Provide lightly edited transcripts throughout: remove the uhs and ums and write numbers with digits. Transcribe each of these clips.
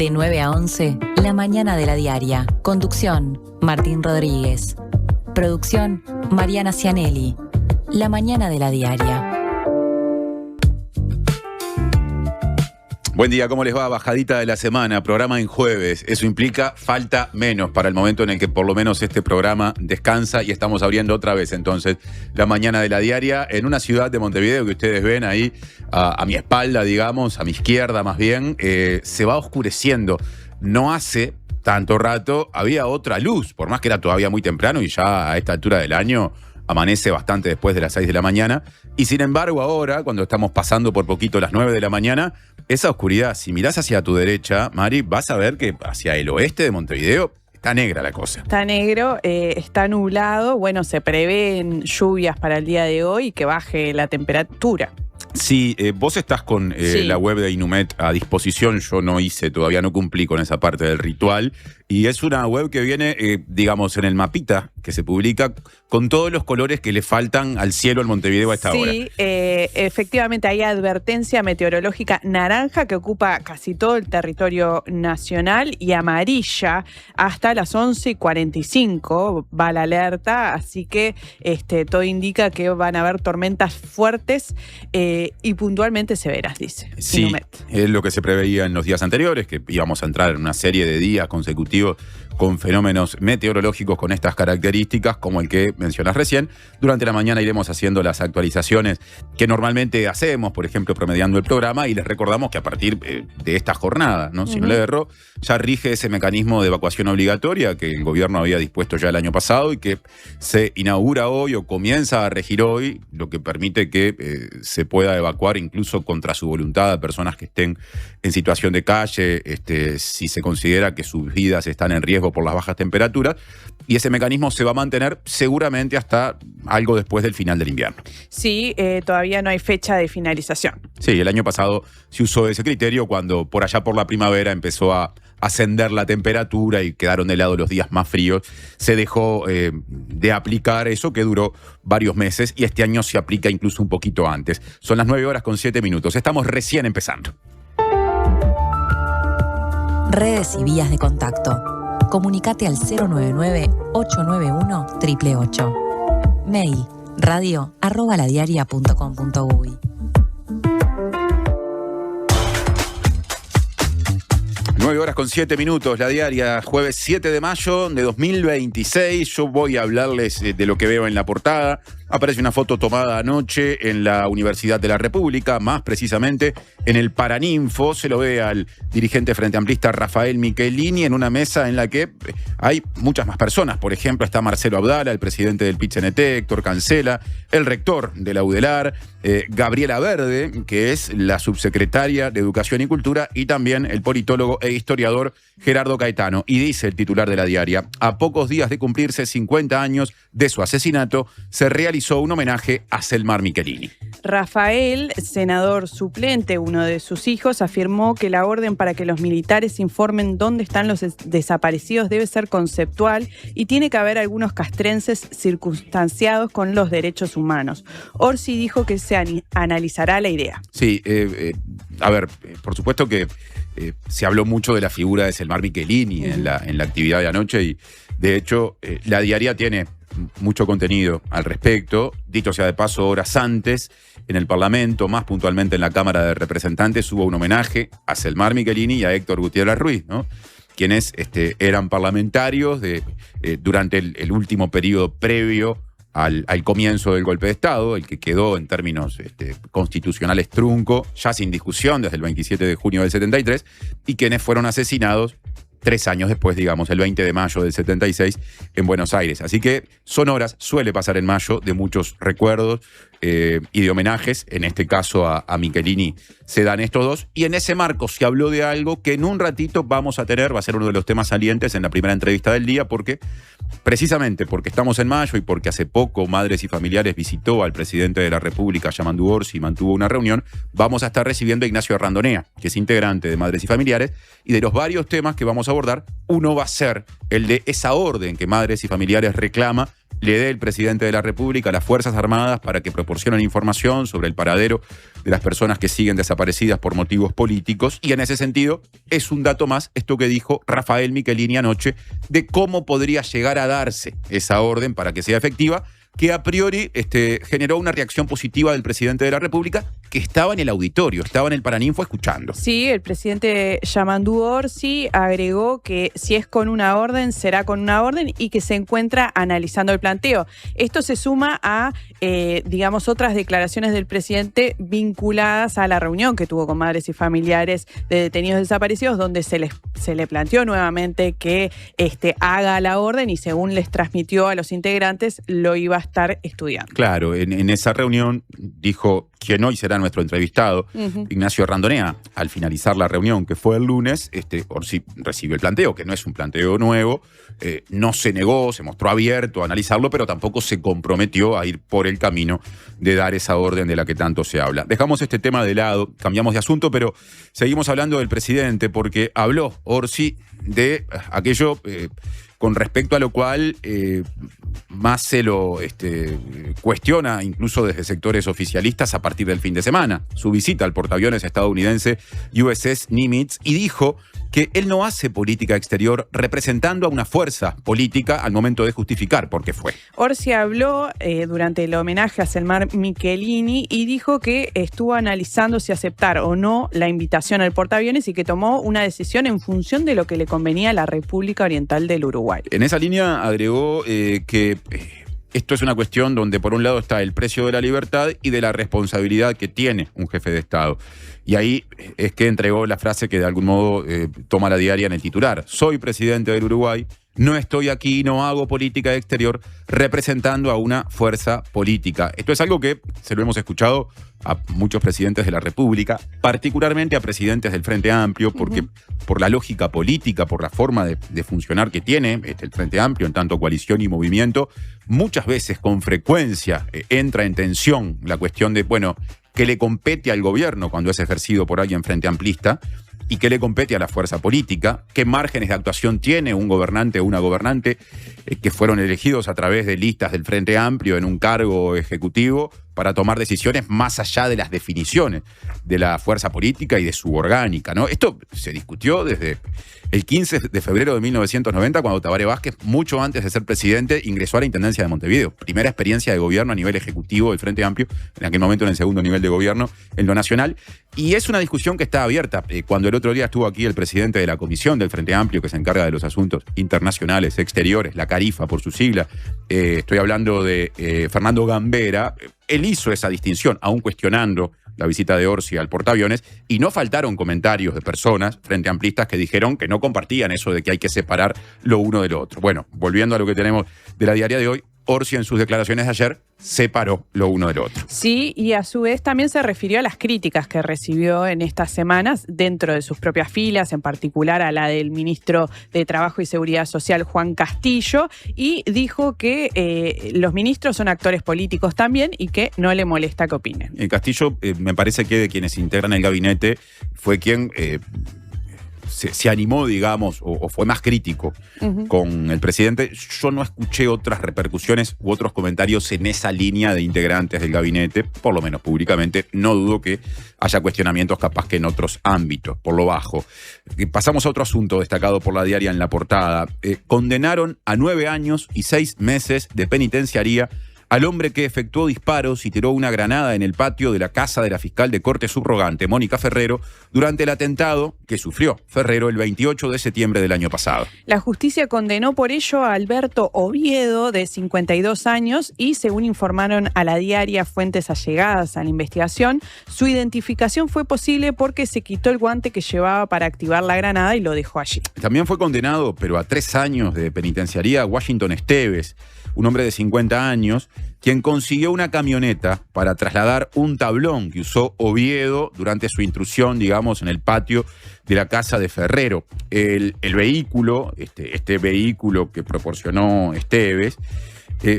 De 9 a 11, La Mañana de la Diaria. Conducción, Martín Rodríguez. Producción, Mariana Cianelli. La Mañana de la Diaria. Buen día, ¿cómo les va? Bajadita de la semana, programa en jueves. Eso implica falta menos para el momento en el que por lo menos este programa descansa y estamos abriendo otra vez entonces La Mañana de la Diaria en una ciudad de Montevideo que ustedes ven ahí a mi espalda, digamos, a mi izquierda más bien, se va oscureciendo. No hace tanto rato había otra luz, por más que era todavía muy temprano y ya a esta altura del año amanece bastante después de las 6 de la mañana. Y sin embargo ahora, cuando estamos pasando por poquito las 9 de la mañana, esa oscuridad, si mirás hacia tu derecha, Mari, vas a ver que hacia el oeste de Montevideo está negra la cosa. Está negro, está nublado. Bueno, se prevén lluvias para el día de hoy y que baje la temperatura. Sí, vos estás con Sí. la web de Inumet a disposición. Yo no hice, todavía no cumplí con esa parte del ritual. Y es una web que viene, digamos, en el mapita que se publica con todos los colores que le faltan al cielo en Montevideo a esta hora. Sí, efectivamente hay advertencia meteorológica naranja que ocupa casi todo el territorio nacional y amarilla hasta las 11:45 va la alerta, así que todo indica que van a haber tormentas fuertes y puntualmente severas, dice Sí, Inumet. es lo que se preveía en los días anteriores, que íbamos a entrar en una serie de días consecutivos con fenómenos meteorológicos con estas características, como el que mencionas recién. Durante la mañana iremos haciendo las actualizaciones que normalmente hacemos, por ejemplo, promediando el programa, y les recordamos que a partir de esta jornada, ¿no? Si no le erro, ya rige ese mecanismo de evacuación obligatoria que el gobierno había dispuesto ya el año pasado y que se inaugura hoy o comienza a regir hoy, lo que permite que se pueda evacuar incluso contra su voluntad a personas que estén en situación de calle, si se considera que sus vidas están en riesgo por las bajas temperaturas, y ese mecanismo se va a mantener seguramente hasta algo después del final del invierno. Sí, todavía no hay fecha de finalización. Sí, el año pasado se usó ese criterio cuando por allá por la primavera empezó a ascender la temperatura y quedaron de lado los días más fríos. Se dejó de aplicar eso, que duró varios meses, y este año se aplica incluso un poquito antes. Son las 9:07. Estamos recién empezando. Redes y vías de contacto. Comunicate al 099-891-888. Mail radio@ladiaria.com.uy. 9:07, La Diaria, jueves 7 de mayo de 2026. Yo voy a hablarles de lo que veo en la portada. Aparece una foto tomada anoche en la Universidad de la República, más precisamente en el Paraninfo. Se lo ve al dirigente frente amplista Rafael Michelini en una mesa en la que hay muchas más personas. Por ejemplo, está Marcelo Abdala, el presidente del PIT-CNT, Héctor Cancela, el rector de la UDELAR, Gabriela Verde, que es la subsecretaria de Educación y Cultura, y también el politólogo e historiador Gerardo Caetano. Y dice el titular de La Diaria: a pocos días de cumplirse 50 años de su asesinato, se realizó un homenaje a Selmar Michelini. Rafael, senador suplente, uno de sus hijos, afirmó que la orden para que los militares informen dónde están los desaparecidos debe ser conceptual y tiene que haber algunos castrenses circunstanciados con los derechos humanos. Orsi dijo que se analizará la idea. Sí, a ver, por supuesto que se habló mucho de la figura de Selmar Michelini en la actividad de anoche, y de hecho La Diaria tiene mucho contenido al respecto. Dicho sea de paso, horas antes, en el Parlamento, más puntualmente en la Cámara de Representantes, hubo un homenaje a Selmar Michelini y a Héctor Gutiérrez Ruiz, ¿no? Quienes eran parlamentarios durante el último periodo previo al comienzo del golpe de Estado, el que quedó en términos constitucionales trunco, ya sin discusión desde el 27 de junio del 73, y quienes fueron asesinados 3 años después, digamos, el 20 de mayo del 76 en Buenos Aires. Así que son horas, suele pasar en mayo, de muchos recuerdos y de homenajes. En este caso a Michelini se dan estos dos, y en ese marco se habló de algo que en un ratito vamos a tener, va a ser uno de los temas salientes en la primera entrevista del día, porque precisamente porque estamos en mayo y porque hace poco Madres y Familiares visitó al presidente de la República, Yamandu Orsi, y mantuvo una reunión, vamos a estar recibiendo a Ignacio Randonea, que es integrante de Madres y Familiares, y de los varios temas que vamos a abordar, uno va a ser el de esa orden que Madres y Familiares reclama le dé el presidente de la República a las Fuerzas Armadas para que proporcionen información sobre el paradero de las personas que siguen desaparecidas por motivos políticos. Y en ese sentido, es un dato más esto que dijo Rafael Michelini anoche de cómo podría llegar a darse esa orden para que sea efectiva, que a priori generó una reacción positiva del presidente de la República, que estaba en el auditorio, estaba en el Paraninfo escuchando. Sí, el presidente Yamandu Orsi agregó que si es con una orden, será con una orden y que se encuentra analizando el planteo. Esto se suma a, otras declaraciones del presidente vinculadas a la reunión que tuvo con madres y familiares de detenidos desaparecidos, donde se le planteó nuevamente que haga la orden y según les transmitió a los integrantes, lo iba a estar estudiando. Claro, en esa reunión dijo quien hoy será nuestro entrevistado, Ignacio Randonea. Al finalizar la reunión, que fue el lunes, Orsi recibió el planteo, que no es un planteo nuevo, no se negó, se mostró abierto a analizarlo, pero tampoco se comprometió a ir por el camino de dar esa orden de la que tanto se habla. Dejamos este tema de lado, cambiamos de asunto, pero seguimos hablando del presidente, porque habló Orsi de aquello con respecto a lo cual más se lo cuestiona, incluso desde sectores oficialistas, a partir del fin de semana. Su visita al portaaviones estadounidense USS Nimitz, y dijo que él no hace política exterior representando a una fuerza política al momento de justificar por qué fue. Orsi habló durante el homenaje a Selmar Michelini y dijo que estuvo analizando si aceptar o no la invitación al portaaviones y que tomó una decisión en función de lo que le convenía a la República Oriental del Uruguay. En esa línea agregó que esto es una cuestión donde por un lado está el precio de la libertad y de la responsabilidad que tiene un jefe de Estado. Y ahí es que entregó la frase que de algún modo toma la diaria en el titular. Soy presidente del Uruguay, no estoy aquí, no hago política exterior representando a una fuerza política. Esto es algo que se lo hemos escuchado a muchos presidentes de la República, particularmente a presidentes del Frente Amplio, porque por la lógica política, por la forma de funcionar que tiene el Frente Amplio en tanto coalición y movimiento, muchas veces con frecuencia entra en tensión la cuestión de, qué le compete al gobierno cuando es ejercido por alguien frente amplista y qué le compete a la fuerza política, qué márgenes de actuación tiene un gobernante o una gobernante que fueron elegidos a través de listas del Frente Amplio en un cargo ejecutivo para tomar decisiones más allá de las definiciones de la fuerza política y de su orgánica, ¿no? Esto se discutió desde el 15 de febrero de 1990, cuando Tabaré Vázquez, mucho antes de ser presidente, ingresó a la Intendencia de Montevideo. Primera experiencia de gobierno a nivel ejecutivo del Frente Amplio, en aquel momento en el segundo nivel de gobierno, en lo nacional. Y es una discusión que está abierta. Cuando el otro día estuvo aquí el presidente de la Comisión del Frente Amplio, que se encarga de los asuntos internacionales, exteriores, la CARIFA por su sigla, estoy hablando de Fernando Gambera, él hizo esa distinción, aún cuestionando la visita de Orsi al portaaviones, y no faltaron comentarios de personas frente amplistas que dijeron que no compartían eso de que hay que separar lo uno de lo otro. Bueno, volviendo a lo que tenemos de la diaria de hoy, Orsi en sus declaraciones de ayer separó lo uno del otro. Sí, y a su vez también se refirió a las críticas que recibió en estas semanas dentro de sus propias filas, en particular a la del ministro de Trabajo y Seguridad Social, Juan Castillo, y dijo que los ministros son actores políticos también y que no le molesta que opinen. Castillo, me parece que de quienes integran el gabinete, fue quien se animó, digamos, o fue más crítico con el presidente. Yo no escuché otras repercusiones u otros comentarios en esa línea de integrantes del gabinete, por lo menos públicamente. No dudo que haya cuestionamientos capaz que en otros ámbitos, por lo bajo. Pasamos a otro asunto destacado por la diaria en la portada. Condenaron a 9 años y 6 meses de penitenciaría al hombre que efectuó disparos y tiró una granada en el patio de la casa de la fiscal de corte subrogante, Mónica Ferrero, durante el atentado que sufrió Ferrero el 28 de septiembre del año pasado. La justicia condenó por ello a Alberto Oviedo, de 52 años, y según informaron a la diaria fuentes allegadas a la investigación, su identificación fue posible porque se quitó el guante que llevaba para activar la granada y lo dejó allí. También fue condenado, pero a 3 años de penitenciaría, Washington Esteves, un hombre de 50 años, quien consiguió una camioneta para trasladar un tablón que usó Oviedo durante su intrusión, digamos, en el patio de la casa de Ferrero. El vehículo, este vehículo que proporcionó Esteves,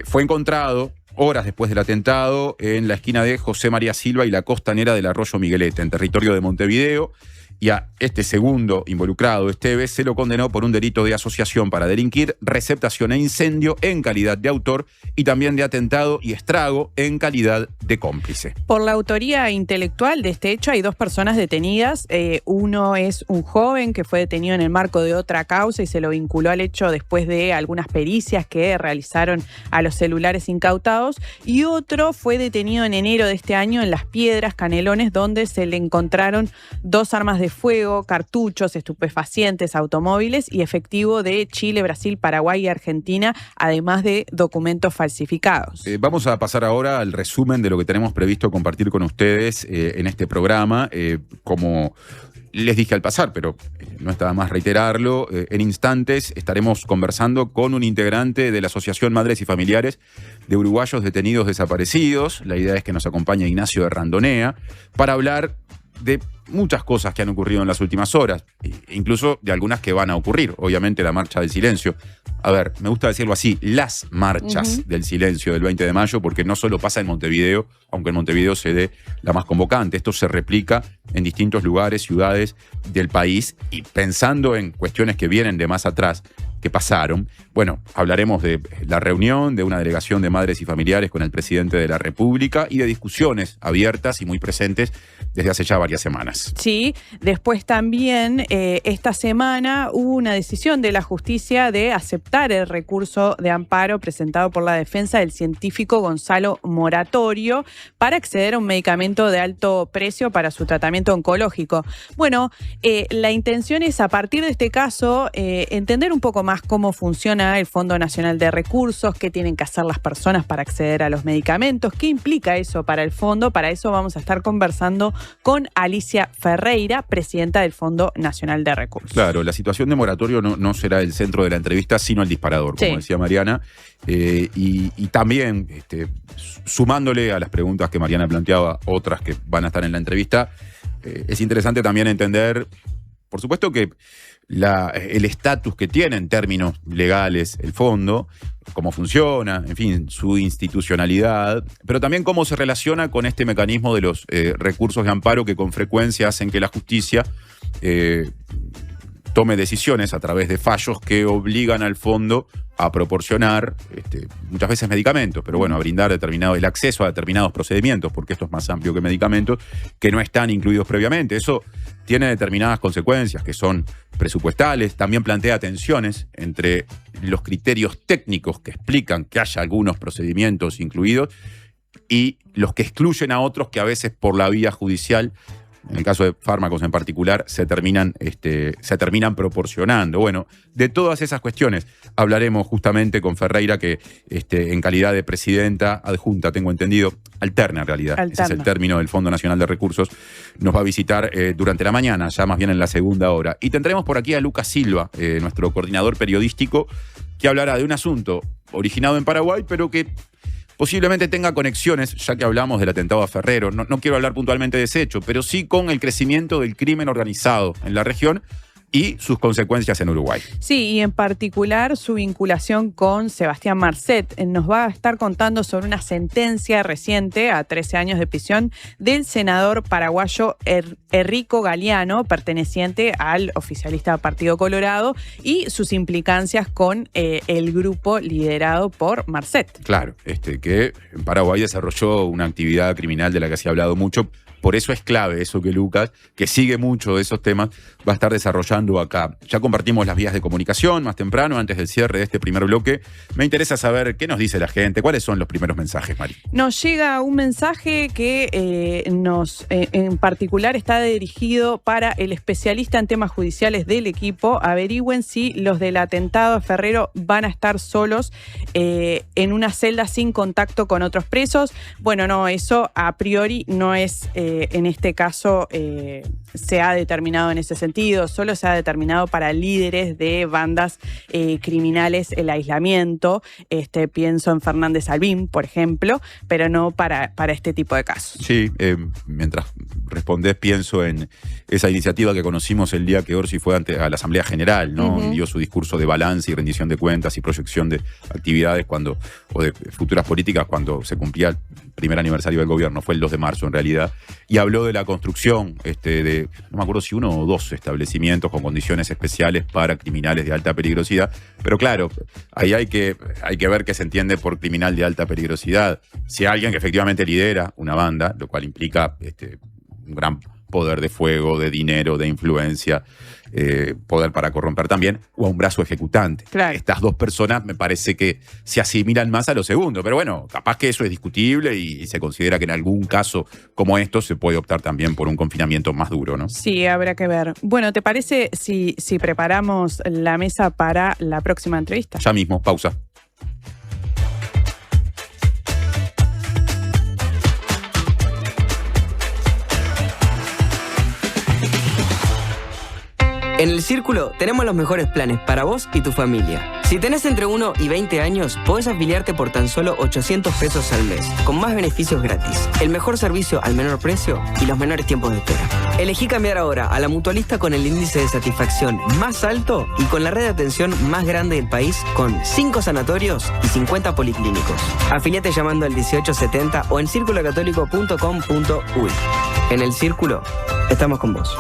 fue encontrado horas después del atentado en la esquina de José María Silva y la costanera del arroyo Miguelete, en territorio de Montevideo. y a este segundo involucrado, Esteves, se lo condenó por un delito de asociación para delinquir, receptación e incendio en calidad de autor y también de atentado y estrago en calidad de cómplice. Por la autoría intelectual de este hecho hay 2 personas detenidas. Uno es un joven que fue detenido en el marco de otra causa y se lo vinculó al hecho después de algunas pericias que realizaron a los celulares incautados, y otro fue detenido en enero de este año en Las Piedras, Canelones, donde se le encontraron 2 armas de fuego, cartuchos, estupefacientes, automóviles y efectivo de Chile, Brasil, Paraguay y Argentina, además de documentos falsificados. Vamos a pasar ahora al resumen de lo que tenemos previsto compartir con ustedes en este programa. Como les dije al pasar, pero no está más reiterarlo, en instantes estaremos conversando con un integrante de la Asociación Madres y Familiares de Uruguayos Detenidos Desaparecidos. La idea es que nos acompañe Ignacio de Randonea para hablar de muchas cosas que han ocurrido en las últimas horas, incluso de algunas que van a ocurrir. Obviamente la marcha del silencio. A ver, me gusta decirlo así, las marchas del silencio del 20 de mayo, porque no solo pasa en Montevideo, aunque en Montevideo se dé la más convocante. Esto se replica en distintos lugares, ciudades del país, y pensando en cuestiones que vienen de más atrás, que pasaron. Bueno, hablaremos de la reunión de una delegación de madres y familiares con el presidente de la República y de discusiones abiertas y muy presentes desde hace ya varias semanas. Sí, después también esta semana hubo una decisión de la justicia de aceptar el recurso de amparo presentado por la defensa del científico Gonzalo Moratorio para acceder a un medicamento de alto precio para su tratamiento oncológico. Bueno, la intención es, a partir de este caso, entender un poco más cómo funciona el Fondo Nacional de Recursos, qué tienen que hacer las personas para acceder a los medicamentos, qué implica eso para el fondo. Para eso vamos a estar conversando con Alicia Ferreira, presidenta del Fondo Nacional de Recursos. Claro, la situación de Moratorio no será el centro de la entrevista, sino el disparador, como decía Mariana. Y también, sumándole a las preguntas que Mariana planteaba, otras que van a estar en la entrevista, es interesante también entender, por supuesto, que el estatus que tiene en términos legales el fondo, cómo funciona, en fin, su institucionalidad, pero también cómo se relaciona con este mecanismo de los recursos de amparo que con frecuencia hacen que la justicia tome decisiones a través de fallos que obligan al fondo a proporcionar muchas veces medicamentos, pero bueno, a brindar el acceso a determinados procedimientos, porque esto es más amplio que medicamentos, que no están incluidos previamente. Eso tiene determinadas consecuencias que son presupuestales, también plantea tensiones entre los criterios técnicos que explican que haya algunos procedimientos incluidos y los que excluyen a otros que a veces por la vía judicial, en el caso de fármacos en particular, se terminan proporcionando. Bueno, de todas esas cuestiones hablaremos justamente con Ferreira, que en calidad de presidenta adjunta, tengo entendido, alterna en realidad, ese es el término del Fondo Nacional de Recursos, nos va a visitar durante la mañana, ya más bien en la segunda hora. Y tendremos por aquí a Lucas Silva, nuestro coordinador periodístico, que hablará de un asunto originado en Paraguay, pero que posiblemente tenga conexiones, ya que hablamos del atentado a Ferrero. No quiero hablar puntualmente de ese hecho, pero sí con el crecimiento del crimen organizado en la región y sus consecuencias en Uruguay. Sí, y en particular su vinculación con Sebastián Marcet. Nos va a estar contando sobre una sentencia reciente a 13 años de prisión del senador paraguayo Enrico Galeano, perteneciente al oficialista Partido Colorado, y sus implicancias con el grupo liderado por Marcet. Claro, que en Paraguay desarrolló una actividad criminal de la que se ha hablado mucho. Por eso es clave eso que Lucas, que sigue mucho de esos temas, va a estar desarrollando acá. Ya compartimos las vías de comunicación más temprano, antes del cierre de este primer bloque. Me interesa saber qué nos dice la gente, cuáles son los primeros mensajes, Mari. Nos llega un mensaje que en particular está dirigido para el especialista en temas judiciales del equipo. Averigüen si los del atentado a Ferrero van a estar solos en una celda sin contacto con otros presos. Bueno, no, eso a priori no es... en este caso se ha determinado en ese sentido, solo se ha determinado para líderes de bandas criminales el aislamiento, pienso en Fernández Albín, por ejemplo, pero no para este tipo de casos. Sí, mientras respondés pienso en esa iniciativa que conocimos el día que Orsi fue a la Asamblea General, ¿no? Dio su discurso de balance y rendición de cuentas y proyección de actividades o de futuras políticas cuando se cumplía el primer aniversario del gobierno, fue el 2 de marzo en realidad. y habló de la construcción de, no me acuerdo si 1 o 2 establecimientos con condiciones especiales para criminales de alta peligrosidad. Pero claro, ahí hay que ver qué se entiende por criminal de alta peligrosidad. Si alguien que efectivamente lidera una banda, lo cual implica un gran poder de fuego, de dinero, de influencia, poder para corromper también, o a un brazo ejecutante. Claro. Estas dos personas me parece que se asimilan más a lo segundo, pero bueno, capaz que eso es discutible y se considera que en algún caso como esto se puede optar también por un confinamiento más duro, ¿no? Sí, habrá que ver. Bueno, ¿te parece si preparamos la mesa para la próxima entrevista? Ya mismo, pausa. En El Círculo tenemos los mejores planes para vos y tu familia. Si tenés entre 1 y 20 años, podés afiliarte por tan solo 800 pesos al mes, con más beneficios gratis, el mejor servicio al menor precio y los menores tiempos de espera. Elegí cambiar ahora a la mutualista con el índice de satisfacción más alto y con la red de atención más grande del país, con 5 sanatorios y 50 policlínicos. Afiliate llamando al 1870 o en circulocatólico.com.uy. En El Círculo, estamos con vos.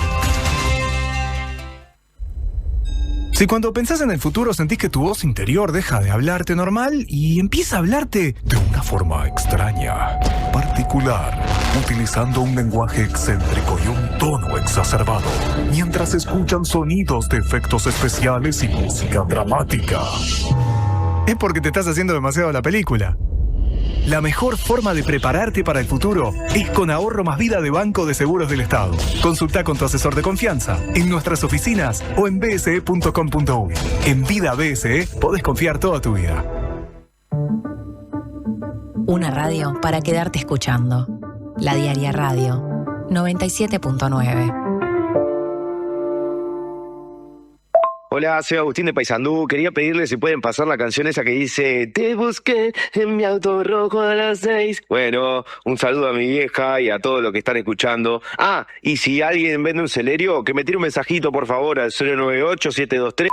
Si cuando pensás en el futuro sentís que tu voz interior deja de hablarte normal y empieza a hablarte de una forma extraña, particular, utilizando un lenguaje excéntrico y un tono exacerbado, mientras escuchan sonidos de efectos especiales y música dramática, es porque te estás haciendo demasiado la película. La mejor forma de prepararte para el futuro es con Ahorro Más Vida de Banco de Seguros del Estado. Consulta con tu asesor de confianza en nuestras oficinas o en bse.com.uy. En Vida BSE podés confiar toda tu vida. Una radio para quedarte escuchando. La Diaria Radio 97.9. Hola, soy Agustín de Paysandú. Quería pedirle si pueden pasar la canción esa que dice te busqué en mi auto rojo a las 6. Bueno, un saludo a mi vieja y a todos los que están escuchando. Ah, y si alguien vende un Celerio, que me tire un mensajito por favor al 098-723.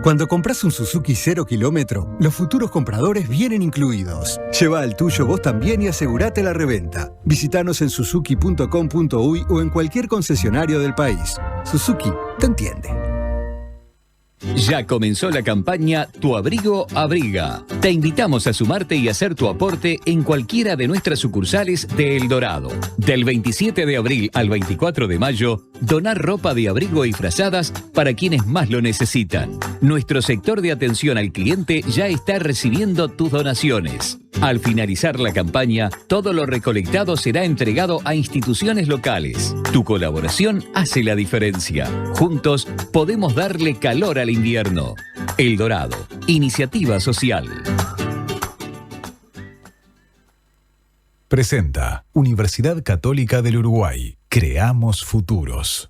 Cuando compras un Suzuki 0 kilómetro, los futuros compradores vienen incluidos. Lleva el tuyo vos también y asegurate la reventa. Visítanos en suzuki.com.uy o en cualquier concesionario del país. Suzuki te entiende. Ya comenzó la campaña Tu Abrigo Abriga. Te invitamos a sumarte y hacer tu aporte en cualquiera de nuestras sucursales de El Dorado. Del 27 de abril al 24 de mayo, donar ropa de abrigo y frazadas para quienes más lo necesitan. Nuestro sector de atención al cliente ya está recibiendo tus donaciones. Al finalizar la campaña, todo lo recolectado será entregado a instituciones locales. Tu colaboración hace la diferencia. Juntos podemos darle calor al invierno. El Dorado, iniciativa social. Presenta Universidad Católica del Uruguay. Creamos futuros.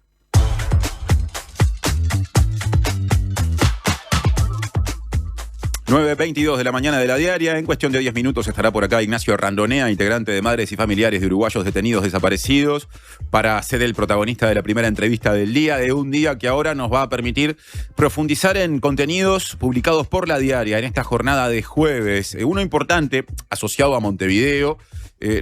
9:22 de la mañana de la diaria. En cuestión de 10 minutos estará por acá Ignacio Randonea, integrante de Madres y Familiares de Uruguayos Detenidos Desaparecidos, para ser el protagonista de la primera entrevista del día, de un día que ahora nos va a permitir profundizar en contenidos publicados por la diaria en esta jornada de jueves. Uno importante, asociado a Montevideo,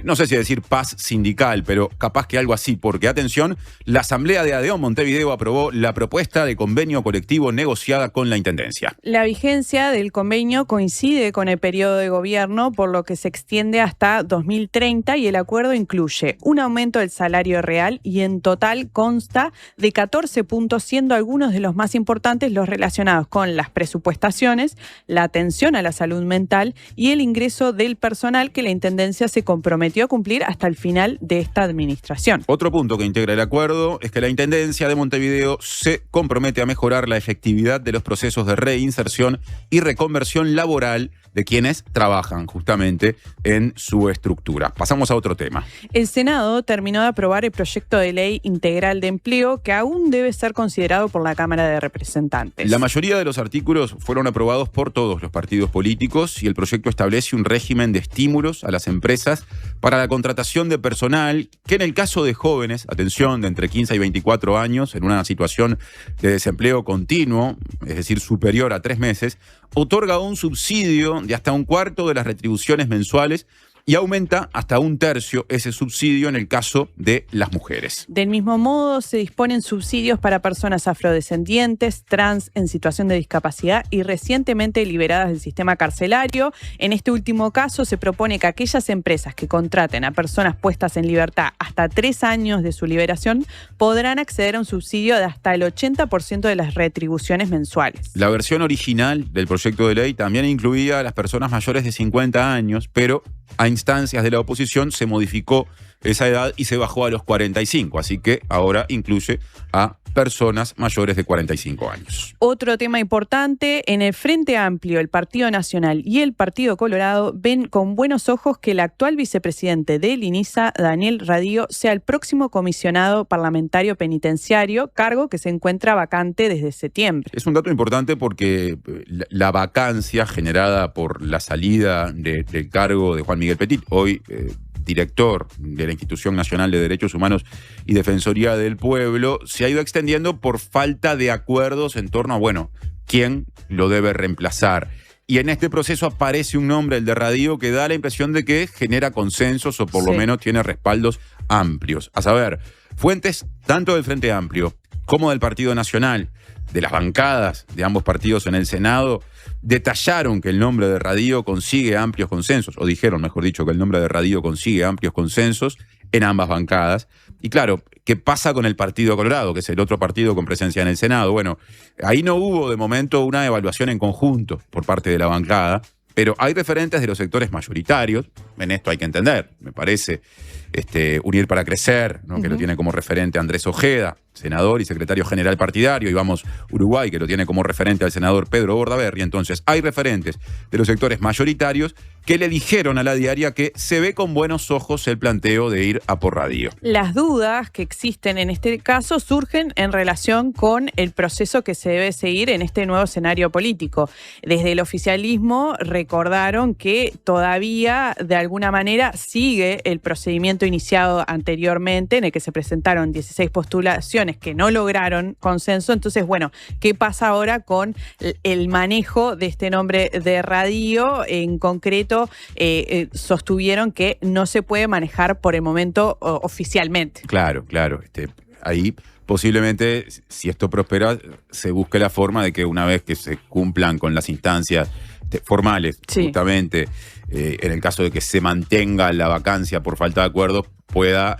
no sé si decir paz sindical, pero capaz que algo así, porque atención, la Asamblea de ADEON Montevideo aprobó la propuesta de convenio colectivo negociada con la Intendencia. La vigencia del convenio coincide con el periodo de gobierno, por lo que se extiende hasta 2030 y el acuerdo incluye un aumento del salario real y en total consta de 14 puntos, siendo algunos de los más importantes los relacionados con las presupuestaciones, la atención a la salud mental y el ingreso del personal que la Intendencia se comprometió a cumplir hasta el final de esta administración. Otro punto que integra el acuerdo es que la Intendencia de Montevideo se compromete a mejorar la efectividad de los procesos de reinserción y reconversión laboral de quienes trabajan justamente en su estructura. Pasamos a otro tema. El Senado terminó de aprobar el proyecto de ley integral de empleo que aún debe ser considerado por la Cámara de Representantes. La mayoría de los artículos fueron aprobados por todos los partidos políticos y el proyecto establece un régimen de estímulos a las empresas para la contratación de personal que en el caso de jóvenes, atención, de entre 15 y 24 años, en una situación de desempleo continuo, es decir, superior a 3 meses, otorga un subsidio de hasta un cuarto de las retribuciones mensuales y aumenta hasta 1/3 ese subsidio en el caso de las mujeres. Del mismo modo, se disponen subsidios para personas afrodescendientes, trans en situación de discapacidad y recientemente liberadas del sistema carcelario. En este último caso, se propone que aquellas empresas que contraten a personas puestas en libertad hasta 3 años de su liberación podrán acceder a un subsidio de hasta el 80% de las retribuciones mensuales. La versión original del proyecto de ley también incluía a las personas mayores de 50 años, pero a instancias de la oposición se modificó esa edad y se bajó a los 45, así que ahora incluye a personas mayores de 45 años. Otro tema importante, en el Frente Amplio, el Partido Nacional y el Partido Colorado ven con buenos ojos que el actual vicepresidente del INISA, Daniel Radío, sea el próximo comisionado parlamentario penitenciario, cargo que se encuentra vacante desde septiembre. Es un dato importante porque la vacancia generada por la salida del cargo de Juan Miguel Petit, hoy director de la Institución Nacional de Derechos Humanos y Defensoría del Pueblo, se ha ido extendiendo por falta de acuerdos en torno a, bueno, quién lo debe reemplazar. Y en este proceso aparece un nombre, el de Radío, que da la impresión de que genera consensos o por lo menos tiene respaldos amplios. A saber, fuentes tanto del Frente Amplio como del Partido Nacional, de las bancadas de ambos partidos en el Senado, detallaron que el nombre de Radío consigue amplios consensos, o dijeron, mejor dicho, que el nombre de Radío consigue amplios consensos en ambas bancadas. Y claro, ¿qué pasa con el Partido Colorado, que es el otro partido con presencia en el Senado? Bueno, ahí no hubo de momento una evaluación en conjunto por parte de la bancada, pero hay referentes de los sectores mayoritarios, en esto hay que entender, me parece, Unir para Crecer, ¿no? Que lo tiene como referente Andrés Ojeda, senador y secretario general partidario, y Vamos Uruguay, que lo tiene como referente al senador Pedro Bordaberry. Entonces, hay referentes de los sectores mayoritarios que le dijeron a La Diaria que se ve con buenos ojos el planteo de ir a por Radío. Las dudas que existen en este caso surgen en relación con el proceso que se debe seguir en este nuevo escenario político. Desde el oficialismo recordaron que todavía de alguna manera sigue el procedimiento iniciado anteriormente, en el que se presentaron 16 postulaciones que no lograron consenso. Entonces, bueno, ¿qué pasa ahora con el manejo de este nombre de Radío? En concreto, sostuvieron que no se puede manejar por el momento oficialmente. Claro. Ahí posiblemente, si esto prospera, se busque la forma de que una vez que se cumplan con las instancias formales, justamente, en el caso de que se mantenga la vacancia por falta de acuerdos, pueda,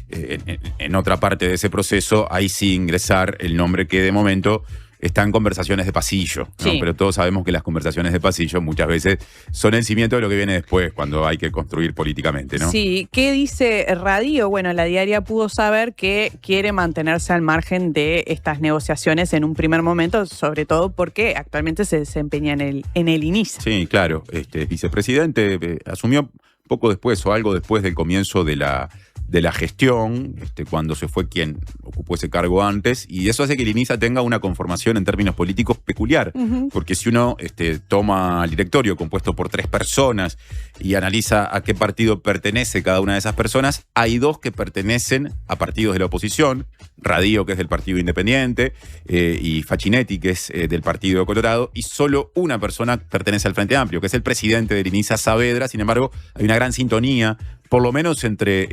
en otra parte de ese proceso, ahí sí ingresar el nombre que de momento está en conversaciones de pasillo, ¿no? Sí. Pero todos sabemos que las conversaciones de pasillo muchas veces son el cimiento de lo que viene después, cuando hay que construir políticamente, ¿no? Sí, ¿qué dice Radío? Bueno, La Diaria pudo saber que quiere mantenerse al margen de estas negociaciones en un primer momento, sobre todo porque actualmente se desempeña en el INISA. Sí, claro. Vicepresidente asumió poco después o algo después del comienzo de la gestión, cuando se fue quien ocupó ese cargo antes, y eso hace que el INISA tenga una conformación en términos políticos peculiar, porque si uno toma el directorio compuesto por 3 personas y analiza a qué partido pertenece cada una de esas personas, hay 2 que pertenecen a partidos de la oposición, Radío, que es del Partido Independiente, y Facchinetti, que es del Partido Colorado, y solo una persona pertenece al Frente Amplio, que es el presidente del INISA, Saavedra. Sin embargo, hay una gran sintonía, por lo menos entre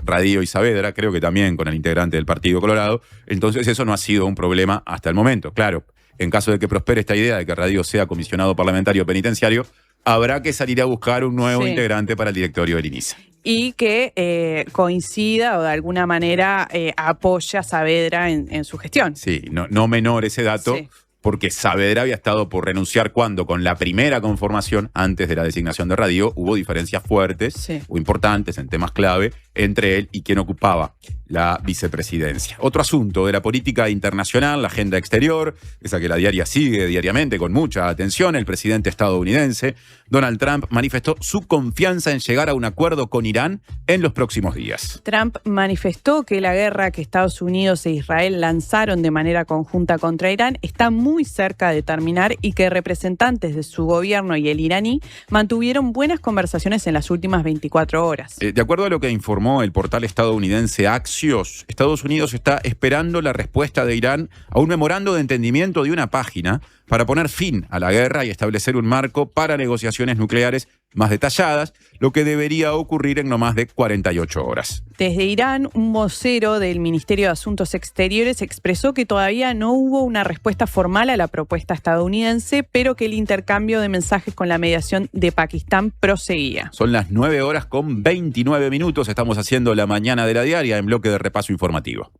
Radío y Saavedra, creo que también con el integrante del Partido Colorado. Entonces eso no ha sido un problema hasta el momento. Claro, en caso de que prospere esta idea de que Radío sea comisionado parlamentario penitenciario, habrá que salir a buscar un nuevo integrante para el directorio del INISA. Y que coincida o de alguna manera apoya a Saavedra en su gestión. Sí, no menor ese dato. Sí. Porque Saavedra había estado por renunciar cuando, con la primera conformación, antes de la designación de Radío, hubo diferencias fuertes o importantes en temas clave entre él y quien ocupaba la vicepresidencia. Otro asunto de la política internacional, la agenda exterior, esa que La Diaria sigue diariamente con mucha atención. El presidente estadounidense, Donald Trump, manifestó su confianza en llegar a un acuerdo con Irán en los próximos días. Trump manifestó que la guerra que Estados Unidos e Israel lanzaron de manera conjunta contra Irán está muy cerca de terminar y que representantes de su gobierno y el iraní mantuvieron buenas conversaciones en las últimas 24 horas. De acuerdo a lo que informó el portal estadounidense Axios, Estados Unidos está esperando la respuesta de Irán a un memorando de entendimiento de una página para poner fin a la guerra y establecer un marco para negociaciones nucleares más detalladas, lo que debería ocurrir en no más de 48 horas. Desde Irán, un vocero del Ministerio de Asuntos Exteriores expresó que todavía no hubo una respuesta formal a la propuesta estadounidense, pero que el intercambio de mensajes con la mediación de Pakistán proseguía. Son las 9:29. Estamos haciendo la mañana de la diaria en bloque de repaso informativo.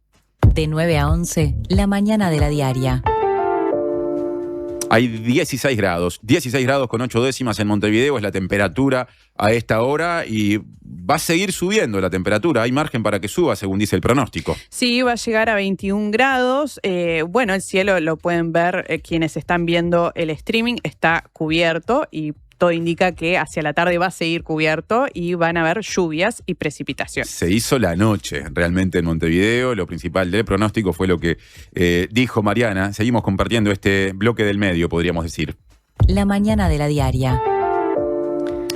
De 9 a 11, la mañana de la diaria. Hay 16 grados con 8 décimas en Montevideo, es la temperatura a esta hora y va a seguir subiendo la temperatura. Hay margen para que suba, según dice el pronóstico. Sí, va a llegar a 21 grados. Bueno, el cielo lo pueden ver quienes están viendo el streaming, está cubierto y todo indica que hacia la tarde va a seguir cubierto y van a haber lluvias y precipitaciones. Se hizo la noche realmente en Montevideo. Lo principal del pronóstico fue lo que dijo Mariana. Seguimos compartiendo este bloque del medio, podríamos decir. La mañana de la diaria.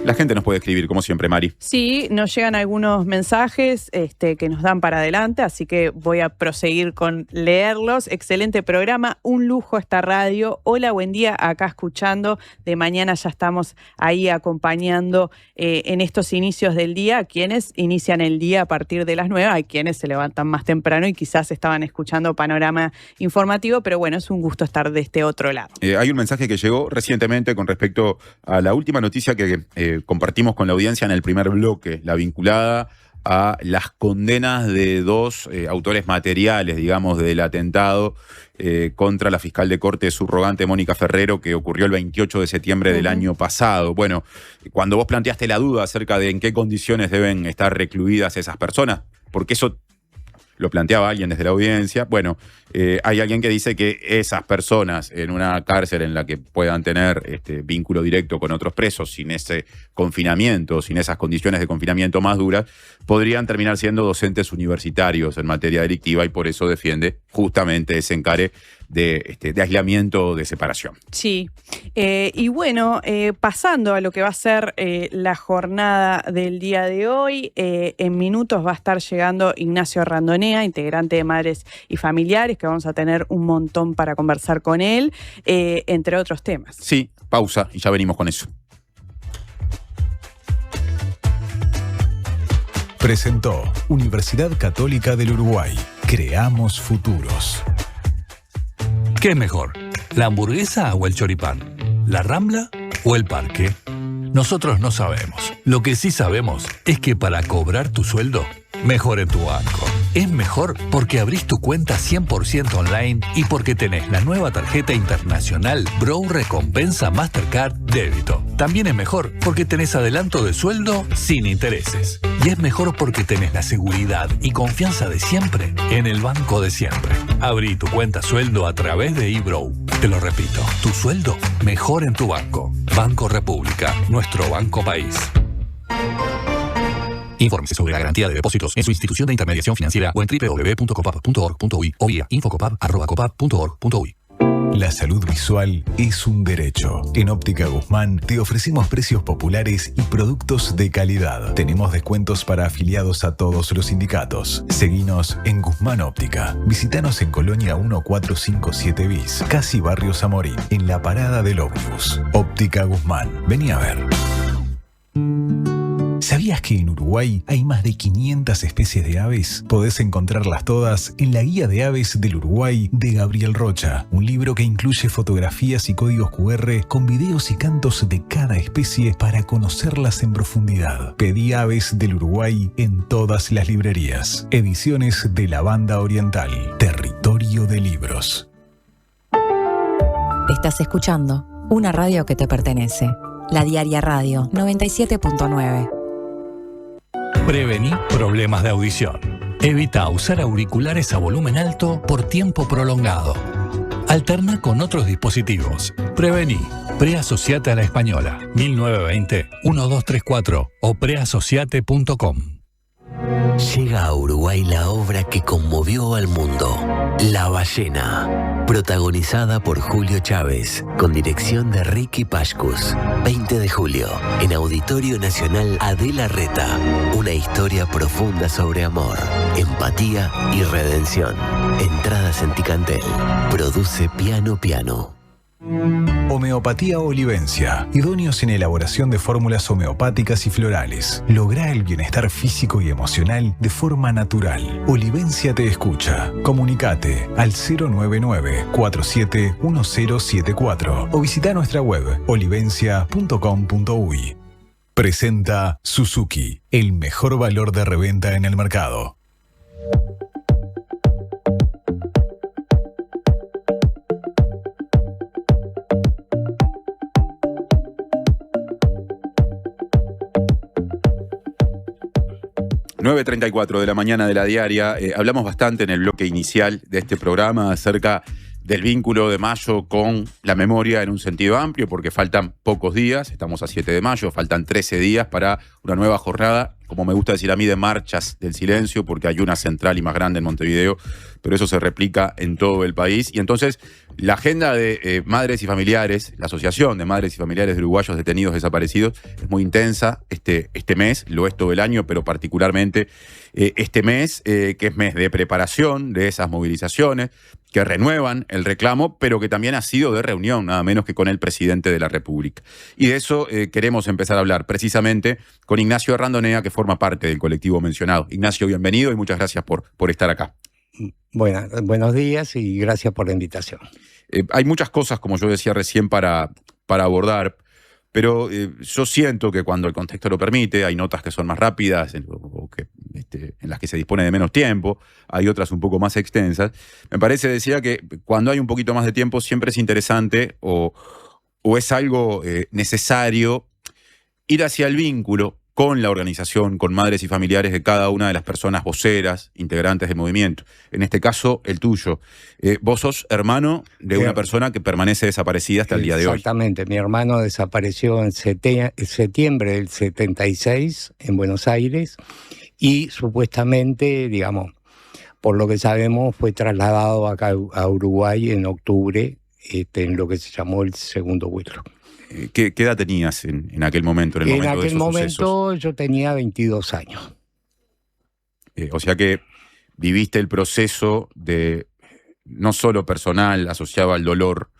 La gente nos puede escribir, como siempre, Mari. Sí, nos llegan algunos mensajes que nos dan para adelante, así que voy a proseguir con leerlos. Excelente programa, un lujo esta radio. Hola, buen día, acá escuchando. De mañana ya estamos ahí acompañando en estos inicios del día. Quienes inician el día a partir de las 9, hay quienes se levantan más temprano y quizás estaban escuchando Panorama Informativo, pero bueno, es un gusto estar de este otro lado. Hay un mensaje que llegó recientemente con respecto a la última noticia que compartimos con la audiencia en el primer bloque, la vinculada a las condenas de dos autores materiales, digamos, del atentado contra la fiscal de corte subrogante Mónica Ferrero, que ocurrió el 28 de septiembre del año pasado. Bueno, cuando vos planteaste la duda acerca de en qué condiciones deben estar recluidas esas personas, porque eso lo planteaba alguien desde la audiencia. Bueno, hay alguien que dice que esas personas en una cárcel en la que puedan tener vínculo directo con otros presos, sin ese confinamiento, sin esas condiciones de confinamiento más duras, podrían terminar siendo docentes universitarios en materia delictiva y por eso defiende justamente ese encare de aislamiento, de separación. Sí, y bueno, pasando a lo que va a ser la jornada del día de hoy, en minutos va a estar llegando Ignacio Randonea, integrante de Madres y Familiares, que vamos a tener un montón para conversar con él, entre otros temas. Sí, pausa y ya venimos con eso. Presentó Universidad Católica del Uruguay. Creamos futuros. ¿Qué es mejor? ¿La hamburguesa o el choripán? ¿La Rambla o el parque? Nosotros no sabemos. Lo que sí sabemos es que para cobrar tu sueldo, mejor en tu banco. Es mejor porque abrís tu cuenta 100% online y porque tenés la nueva tarjeta internacional Brow Recompensa Mastercard Débito. También es mejor porque tenés adelanto de sueldo sin intereses. Y es mejor porque tenés la seguridad y confianza de siempre en el banco de siempre. Abrí tu cuenta sueldo a través de eBrow. Te lo repito, tu sueldo mejor en tu banco. Banco República, nuestro banco país. Infórmese sobre la garantía de depósitos en su institución de intermediación financiera o en www.copap.org.uy o vía infocopap@copap.org.uy. La salud visual es un derecho. En Óptica Guzmán te ofrecemos precios populares y productos de calidad. Tenemos descuentos para afiliados a todos los sindicatos. Seguinos en Guzmán Óptica. Visítanos en Colonia 1457 bis, casi Barrio Zamorín, en la parada del ómnibus. Óptica Guzmán. Vení a ver. ¿Sabías que en Uruguay hay más de 500 especies de aves? Podés encontrarlas todas en la Guía de Aves del Uruguay de Gabriel Rocha, un libro que incluye fotografías y códigos QR con videos y cantos de cada especie para conocerlas en profundidad. Pedí Aves del Uruguay en todas las librerías. Ediciones de la Banda Oriental. Territorio de libros. Estás escuchando una radio que te pertenece. La Diaria Radio 97.9. Prevení problemas de audición. Evita usar auriculares a volumen alto por tiempo prolongado. Alterna con otros dispositivos. Prevení. Preasociate a la Española. 1920-1234 o preasociate.com. Llega a Uruguay la obra que conmovió al mundo, La Ballena, protagonizada por Julio Chávez, con dirección de Ricky Pashkus. 20 de julio, en Auditorio Nacional Adela Reta, una historia profunda sobre amor, empatía y redención. Entradas en Ticantel. Produce Piano Piano. Homeopatía Olivencia. Idóneos en elaboración de fórmulas homeopáticas y florales. Logra el bienestar físico y emocional de forma natural. Olivencia te escucha. Comunicate al 099-471074 o visita nuestra web olivencia.com.uy. Presenta Suzuki, el mejor valor de reventa en el mercado. Nueve 9:34 de la mañana de la diaria. Hablamos bastante en el bloque inicial de este programa acerca del vínculo de mayo con la memoria en un sentido amplio, porque faltan pocos días, estamos a 7 de mayo, faltan 13 días para una nueva jornada, como me gusta decir a mí, de marchas del silencio, porque hay una central y más grande en Montevideo, pero eso se replica en todo el país. Y entonces la agenda de madres y familiares, la Asociación de Madres y Familiares de Uruguayos Detenidos Desaparecidos, es muy intensa este mes, lo es todo el año, pero particularmente este mes, que es mes de preparación de esas movilizaciones, que renuevan el reclamo, pero que también ha sido de reunión, nada menos que con el presidente de la República. Y de eso queremos empezar a hablar precisamente con Ignacio Arrandonea, que forma parte del colectivo mencionado. Ignacio, bienvenido y muchas gracias por estar acá. Buenos días y gracias por la invitación. Hay muchas cosas, como yo decía recién, para abordar, pero yo siento que cuando el contexto lo permite, hay notas que son más rápidas o que, en las que se dispone de menos tiempo, hay otras un poco más extensas. Me parece, decía, que cuando hay un poquito más de tiempo siempre es interesante o es algo necesario ir hacia el vínculo con la organización, con madres y familiares de cada una de las personas voceras, integrantes del movimiento. En este caso, el tuyo. Vos sos hermano de una persona que permanece desaparecida hasta el día de hoy. Exactamente. Mi hermano desapareció en septiembre del 76 en Buenos Aires y supuestamente, digamos, por lo que sabemos, fue trasladado acá a Uruguay en octubre, en lo que se llamó el segundo vuelo. ¿Qué edad tenías en aquel momento? En aquel momento yo tenía 22 años. O sea que viviste el proceso de, no solo personal, asociado al dolor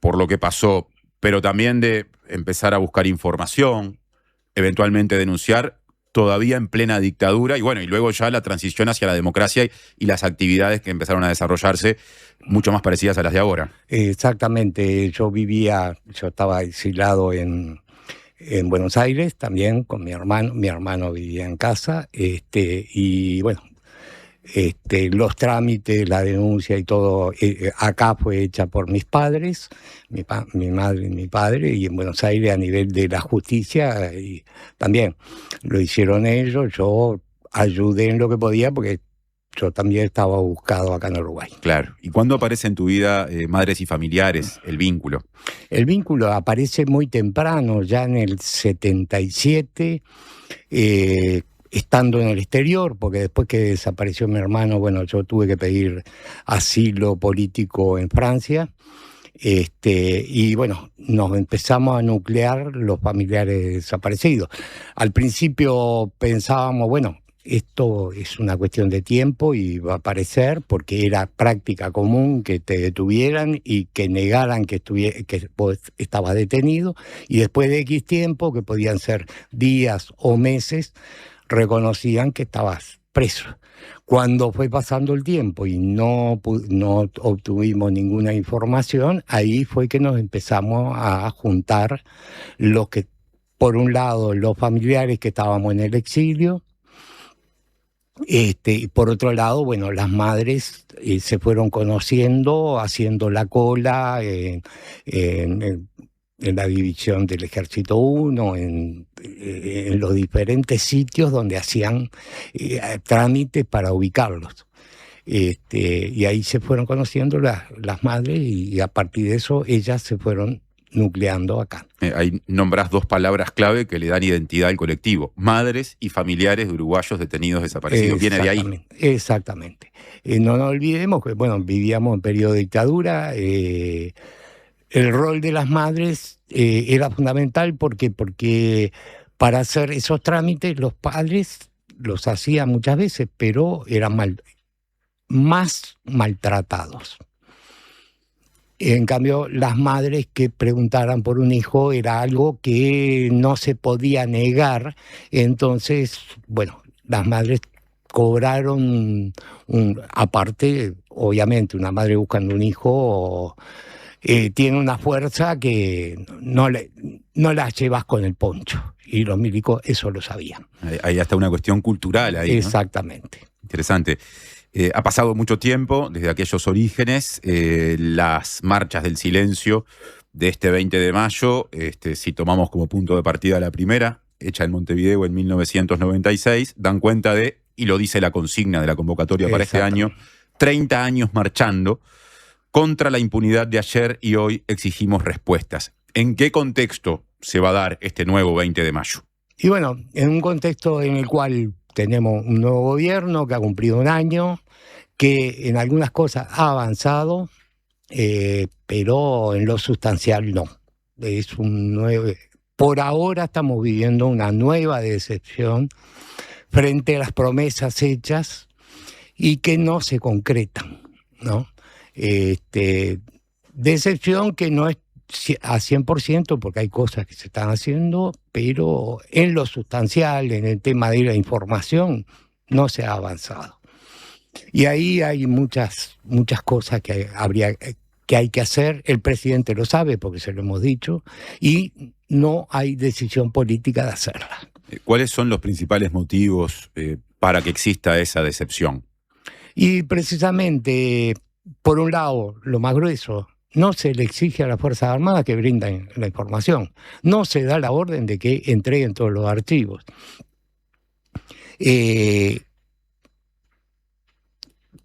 por lo que pasó, pero también de empezar a buscar información, eventualmente denunciar, todavía en plena dictadura, y bueno, y luego ya la transición hacia la democracia y las actividades que empezaron a desarrollarse mucho más parecidas a las de ahora. Exactamente, yo estaba exilado en Buenos Aires también con mi hermano vivía en casa, y bueno, los trámites, la denuncia y todo, acá fue hecha por mis padres, mi madre y mi padre, y en Buenos Aires a nivel de la justicia y también lo hicieron ellos. Yo ayudé en lo que podía porque yo también estaba buscado acá en Uruguay. Claro. ¿Y cuándo aparece en tu vida madres y familiares, el vínculo? El vínculo aparece muy temprano, ya en el 77, estando en el exterior, porque después que desapareció mi hermano, bueno, yo tuve que pedir asilo político en Francia, y bueno, nos empezamos a nuclear los familiares desaparecidos. Al principio pensábamos, bueno, esto es una cuestión de tiempo y va a aparecer, porque era práctica común que te detuvieran y que negaran que vos estabas detenido, y después de X tiempo, que podían ser días o meses, reconocían que estabas preso. Cuando fue pasando el tiempo y no obtuvimos ninguna información, ahí fue que nos empezamos a juntar los que, por un lado, los familiares que estábamos en el exilio, y por otro lado, bueno, las madres se fueron conociendo, haciendo la cola en la división del Ejército 1, en los diferentes sitios donde hacían trámites para ubicarlos. Y ahí se fueron conociendo las madres y a partir de eso ellas se fueron nucleando acá. Ahí nombrás dos palabras clave que le dan identidad al colectivo: madres y familiares de uruguayos detenidos desaparecidos. Viene de ahí. Exactamente. No nos olvidemos que, bueno, vivíamos en periodo de dictadura. El rol de las madres era fundamental porque para hacer esos trámites los padres los hacían muchas veces, pero eran más maltratados. En cambio, las madres que preguntaran por un hijo era algo que no se podía negar. Entonces, bueno, las madres cobraron aparte, obviamente, una madre buscando un hijo tiene una fuerza que no la llevas con el poncho. Y los milicos eso lo sabían. Hay hasta una cuestión cultural ahí, ¿no? Exactamente. Interesante. Ha pasado mucho tiempo desde aquellos orígenes, las marchas del silencio de este 20 de mayo, si tomamos como punto de partida la primera, hecha en Montevideo en 1996, dan cuenta de, y lo dice la consigna de la convocatoria para este año, 30 años marchando contra la impunidad de ayer y hoy exigimos respuestas. ¿En qué contexto se va a dar este nuevo 20 de mayo? Y bueno, en un contexto en el cual tenemos un nuevo gobierno que ha cumplido un año, que en algunas cosas ha avanzado, pero en lo sustancial no. Es un nuevo. Por ahora estamos viviendo una nueva decepción frente a las promesas hechas y que no se concretan, ¿no? Decepción que no es a 100% porque hay cosas que se están haciendo, pero en lo sustancial, en el tema de la información, no se ha avanzado. Y ahí hay muchas cosas que hay que hacer. El presidente lo sabe porque se lo hemos dicho y no hay decisión política de hacerla. ¿Cuáles son los principales motivos para que exista esa decepción? Y precisamente, por un lado, lo más grueso, no se le exige a las Fuerzas Armadas que brinden la información. No se da la orden de que entreguen todos los archivos.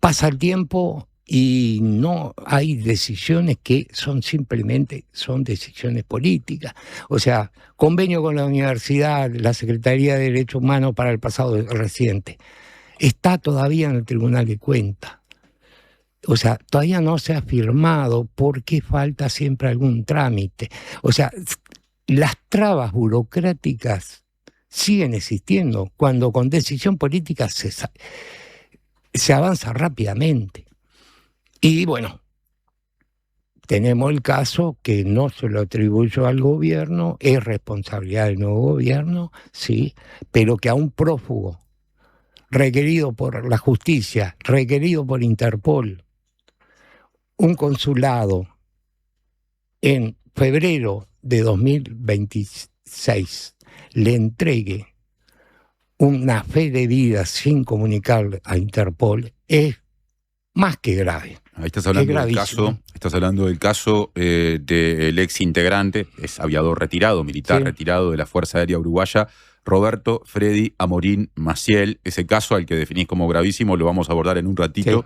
Pasa el tiempo y no hay decisiones que simplemente son decisiones políticas. O sea, convenio con la universidad, la Secretaría de Derechos Humanos para el pasado reciente, está todavía en el Tribunal de Cuentas. O sea, todavía no se ha firmado porque falta siempre algún trámite. O sea, las trabas burocráticas siguen existiendo cuando con decisión política se avanza rápidamente. Y bueno, tenemos el caso que no se lo atribuyo al gobierno, es responsabilidad del nuevo gobierno, sí, pero que a un prófugo requerido por la justicia, requerido por Interpol, un consulado en febrero de 2026 le entregue una fe de vida sin comunicar a Interpol es más que grave. Ahí estás hablando del caso del ex integrante, es aviador retirado, militar retirado de la Fuerza Aérea Uruguaya, Roberto Freddy Amorín Maciel. Ese caso al que definís como gravísimo lo vamos a abordar en un ratito.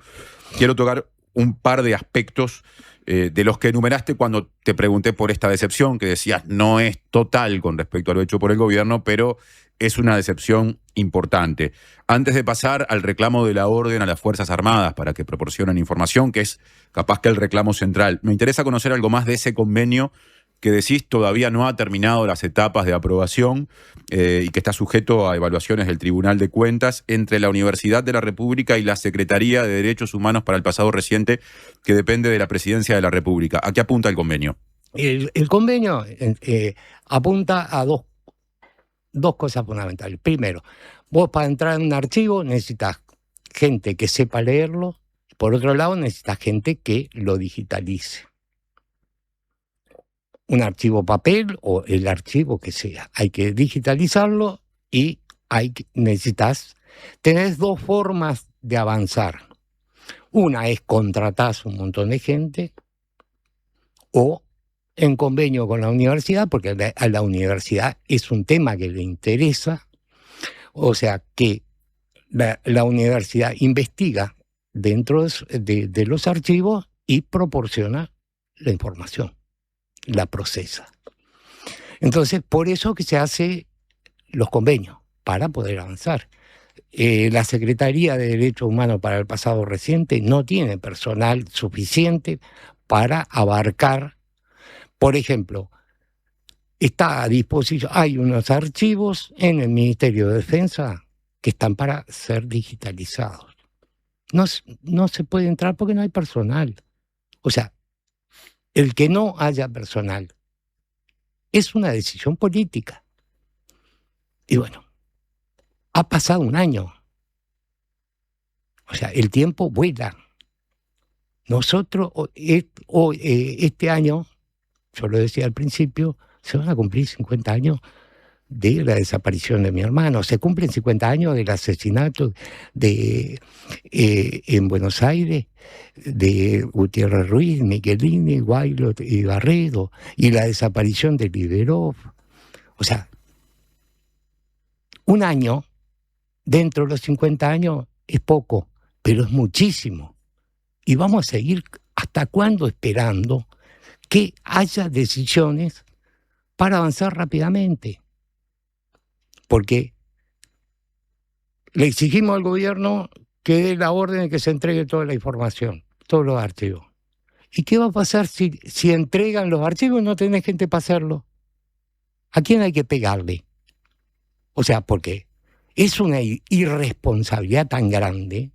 Sí. Quiero tocar un par de aspectos de los que enumeraste cuando te pregunté por esta decepción, que decías no es total con respecto a lo hecho por el gobierno, pero es una decepción importante. Antes de pasar al reclamo de la orden a las Fuerzas Armadas para que proporcionen información, que es capaz que el reclamo central, me interesa conocer algo más de ese convenio que decís todavía no ha terminado las etapas de aprobación y que está sujeto a evaluaciones del Tribunal de Cuentas entre la Universidad de la República y la Secretaría de Derechos Humanos para el pasado reciente, que depende de la Presidencia de la República. ¿A qué apunta el convenio? El convenio apunta a dos cosas fundamentales. Primero, vos para entrar en un archivo necesitas gente que sepa leerlo. Por otro lado, necesitas gente que lo digitalice. Un archivo papel o el archivo que sea. Hay que digitalizarlo y tenés dos formas de avanzar. Una es contratar a un montón de gente o en convenio con la universidad, porque a la universidad es un tema que le interesa. O sea que la universidad investiga dentro de los archivos y proporciona la información. La procesa. Entonces, por eso que se hacen los convenios, para poder avanzar. La Secretaría de Derechos Humanos para el pasado reciente no tiene personal suficiente para abarcar, por ejemplo, está a disposición, hay unos archivos en el Ministerio de Defensa que están para ser digitalizados. No se puede entrar porque no hay personal. O sea, el que no haya personal es una decisión política. Y bueno, ha pasado un año. O sea, el tiempo vuela. Nosotros, este año, yo lo decía al principio, se van a cumplir 50 años de la desaparición de mi hermano. Se cumplen 50 años del asesinato en Buenos Aires de Gutiérrez Ruiz, Michelini, Guaylot y Barredo, y la desaparición de Liberov. O sea, un año dentro de los 50 años es poco, pero es muchísimo. Y vamos a seguir hasta cuándo esperando que haya decisiones para avanzar rápidamente. Porque le exigimos al gobierno que dé la orden de que se entregue toda la información, todos los archivos. ¿Y qué va a pasar si entregan los archivos y no tenés gente para hacerlo? ¿A quién hay que pegarle? O sea, porque es una irresponsabilidad tan grande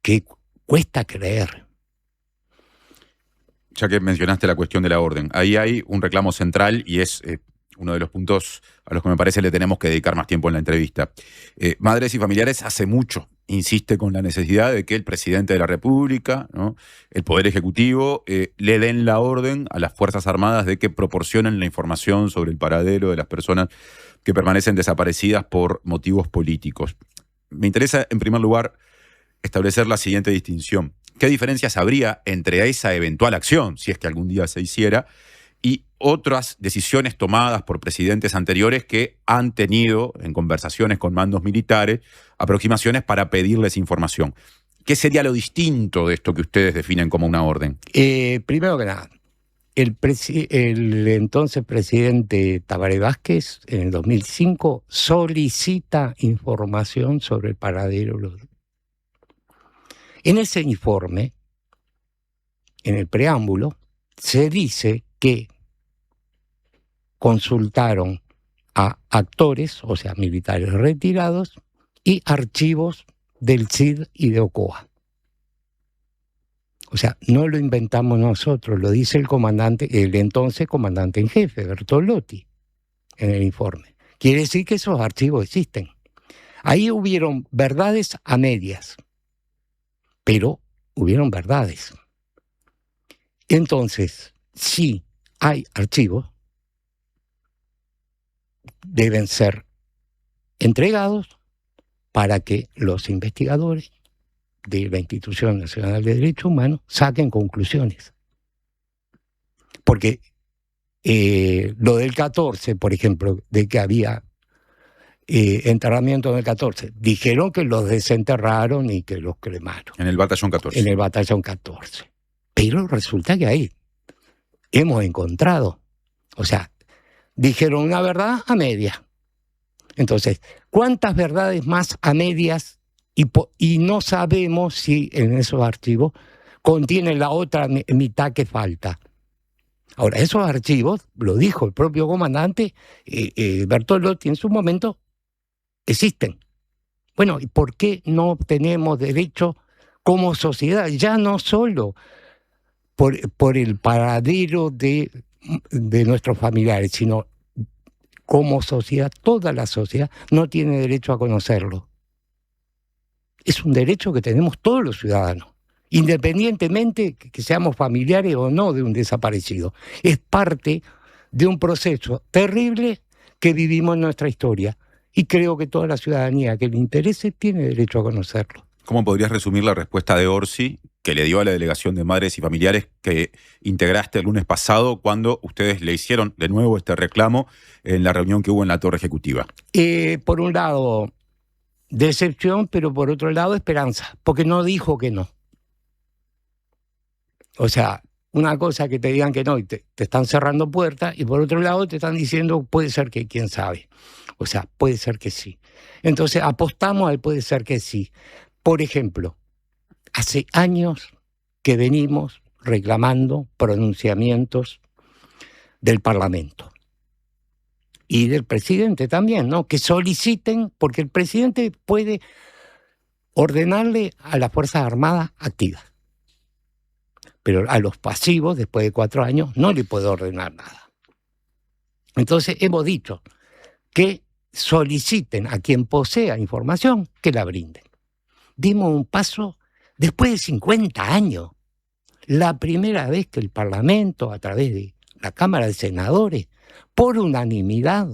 que cuesta creer. Ya que mencionaste la cuestión de la orden, ahí hay un reclamo central y es uno de los puntos a los que me parece le tenemos que dedicar más tiempo en la entrevista. Madres y Familiares hace mucho insiste con la necesidad de que el presidente de la República, ¿no?, el Poder Ejecutivo, le den la orden a las Fuerzas Armadas de que proporcionen la información sobre el paradero de las personas que permanecen desaparecidas por motivos políticos. Me interesa, en primer lugar, establecer la siguiente distinción. ¿Qué diferencias habría entre esa eventual acción, si es que algún día se hiciera, y otras decisiones tomadas por presidentes anteriores que han tenido, en conversaciones con mandos militares, aproximaciones para pedirles información? ¿Qué sería lo distinto de esto que ustedes definen como una orden? Primero que nada, el entonces presidente Tabaré Vázquez, en el 2005, solicita información sobre el paradero. En ese informe, en el preámbulo, se dice que consultaron a actores, o sea, militares retirados, y archivos del CID y de OCOA. O sea, no lo inventamos nosotros, lo dice el entonces comandante en jefe, Bertolotti, en el informe. Quiere decir que esos archivos existen. Ahí hubieron verdades a medias, pero hubieron verdades. Entonces, si hay archivos, deben ser entregados para que los investigadores de la Institución Nacional de Derechos Humanos saquen conclusiones. Porque lo del 14, por ejemplo, de que había enterramiento en el 14, dijeron que los desenterraron y que los cremaron. En el Batallón 14. En el Batallón 14. Pero resulta que ahí hemos encontrado, o sea, dijeron una verdad a medias. Entonces, ¿cuántas verdades más a medias? Y no sabemos si en esos archivos contienen la otra mitad que falta. Ahora, esos archivos, lo dijo el propio comandante Bertolotti en su momento, existen. Bueno, ¿y por qué no tenemos derecho como sociedad? Ya no solo por el paradero de nuestros familiares, sino como sociedad, toda la sociedad no tiene derecho a conocerlo. Es un derecho que tenemos todos los ciudadanos, independientemente que seamos familiares o no de un desaparecido. Es parte de un proceso terrible que vivimos en nuestra historia y creo que toda la ciudadanía que le interese tiene derecho a conocerlo. ¿Cómo podrías resumir la respuesta de Orsi que le dio a la delegación de Madres y Familiares que integraste el lunes pasado cuando ustedes le hicieron de nuevo este reclamo en la reunión que hubo en la Torre Ejecutiva? Por un lado, decepción, pero por otro lado, esperanza, porque no dijo que no. O sea, una cosa que te digan que no y te están cerrando puertas, y por otro lado te están diciendo puede ser que, quién sabe. O sea, puede ser que sí. Entonces apostamos al puede ser que sí. Por ejemplo, hace años que venimos reclamando pronunciamientos del Parlamento y del presidente también, ¿no? Que soliciten, porque el presidente puede ordenarle a las Fuerzas Armadas activas. pero a los pasivos, después de 4 años, no le puedo ordenar nada. Entonces hemos dicho que soliciten a quien posea información que la brinden. Dimos un paso después de 50 años. La primera vez que el Parlamento, a través de la Cámara de Senadores, por unanimidad,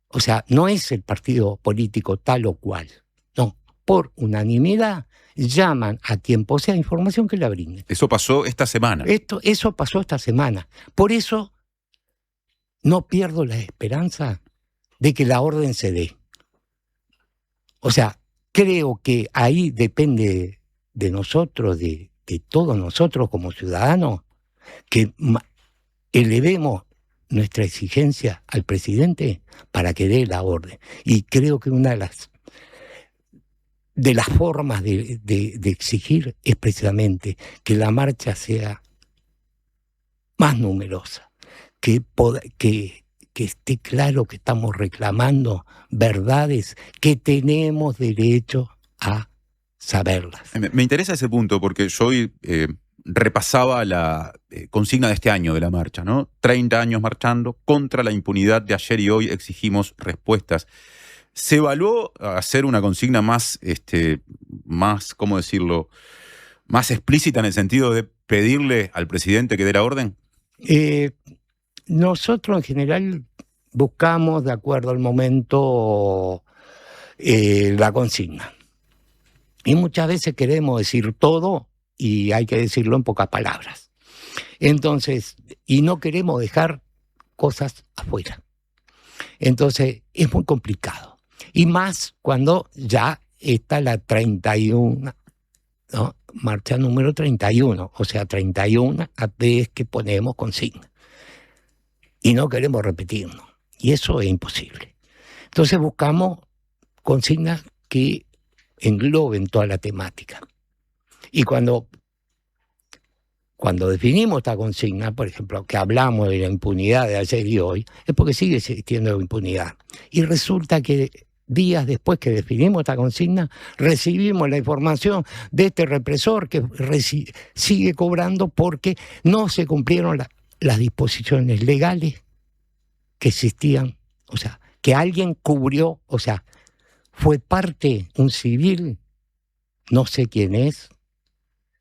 o sea, no es el partido político tal o cual, no, por unanimidad, llaman a quien posea información que la brinden. Eso pasó esta semana. Eso pasó esta semana. Por eso no pierdo la esperanza de que la orden se dé. O sea, creo que ahí depende de nosotros, de todos nosotros como ciudadanos, que elevemos nuestra exigencia al presidente para que dé la orden. Y creo que una de las formas de exigir es precisamente que la marcha sea más numerosa, que esté claro que estamos reclamando verdades que tenemos derecho a saberlas. Me interesa ese punto porque yo hoy repasaba la consigna de este año de la marcha, ¿no? 30 años marchando contra la impunidad de ayer y hoy exigimos respuestas. ¿Se evaluó hacer una consigna más, ¿cómo decirlo?, más explícita en el sentido de pedirle al presidente que dé la orden? Nosotros en general buscamos, de acuerdo al momento, la consigna. Y muchas veces queremos decir todo y hay que decirlo en pocas palabras. Entonces, y no queremos dejar cosas afuera. Entonces, es muy complicado. Y más cuando ya está la 31, ¿no? Marcha número 31, o sea, 31 veces que ponemos consigna. Y no queremos repetirnos. Y eso es imposible. Entonces buscamos consignas que engloben toda la temática. Y cuando definimos esta consigna, por ejemplo, que hablamos de la impunidad de ayer y hoy, es porque sigue existiendo impunidad. Y resulta que días después que definimos esta consigna, recibimos la información de este represor que sigue cobrando porque no se cumplieron las disposiciones legales que existían. O sea, que alguien cubrió, o sea, fue parte, un civil, no sé quién es,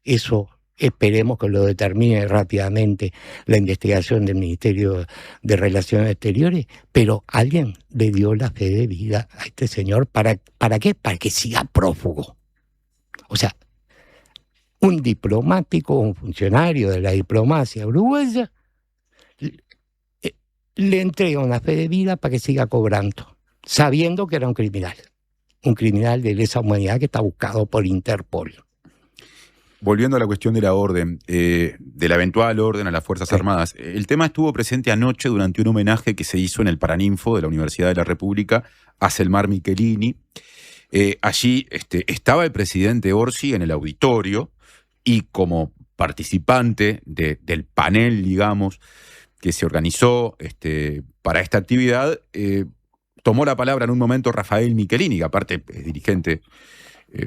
eso esperemos que lo determine rápidamente la investigación del Ministerio de Relaciones Exteriores, pero alguien le dio la fe de vida a este señor, ¿para qué? Para que siga prófugo. O sea, un diplomático, un funcionario de la diplomacia uruguaya, le entrega una fe de vida para que siga cobrando, sabiendo que era un criminal de lesa humanidad que está buscado por Interpol. Volviendo a la cuestión de la orden, de la eventual orden a las Fuerzas Armadas, el tema estuvo presente anoche durante un homenaje que se hizo en el Paraninfo de la Universidad de la República a Selmar Michelini. Allí estaba el presidente Orsi en el auditorio y como participante del panel, digamos, que se organizó para esta actividad, tomó la palabra en un momento Rafael Michelini, que aparte es dirigente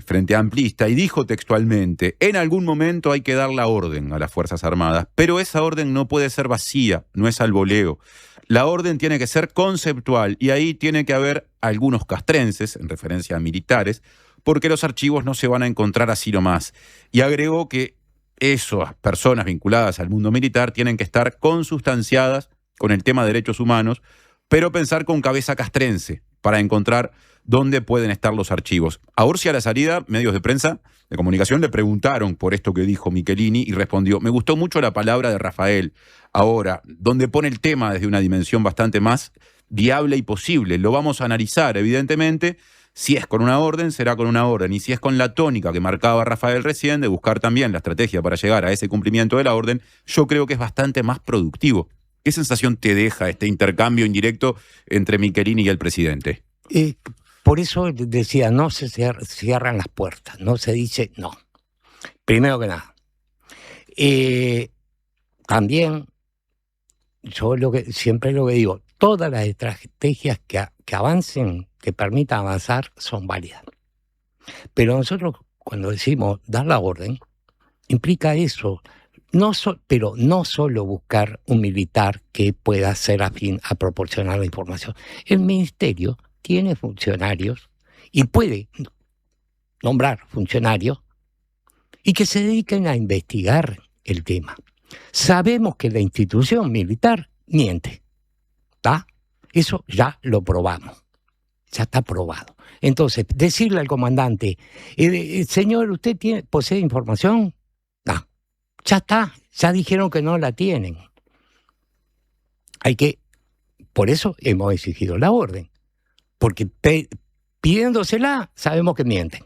Frente Amplista, y dijo textualmente: en algún momento hay que dar la orden a las Fuerzas Armadas, pero esa orden no puede ser vacía, no es al voleo. La orden tiene que ser conceptual y ahí tiene que haber algunos castrenses, en referencia a militares, porque los archivos no se van a encontrar así nomás. Y agregó que esas personas vinculadas al mundo militar tienen que estar consustanciadas con el tema de derechos humanos, pero pensar con cabeza castrense para encontrar dónde pueden estar los archivos. A Orsi, a la salida, medios de prensa, de comunicación, le preguntaron por esto que dijo Michelini y respondió: me gustó mucho la palabra de Rafael, ahora, donde pone el tema desde una dimensión bastante más viable y posible. Lo vamos a analizar, evidentemente. Si es con una orden, será con una orden. Y si es con la tónica que marcaba Rafael recién, de buscar también la estrategia para llegar a ese cumplimiento de la orden, yo creo que es bastante más productivo. ¿Qué sensación te deja este intercambio indirecto entre Michelini y el presidente? Por eso decía, no se cierran las puertas, no se dice no. Primero que nada. También, yo siempre lo que digo, todas las estrategias que avancen, que permitan avanzar, son válidas. Pero nosotros, cuando decimos dar la orden, implica eso. Pero no solo buscar un militar que pueda ser afín a proporcionar la información. El ministerio tiene funcionarios y puede nombrar funcionarios y que se dediquen a investigar el tema. Sabemos que la institución militar miente, ¿está? Eso ya lo probamos, ya está probado. Entonces, decirle al comandante, señor, ¿usted posee información? No, ya está, ya dijeron que no la tienen. Por eso hemos exigido la orden, porque pidiéndosela sabemos que mienten.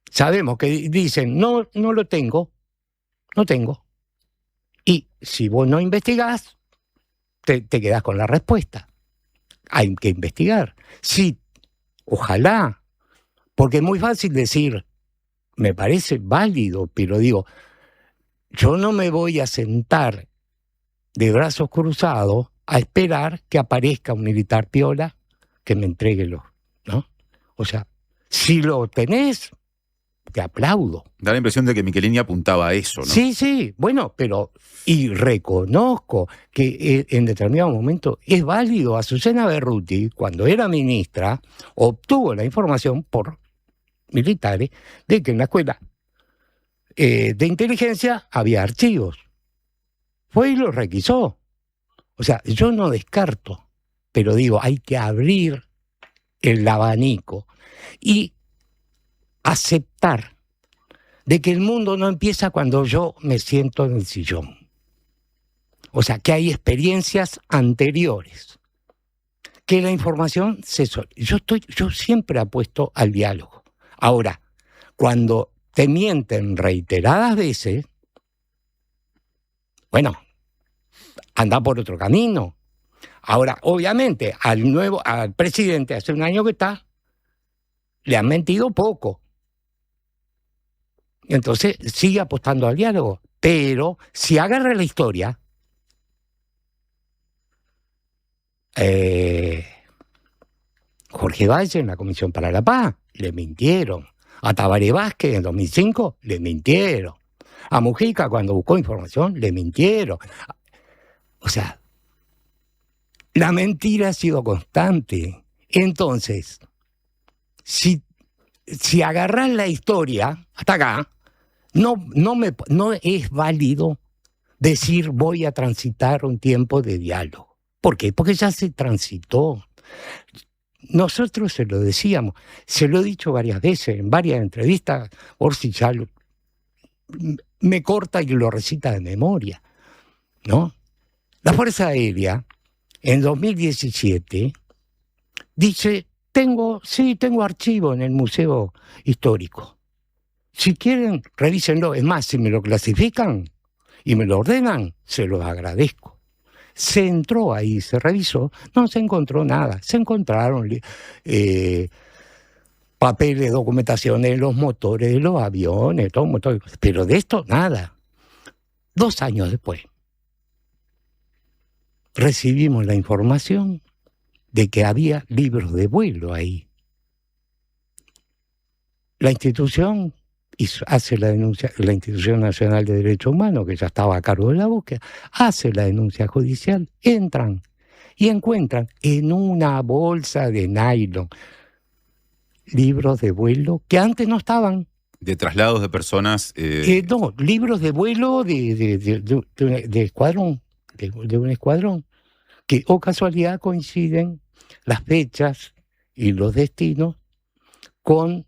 Sabemos que dicen, no lo tengo, no tengo. Y si vos no investigás, te quedás con la respuesta. Hay que investigar. Sí, ojalá, porque es muy fácil decir, me parece válido, pero digo, yo no me voy a sentar de brazos cruzados a esperar que aparezca un militar piola que me entregue ¿no? O sea, si lo tenés, te aplaudo. Da la impresión de que Michelini apuntaba a eso, ¿no? Sí, bueno, y reconozco que en determinado momento es válido. Azucena Berruti, cuando era ministra, obtuvo la información por militares de que en la escuela de inteligencia había archivos. Fue y lo requisó. O sea, yo no descarto, pero digo, hay que abrir el abanico y aceptar de que el mundo no empieza cuando yo me siento en el sillón. O sea, que hay experiencias anteriores, que la información yo siempre apuesto al diálogo. Ahora, cuando te mienten reiteradas veces, bueno, anda por otro camino. Ahora, obviamente, al presidente hace un año que está, le han mentido poco. Entonces, sigue apostando al diálogo. Pero si agarra la historia, Jorge Valle en la Comisión para la Paz, le mintieron. A Tabaré Vázquez en 2005, le mintieron. A Mujica cuando buscó información, le mintieron. O sea, la mentira ha sido constante. Entonces, si agarras la historia hasta acá, no es válido decir voy a transitar un tiempo de diálogo. ¿Por qué? Porque ya se transitó. Nosotros se lo decíamos, se lo he dicho varias veces, en varias entrevistas, por si ya me corta y lo recita de memoria, ¿no? La Fuerza Aérea, en 2017, dice, tengo archivo en el Museo Histórico. Si quieren, revísenlo. Es más, si me lo clasifican y me lo ordenan, se los agradezco. Se entró ahí, se revisó, no se encontró nada. Se encontraron papeles, documentaciones de los motores de los aviones, todo un montón de cosas. Pero de esto, nada. 2 años después, recibimos la información de que había libros de vuelo ahí. La institución hace la denuncia, la Institución Nacional de Derechos Humanos, que ya estaba a cargo de la búsqueda, hace la denuncia judicial, entran y encuentran en una bolsa de nylon libros de vuelo que antes no estaban. De traslados de personas. No, libros de vuelo de escuadrón, de un escuadrón, que o casualidad coinciden las fechas y los destinos con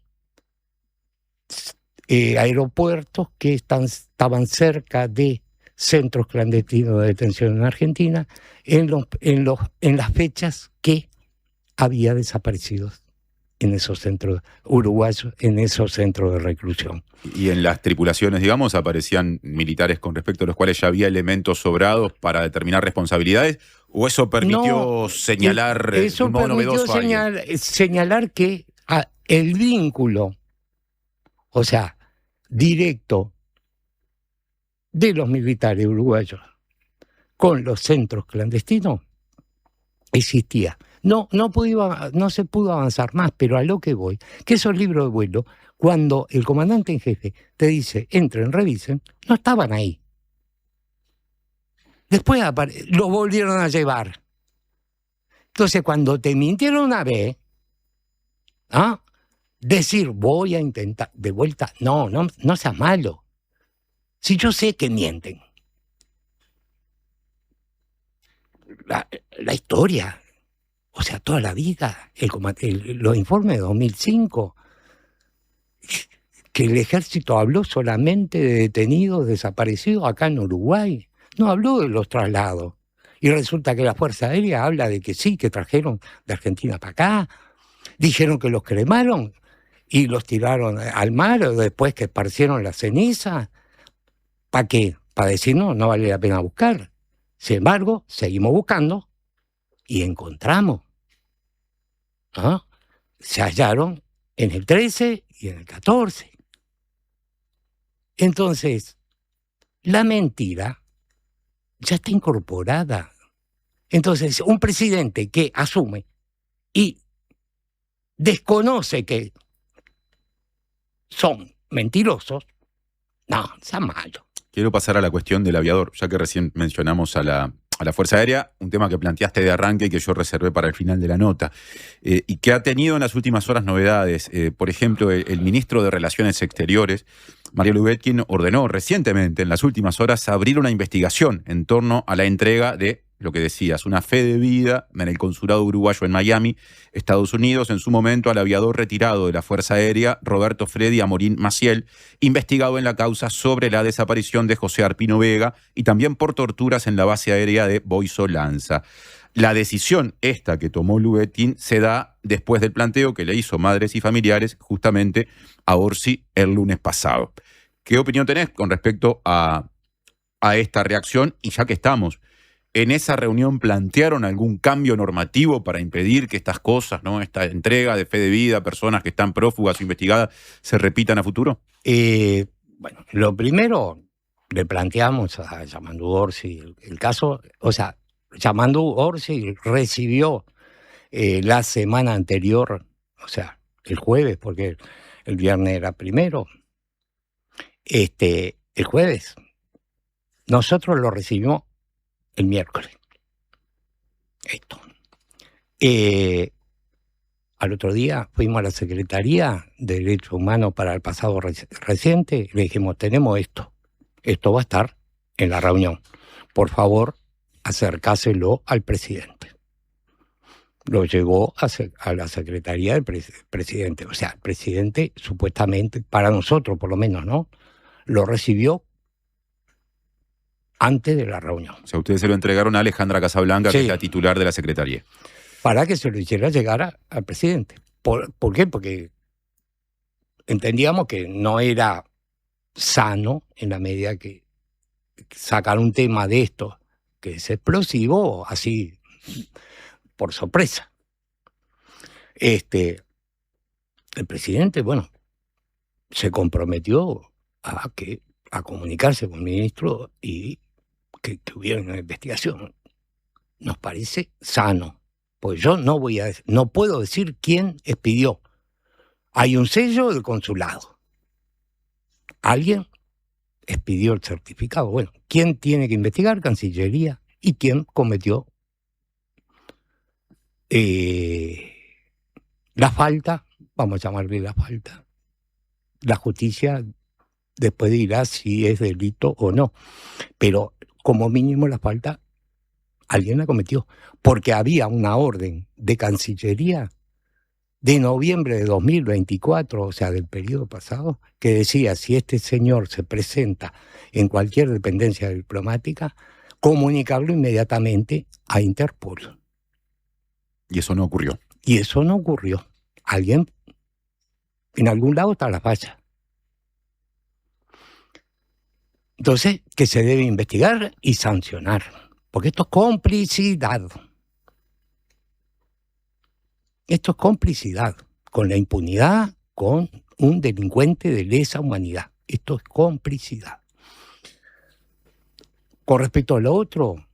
aeropuertos que estaban cerca de centros clandestinos de detención en Argentina en las fechas que había desaparecidos en esos centros uruguayos, en esos centros de reclusión. Y en las tripulaciones, digamos, aparecían militares con respecto a los cuales ya había elementos sobrados para determinar responsabilidades, ¿o eso permitió señalar de un modo novedoso a alguien? Señalar que el vínculo, o sea, directo de los militares uruguayos con los centros clandestinos existía. No se pudo avanzar más, pero a lo que voy, que esos libros de vuelo, cuando el comandante en jefe te dice, entren, revisen, no estaban ahí. Después los volvieron a llevar. Entonces, cuando te mintieron una vez, decir, voy a intentar, de vuelta, no seas malo. Si yo sé que mienten. La historia, o sea, toda la vida, los informes de 2005, que el ejército habló solamente de detenidos, desaparecidos acá en Uruguay, no habló de los traslados. Y resulta que la Fuerza Aérea habla de que sí, que trajeron de Argentina para acá, dijeron que los cremaron y los tiraron al mar, o después que esparcieron la ceniza. ¿Para qué? Para decir, no vale la pena buscar. Sin embargo, seguimos buscando y encontramos. Se hallaron en el 13 y en el 14. Entonces, la mentira ya está incorporada. Entonces, un presidente que asume y desconoce que son mentirosos, no, está malo. Quiero pasar a la cuestión del aviador, ya que recién mencionamos a la Fuerza Aérea, un tema que planteaste de arranque y que yo reservé para el final de la nota, y que ha tenido en las últimas horas novedades. Por ejemplo, el ministro de Relaciones Exteriores, Mario Lubetkin, ordenó recientemente, en las últimas horas, abrir una investigación en torno a la entrega de, lo que decías, una fe de vida en el consulado uruguayo en Miami, Estados Unidos, en su momento al aviador retirado de la Fuerza Aérea, Roberto Freddy Amorín Maciel, investigado en la causa sobre la desaparición de José Arpino Vega y también por torturas en la base aérea de Boiso Lanza. La decisión esta que tomó Lubetkin se da después del planteo que le hizo Madres y Familiares justamente a Orsi el lunes pasado. ¿Qué opinión tenés con respecto a esta reacción? Y ya que estamos, ¿en esa reunión plantearon algún cambio normativo para impedir que estas cosas, esta entrega de fe de vida a personas que están prófugas o investigadas, se repitan a futuro? Bueno, lo primero, le planteamos a Yamandu Orsi el caso, o sea, Yamandu Orsi recibió la semana anterior, o sea, el jueves, porque el viernes era primero, el jueves. Nosotros lo recibimos el miércoles. Esto. Al otro día fuimos a la Secretaría de Derechos Humanos para el pasado reciente y le dijimos, tenemos esto va a estar en la reunión. Por favor, acercáselo al presidente. Lo llegó a la Secretaría del presidente. O sea, el presidente, supuestamente, para nosotros por lo menos, ¿no? Lo recibió antes de la reunión. O sea, ustedes se lo entregaron a Alejandra Casablanca, sí, que es la titular de la Secretaría. Para que se lo hiciera llegar al presidente. ¿Por qué? Porque entendíamos que no era sano en la medida que sacar un tema de esto, que es explosivo, así, por sorpresa. El presidente, bueno, se comprometió a comunicarse con el ministro y que hubiera una investigación. Nos parece sano. Pues yo no puedo decir quién expidió. Hay un sello del consulado. Alguien expidió el certificado. Bueno, ¿quién tiene que investigar? Cancillería. ¿Y quién cometió la falta? Vamos a llamarle la falta. La justicia después dirá si es delito o no. Pero como mínimo la falta alguien la cometió. Porque había una orden de Cancillería de noviembre de 2024, o sea, del periodo pasado, que decía, si este señor se presenta en cualquier dependencia diplomática, comunicarlo inmediatamente a Interpol. Y eso no ocurrió. Y eso no ocurrió. Alguien, en algún lado está la falla. Entonces, que se debe investigar y sancionar, porque esto es complicidad. Esto es complicidad con la impunidad, con un delincuente de lesa humanidad. Esto es complicidad. Con respecto a lo otro,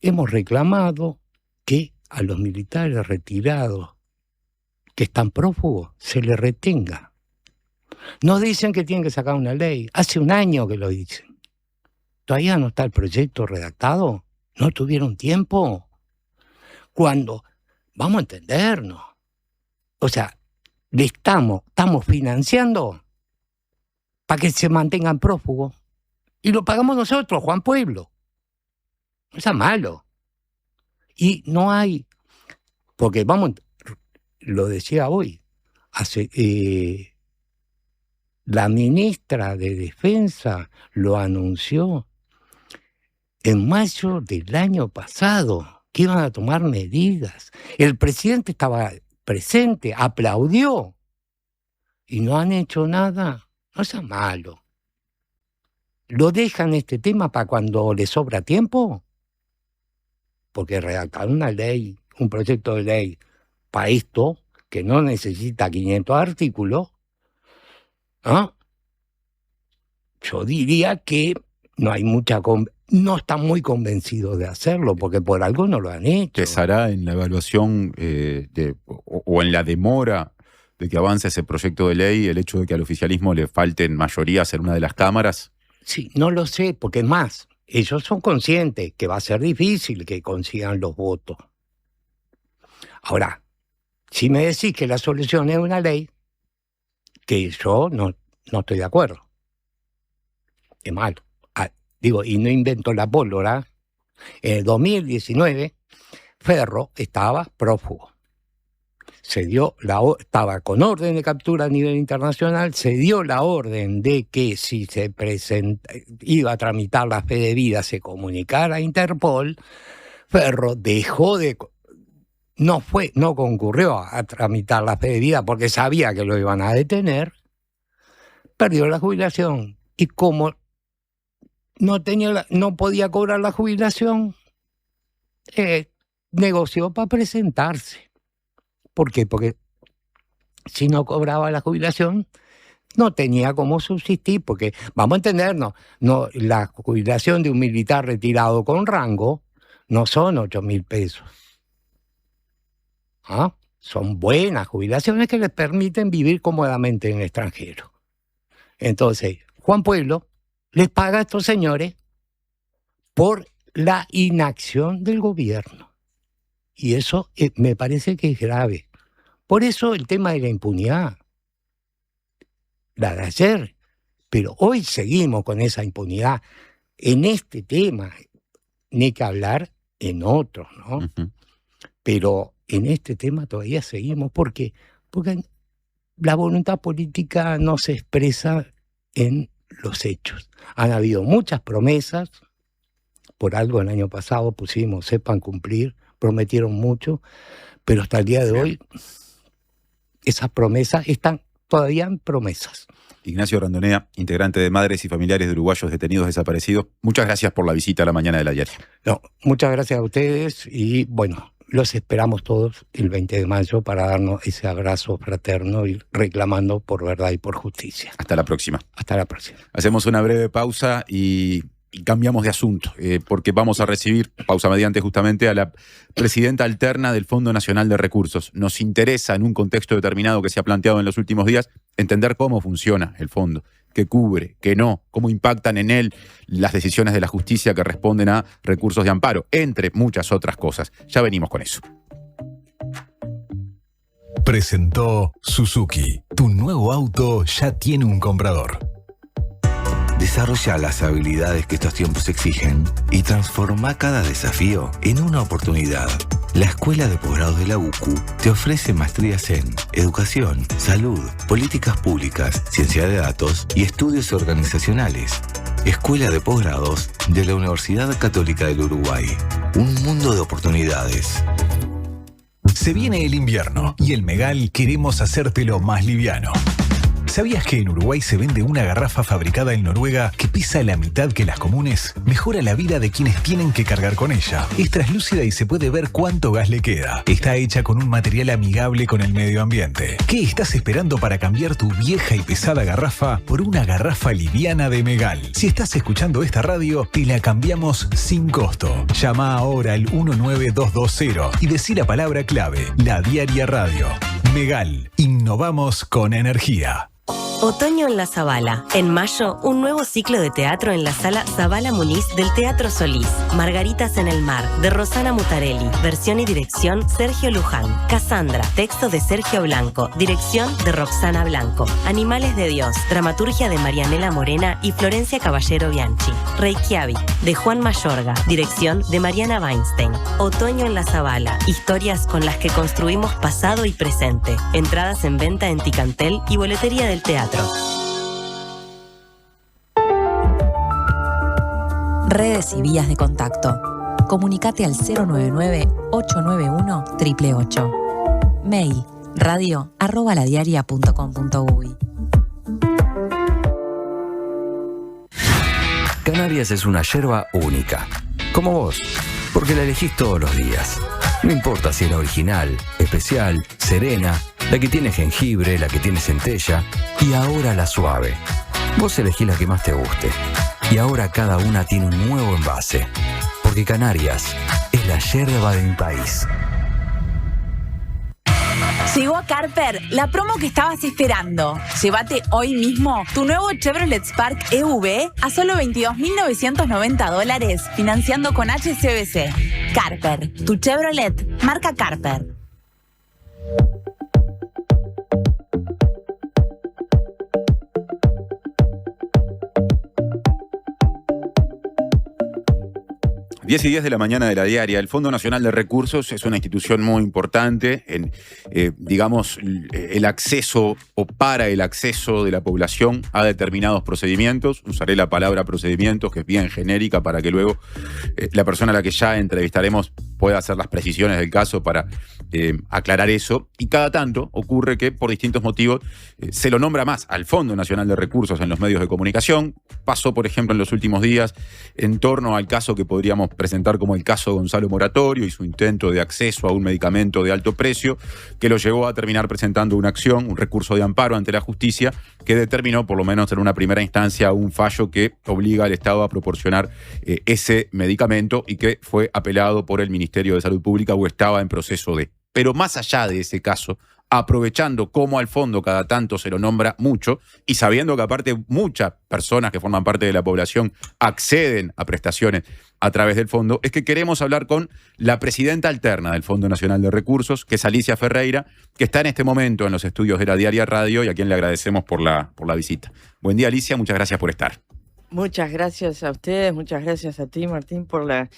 hemos reclamado que a los militares retirados que están prófugos, se les retenga. Nos dicen que tienen que sacar una ley. Hace un año que lo dicen. ¿Todavía no está el proyecto redactado? ¿No tuvieron tiempo? Cuando, vamos a entendernos. O sea, le estamos financiando para que se mantengan prófugos. Y lo pagamos nosotros, Juan Pueblo. No es malo. Y no hay, porque lo decía hoy, la ministra de Defensa lo anunció en mayo del año pasado, que iban a tomar medidas. El presidente estaba presente, aplaudió, y no han hecho nada. No es malo. ¿Lo dejan este tema para cuando les sobra tiempo? Porque redactar una ley, un proyecto de ley para esto, que no necesita 500 artículos, ¿no? Yo diría que no están muy convencidos de hacerlo, porque por algo no lo han hecho. ¿Pesará en la evaluación o en la demora de que avance ese proyecto de ley el hecho de que al oficialismo le falten mayorías en una de las cámaras? Sí, no lo sé, porque es más, ellos son conscientes que va a ser difícil que consigan los votos. Ahora, si me decís que la solución es una ley, que yo no estoy de acuerdo. Es malo. Y no invento la pólvora. En el 2019, Ferro estaba prófugo. Estaba con orden de captura a nivel internacional, se dio la orden de que si se iba a tramitar la fe de vida se comunicara a Interpol. Ferro no concurrió a tramitar la fe de vida porque sabía que lo iban a detener, perdió la jubilación y como no podía cobrar la jubilación, negoció para presentarse. ¿Por qué? Porque si no cobraba la jubilación, no tenía cómo subsistir, porque, vamos a entendernos, la jubilación de un militar retirado con rango no son 8.000 pesos. ¿Ah? Son buenas jubilaciones que les permiten vivir cómodamente en el extranjero. Entonces, Juan Pueblo les paga a estos señores por la inacción del gobierno. Y eso me parece que es grave. Por eso el tema de la impunidad, la de ayer, pero hoy seguimos con esa impunidad en este tema, ni que hablar en otros, ¿no? Uh-huh. Pero en este tema todavía seguimos. ¿Por qué? Porque la voluntad política no se expresa en los hechos. Han habido muchas promesas, por algo el año pasado pusimos sepan cumplir, prometieron mucho, pero hasta el día de hoy esas promesas están todavía en promesas. Ignacio Randonea, integrante de Madres y Familiares de Uruguayos Detenidos Desaparecidos, muchas gracias por la visita a la mañana de la diaria. No, muchas gracias a ustedes y bueno, los esperamos todos el 20 de mayo para darnos ese abrazo fraterno y reclamando por verdad y por justicia. Hasta la próxima. Hasta la próxima. Hacemos una breve pausa y cambiamos de asunto, porque vamos a recibir, pausa mediante justamente, a la presidenta alterna del Fondo Nacional de Recursos. Nos interesa, en un contexto determinado que se ha planteado en los últimos días, entender cómo funciona el fondo, qué cubre, qué no, cómo impactan en él las decisiones de la justicia que responden a recursos de amparo, entre muchas otras cosas. Ya venimos con eso. Presentó Suzuki. Tu nuevo auto ya tiene un comprador. Desarrolla las habilidades que estos tiempos exigen y transforma cada desafío en una oportunidad. La Escuela de Posgrados de la UCU te ofrece maestrías en Educación, Salud, Políticas Públicas, Ciencia de Datos y Estudios Organizacionales. Escuela de Posgrados de la Universidad Católica del Uruguay. Un mundo de oportunidades. Se viene el invierno y en Megal queremos hacértelo más liviano. ¿Sabías que en Uruguay se vende una garrafa fabricada en Noruega que pesa la mitad que las comunes? Mejora la vida de quienes tienen que cargar con ella. Es translúcida y se puede ver cuánto gas le queda. Está hecha con un material amigable con el medio ambiente. ¿Qué estás esperando para cambiar tu vieja y pesada garrafa por una garrafa liviana de Megal? Si estás escuchando esta radio, te la cambiamos sin costo. Llama ahora al 19220 y decí la palabra clave, La Diaria Radio. Megal, innovamos con energía. Otoño en la Zabala. En mayo, un nuevo ciclo de teatro en la sala Zabala Muniz del Teatro Solís. Margaritas en el mar, de Rosana Mutarelli. Versión y dirección, Sergio Luján. Cassandra, texto de Sergio Blanco. Dirección de Roxana Blanco. Animales de Dios, dramaturgia de Marianela Morena y Florencia Caballero Bianchi. Reykjavik, de Juan Mayorga. Dirección de Mariana Weinstein. Otoño en la Zabala. Historias con las que construimos pasado y presente. Entradas en venta en Ticantel y boletería del teatro. Redes y vías de contacto. Comunicate al 099-891-888. Mail radio@ladiaria.com.uy. Canarias es una yerba única, como vos, porque la elegís todos los días. No importa si es la original, especial, serena, la que tiene jengibre, la que tiene centella y ahora la suave. Vos elegís la que más te guste. Y ahora cada una tiene un nuevo envase. Porque Canarias es la yerba de mi país. Llegó a Carper la promo que estabas esperando. Llévate hoy mismo tu nuevo Chevrolet Spark EV a solo $22.990 financiando con HSBC. Carper, tu Chevrolet, marca Carper. Diez y 10 de la mañana de La Diaria. El Fondo Nacional de Recursos es una institución muy importante en, digamos, el acceso o para el acceso de la población a determinados procedimientos. Usaré la palabra procedimientos, que es bien genérica, para que luego la persona a la que ya entrevistaremos pueda hacer las precisiones del caso para aclarar eso. Y cada tanto ocurre que, por distintos motivos, se lo nombra más al Fondo Nacional de Recursos en los medios de comunicación. Pasó, por ejemplo, en los últimos días en torno al caso que podríamos presentar como el caso Gonzalo Moratorio y su intento de acceso a un medicamento de alto precio, que lo llevó a terminar presentando una acción, un recurso de amparo ante la justicia, que determinó, por lo menos en una primera instancia, un fallo que obliga al Estado a proporcionar ese medicamento y que fue apelado por el Ministerio de Salud Pública o estaba en proceso de. Pero más allá de ese caso, aprovechando cómo al fondo cada tanto se lo nombra mucho y sabiendo que aparte muchas personas que forman parte de la población acceden a prestaciones a través del fondo, es que queremos hablar con la presidenta alterna del Fondo Nacional de Recursos, que es Alicia Ferreira, que está en este momento en los estudios de La Diaria Radio y a quien le agradecemos por la visita. Buen día, Alicia, muchas gracias por estar. Muchas gracias a ustedes, muchas gracias a ti, Martín, por la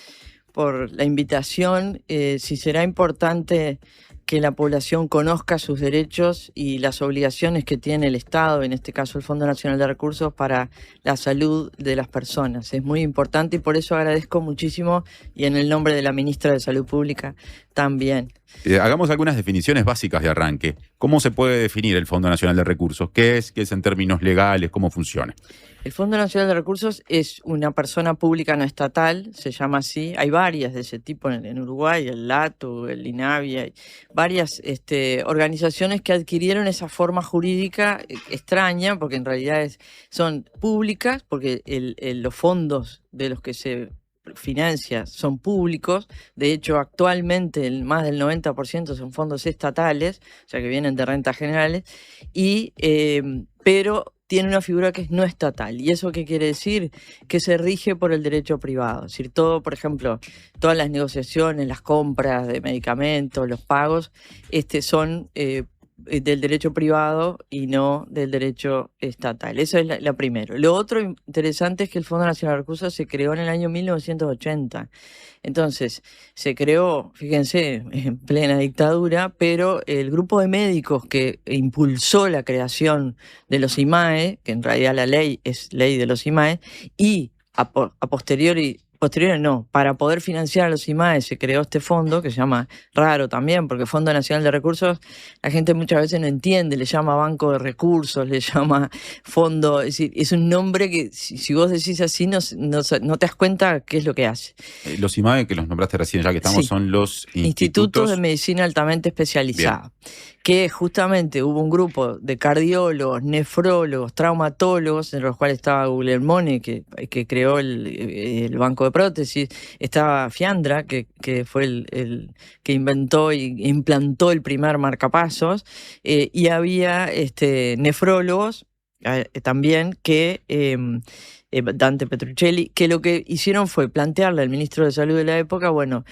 invitación. Si será importante que la población conozca sus derechos y las obligaciones que tiene el Estado, en este caso el Fondo Nacional de Recursos, para la salud de las personas. Es muy importante y por eso agradezco muchísimo, y en el nombre de la Ministra de Salud Pública también. Hagamos algunas definiciones básicas de arranque. ¿Cómo se puede definir el Fondo Nacional de Recursos? ¿Qué es en términos legales? ¿Cómo funciona? El Fondo Nacional de Recursos es una persona pública no estatal, se llama así. Hay varias de ese tipo en Uruguay, el LATU, el INAVI, hay varias organizaciones que adquirieron esa forma jurídica extraña, porque en realidad son públicas, porque los fondos de los que se financia son públicos. De hecho, actualmente más del 90% son fondos estatales, o sea que vienen de rentas generales, pero tiene una figura que es no estatal. ¿Y eso qué quiere decir? Que se rige por el derecho privado. Es decir, todo, por ejemplo, todas las negociaciones, las compras de medicamentos, los pagos, son del derecho privado y no del derecho estatal. Eso es la primero. Lo otro interesante es que el Fondo Nacional de Recursos se creó en el año 1980. Entonces, se creó, fíjense, en plena dictadura, pero el grupo de médicos que impulsó la creación de los IMAE, que en realidad la ley es ley de los IMAE, y a posteriori Posteriores no, para poder financiar a los IMAE se creó este fondo que se llama, raro también, porque Fondo Nacional de Recursos, la gente muchas veces no entiende, le llama Banco de Recursos, le llama Fondo, es decir, es un nombre que si vos decís así no te das cuenta qué es lo que hace. Los IMAE, que los nombraste recién, ya que estamos, Sí. son los Institutos de Medicina Altamente Especializada. Que justamente hubo un grupo de cardiólogos, nefrólogos, traumatólogos, en los cuales estaba Guglielmone, que creó el banco de prótesis, estaba Fiandra, que fue el que inventó e implantó el primer marcapasos, y había nefrólogos también que... Dante Petruccelli, que lo que hicieron fue plantearle al ministro de Salud de la época, bueno,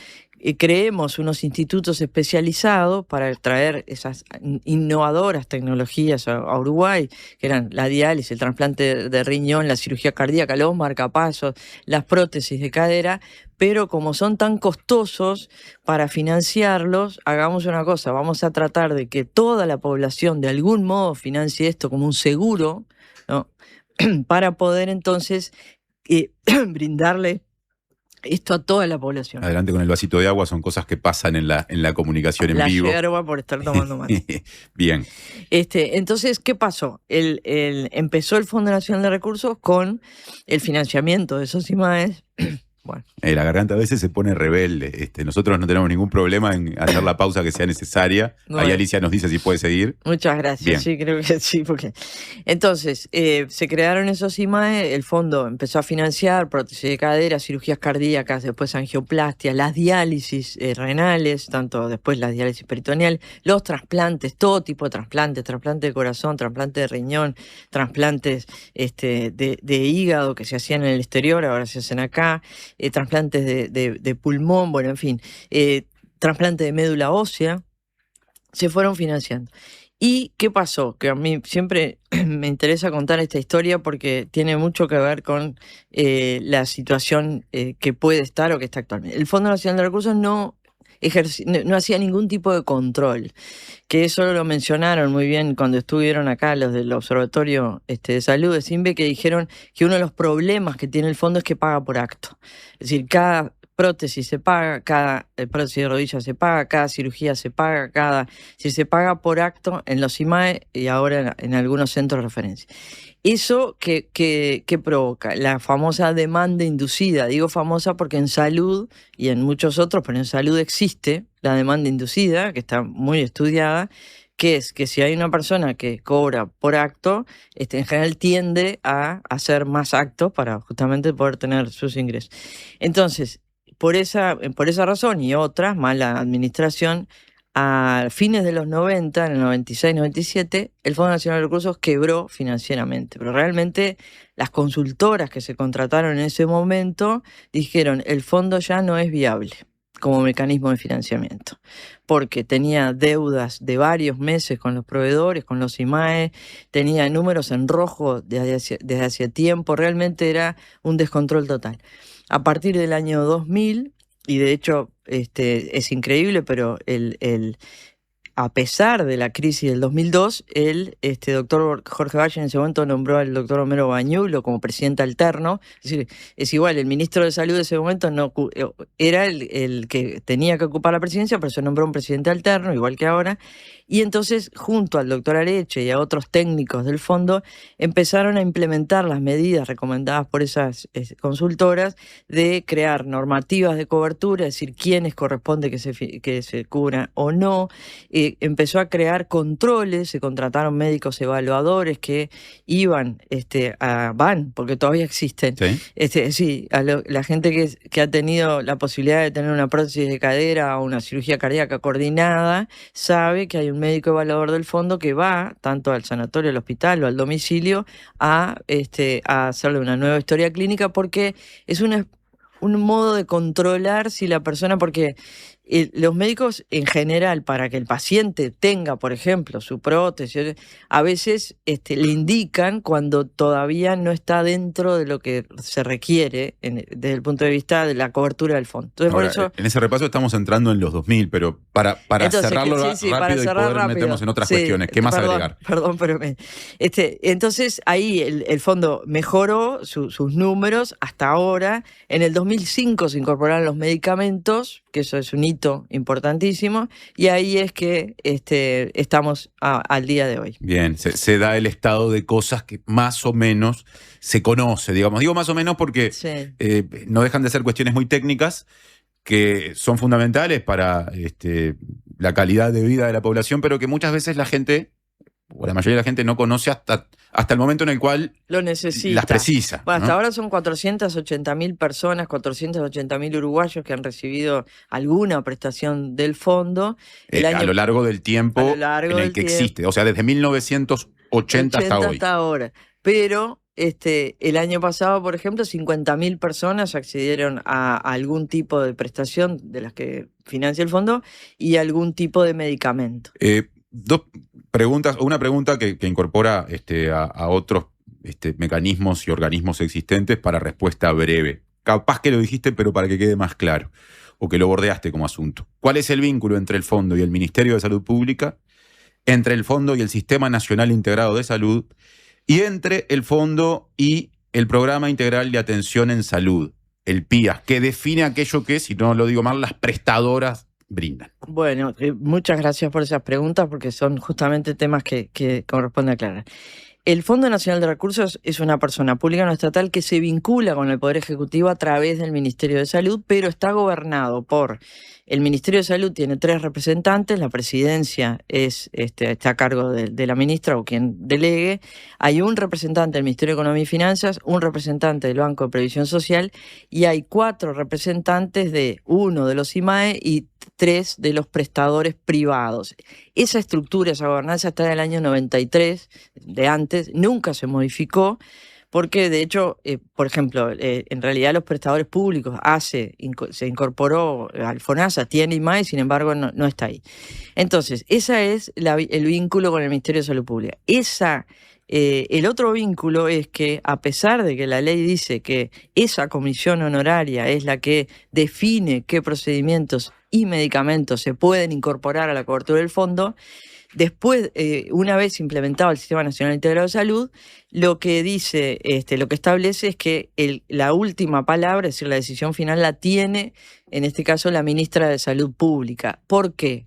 creemos unos institutos especializados para traer esas innovadoras tecnologías a Uruguay, que eran la diálisis, el trasplante de riñón, la cirugía cardíaca, los marcapasos, las prótesis de cadera, pero como son tan costosos para financiarlos, hagamos una cosa, vamos a tratar de que toda la población de algún modo financie esto como un seguro, ¿no? Para poder entonces brindarle esto a toda la población. Adelante con el vasito de agua, son cosas que pasan en la comunicación en vivo. La yerba por estar tomando mate. Bien. Entonces, ¿qué pasó? Empezó el Fondo Nacional de Recursos con el financiamiento de esos IMAES. Bueno. La garganta a veces se pone rebelde. Nosotros no tenemos ningún problema en hacer la pausa que sea necesaria. Ahí Alicia nos dice si puede seguir. Muchas gracias. Bien. Sí, creo que sí. Entonces, se crearon esos IMAE, el fondo empezó a financiar prótesis de cadera, cirugías cardíacas, después angioplastia, las diálisis renales, tanto después la diálisis peritoneal, los trasplantes, todo tipo de trasplantes, trasplante de corazón, trasplante de riñón, trasplantes de hígado que se hacían en el exterior, ahora se hacen acá, trasplantes de pulmón, bueno, en fin, trasplante de médula ósea, se fueron financiando. ¿Y qué pasó? Que a mí siempre me interesa contar esta historia porque tiene mucho que ver con la situación que puede estar o que está actualmente. El Fondo Nacional de Recursos no hacía ningún tipo de control, que eso lo mencionaron muy bien cuando estuvieron acá los del Observatorio de Salud de SINVE, que dijeron que uno de los problemas que tiene el fondo es que paga por acto. Es decir, cada prótesis se paga, cada prótesis de rodilla se paga, cada cirugía se paga, si se paga por acto en los IMAE y ahora en algunos centros de referencia. ¿Eso qué provoca? La famosa demanda inducida. Digo famosa porque en salud y en muchos otros, pero en salud existe la demanda inducida, que está muy estudiada, que es que si hay una persona que cobra por acto, en general tiende a hacer más actos para justamente poder tener sus ingresos. Entonces, por esa razón y otras, mala administración, a fines de los 90, en el 96, 97, el Fondo Nacional de Recursos quebró financieramente. Pero realmente las consultoras que se contrataron en ese momento dijeron el fondo ya no es viable como mecanismo de financiamiento, porque tenía deudas de varios meses con los proveedores, con los IMAE, tenía números en rojo desde hace tiempo, realmente era un descontrol total. A partir del año 2000, y de hecho es increíble, pero a pesar de la crisis del 2002, el doctor Jorge Valle en ese momento nombró al doctor Homero Bañulo como presidente alterno. Es decir, es igual, el ministro de Salud de ese momento no era el que tenía que ocupar la presidencia, pero se nombró un presidente alterno, igual que ahora. Y entonces, junto al doctor Areche y a otros técnicos del fondo, empezaron a implementar las medidas recomendadas por esas consultoras de crear normativas de cobertura, es decir, quiénes corresponde que se cubra o no. Empezó a crear controles, se contrataron médicos evaluadores que iban, van, porque todavía existen. Sí, la gente que ha tenido la posibilidad de tener una prótesis de cadera o una cirugía cardíaca coordinada, sabe que hay un médico evaluador del fondo que va tanto al sanatorio, al hospital o al domicilio a hacerle una nueva historia clínica, porque es un modo de controlar si la persona, porque Los médicos en general, para que el paciente tenga, por ejemplo, su prótesis, a veces le indican cuando todavía no está dentro de lo que se requiere desde el punto de vista de la cobertura del fondo. Entonces, Ahora, por eso, en ese repaso estamos entrando en los 2000, pero para entonces, cerrarlo para rápido y cerrar poder rápido. meternos en otras Sí, cuestiones. ¿Qué más agregar? Perdón, pero entonces ahí el fondo mejoró sus números hasta ahora. En el 2005 se incorporaron los medicamentos, que eso es un hito importantísimo, y ahí es que estamos al día de hoy. Bien, se da el estado de cosas que más o menos se conoce, digamos. Digo más o menos porque no dejan de ser cuestiones muy técnicas que son fundamentales para la calidad de vida de la población, pero que muchas veces la gente, o la mayoría de la gente, no conoce hasta el momento en el cual lo necesita. las precisa. Bueno, hasta ¿no? ahora son 480.000 personas, 480.000 uruguayos que han recibido alguna prestación del fondo. A lo largo del tiempo en el que existe, o sea, desde 1980 hasta hoy. Hasta ahora. Pero el año pasado, por ejemplo, 50.000 personas accedieron a algún tipo de prestación de las que financia el fondo y algún tipo de medicamento. Dos preguntas, o una pregunta que incorpora a otros mecanismos y organismos existentes para respuesta breve. Capaz que lo dijiste, pero para que quede más claro, o que lo bordeaste como asunto. ¿Cuál es el vínculo entre el Fondo y el Ministerio de Salud Pública, entre el Fondo y el Sistema Nacional Integrado de Salud, y entre el Fondo y el Programa Integral de Atención en Salud, el PIAS, que define aquello que, si no lo digo mal, las prestadoras brindan? Bueno, muchas gracias por esas preguntas porque son justamente temas que corresponde aclarar. El Fondo Nacional de Recursos es una persona pública no estatal que se vincula con el Poder Ejecutivo a través del Ministerio de Salud, pero está gobernado por el Ministerio de Salud, tiene 3 representantes, la presidencia está a cargo de la ministra o quien delegue, hay un representante del Ministerio de Economía y Finanzas, un representante del Banco de Previsión Social y hay 4 representantes de uno de los IMAE y 3 de los prestadores privados. Esa estructura, esa gobernanza está del año 93, de antes, nunca se modificó, porque de hecho, por ejemplo, en realidad los prestadores públicos, se incorporó al FONASA, tiene IMAE, sin embargo no está ahí. Entonces, ese es el vínculo con el Ministerio de Salud Pública. El otro vínculo es que, a pesar de que la ley dice que esa comisión honoraria es la que define qué procedimientos y medicamentos se pueden incorporar a la cobertura del fondo, después, una vez implementado el Sistema Nacional Integrado de Salud, lo que dice, lo que establece es que la última palabra, es decir, la decisión final, la tiene, en este caso, la ministra de Salud Pública. ¿Por qué?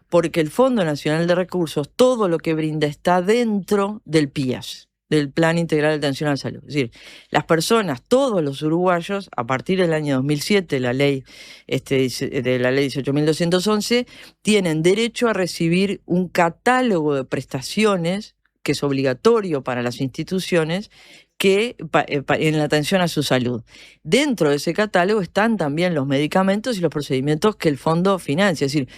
Porque el Fondo Nacional de Recursos, todo lo que brinda está dentro del PIAS, del Plan Integral de Atención a la Salud. Es decir, las personas, todos los uruguayos, a partir del año 2007, la ley de la ley 18.211, tienen derecho a recibir un catálogo de prestaciones que es obligatorio para las instituciones en la atención a su salud. Dentro de ese catálogo están también los medicamentos y los procedimientos que el fondo financia. Es decir,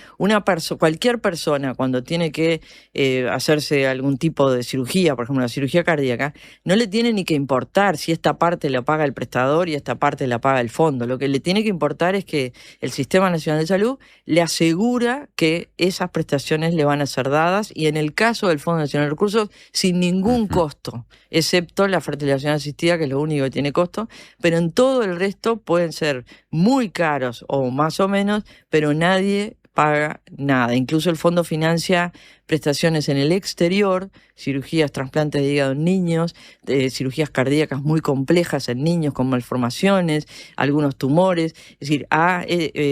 cualquier persona cuando tiene que hacerse algún tipo de cirugía, por ejemplo una cirugía cardíaca, no le tiene ni que importar si esta parte la paga el prestador y esta parte la paga el fondo. Lo que le tiene que importar es que el Sistema Nacional de Salud le asegura que esas prestaciones le van a ser dadas y en el caso del Fondo Nacional de Recursos sin ningún costo, excepto la fertilización asistida, que es lo único que tiene costo, pero en todo el resto pueden ser muy caros o más o menos, pero nadie paga nada. Incluso el fondo financia prestaciones en el exterior, cirugías, trasplantes de hígado en niños, cirugías cardíacas muy complejas en niños con malformaciones, algunos tumores. Es decir, ha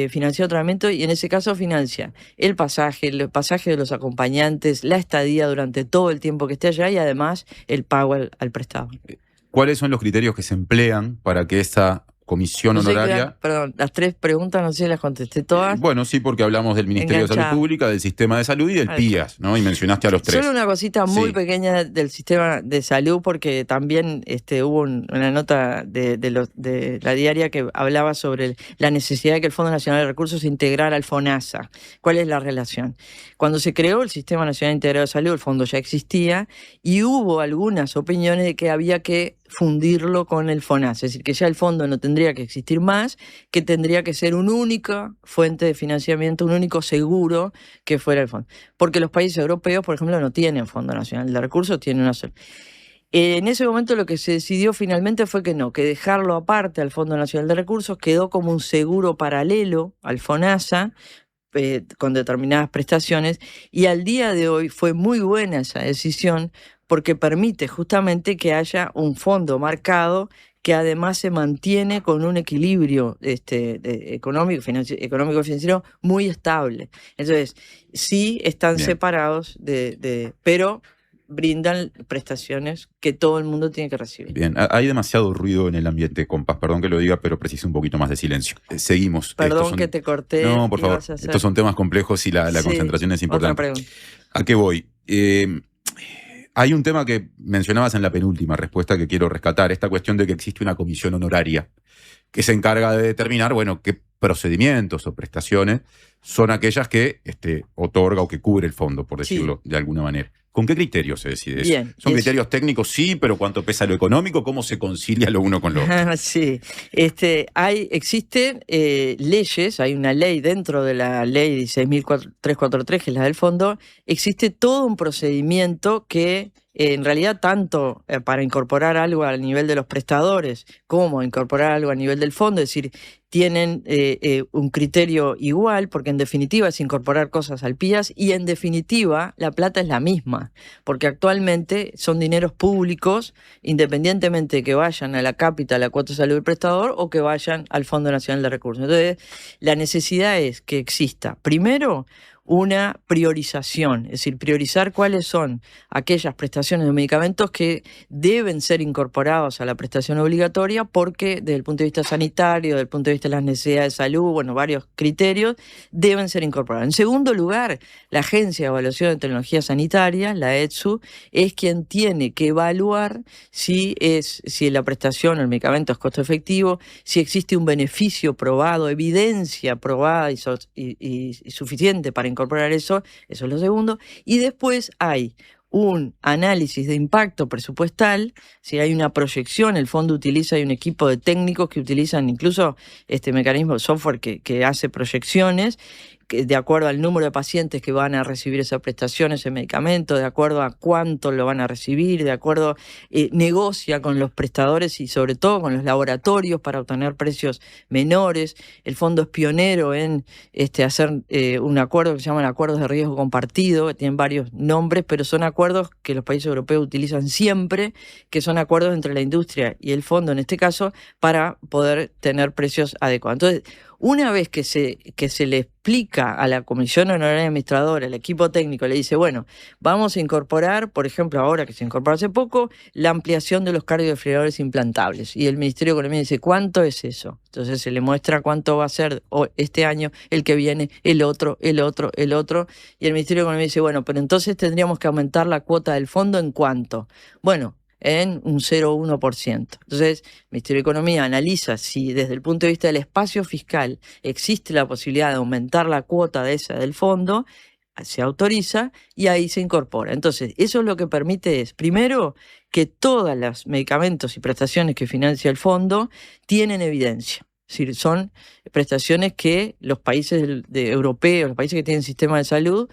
financiado tratamiento y en ese caso financia el pasaje de los acompañantes, la estadía durante todo el tiempo que esté allá y además el pago al prestador. ¿Cuáles son los criterios que se emplean para que esa comisión honoraria? Perdón, las 3 preguntas no sé si las contesté todas. Bueno, sí, porque hablamos del Ministerio de Salud Pública, del Sistema de Salud y del PIAS, ¿no? Y mencionaste a los 3. Solo una cosita muy pequeña del Sistema de Salud, porque también hubo una nota de la diaria que hablaba sobre la necesidad de que el Fondo Nacional de Recursos se integrara al FONASA. ¿Cuál es la relación? Cuando se creó el Sistema Nacional Integrado de Salud, el fondo ya existía, y hubo algunas opiniones de que había que fundirlo con el FONASA, es decir, que ya el fondo no tendría que existir más, que tendría que ser una única fuente de financiamiento, un único seguro que fuera el fondo. Porque los países europeos, por ejemplo, no tienen Fondo Nacional de Recursos, tienen una sola. En ese momento lo que se decidió finalmente fue que no, que dejarlo aparte al Fondo Nacional de Recursos, quedó como un seguro paralelo al FONASA, con determinadas prestaciones, y al día de hoy fue muy buena esa decisión porque permite justamente que haya un fondo marcado que además se mantiene con un equilibrio económico-financiero muy estable. Entonces, sí están separados, pero brindan prestaciones que todo el mundo tiene que recibir. Bien, hay demasiado ruido en el ambiente, compas, perdón que lo diga, pero preciso un poquito más de silencio. Seguimos. Perdón que te corté. No, por favor, estos son temas complejos y la concentración es importante. Otra pregunta. ¿A qué voy? Hay un tema que mencionabas en la penúltima respuesta que quiero rescatar, esta cuestión de que existe una comisión honoraria que se encarga de determinar, bueno, qué procedimientos o prestaciones son aquellas que otorga o que cubre el fondo, por decirlo de alguna manera. ¿Con qué criterios se decide eso? Bien, ¿Son criterios técnicos? Sí, pero ¿cuánto pesa lo económico? ¿Cómo se concilia lo uno con lo otro? Sí, existen leyes, hay una ley dentro de la ley 16.343, que es la del fondo, existe todo un procedimiento que en realidad tanto para incorporar algo al nivel de los prestadores como incorporar algo a nivel del fondo, es decir, tienen un criterio igual, porque en definitiva es incorporar cosas al PIAS y en definitiva la plata es la misma, porque actualmente son dineros públicos, independientemente de que vayan a la cápita, a la cuota de salud del prestador o que vayan al Fondo Nacional de Recursos. Entonces, la necesidad es que exista, primero, una priorización, es decir, priorizar cuáles son aquellas prestaciones de medicamentos que deben ser incorporados a la prestación obligatoria porque desde el punto de vista sanitario, desde el punto de vista de las necesidades de salud, bueno, varios criterios deben ser incorporados. En segundo lugar, la Agencia de Evaluación de Tecnología Sanitaria, la ETSU, es quien tiene que evaluar si la prestación o el medicamento es costo efectivo, si existe un beneficio probado, evidencia probada y suficiente para incorporar eso es lo segundo, y después hay un análisis de impacto presupuestal, si hay una proyección, el fondo hay un equipo de técnicos que utilizan incluso este mecanismo de software que hace proyecciones, que de acuerdo al número de pacientes que van a recibir esa prestación, ese medicamento, de acuerdo a cuánto lo van a recibir, de acuerdo, negocia con los prestadores y sobre todo con los laboratorios para obtener precios menores. El fondo es pionero en hacer un acuerdo que se llaman acuerdos de riesgo compartido, que tienen varios nombres, pero son acuerdos que los países europeos utilizan siempre, que son acuerdos entre la industria y el fondo, en este caso, para poder tener precios adecuados. Entonces, una vez que se le explica a la Comisión Honoraria Administradora, al equipo técnico, le dice, bueno, vamos a incorporar, por ejemplo, ahora que se incorporó hace poco, la ampliación de los cardiodesfibriladores implantables. Y el Ministerio de Economía dice, ¿cuánto es eso? Entonces se le muestra cuánto va a ser este año, el que viene, el otro. Y el Ministerio de Economía dice, bueno, pero entonces tendríamos que aumentar la cuota del fondo ¿en cuánto? Bueno, en un 0,1%. Entonces, el Ministerio de Economía analiza si desde el punto de vista del espacio fiscal existe la posibilidad de aumentar la cuota del fondo, se autoriza y ahí se incorpora. Entonces, eso lo que permite es, primero, que todos los medicamentos y prestaciones que financia el fondo tienen evidencia. Es decir, son prestaciones que los países europeos, los países que tienen sistema de salud,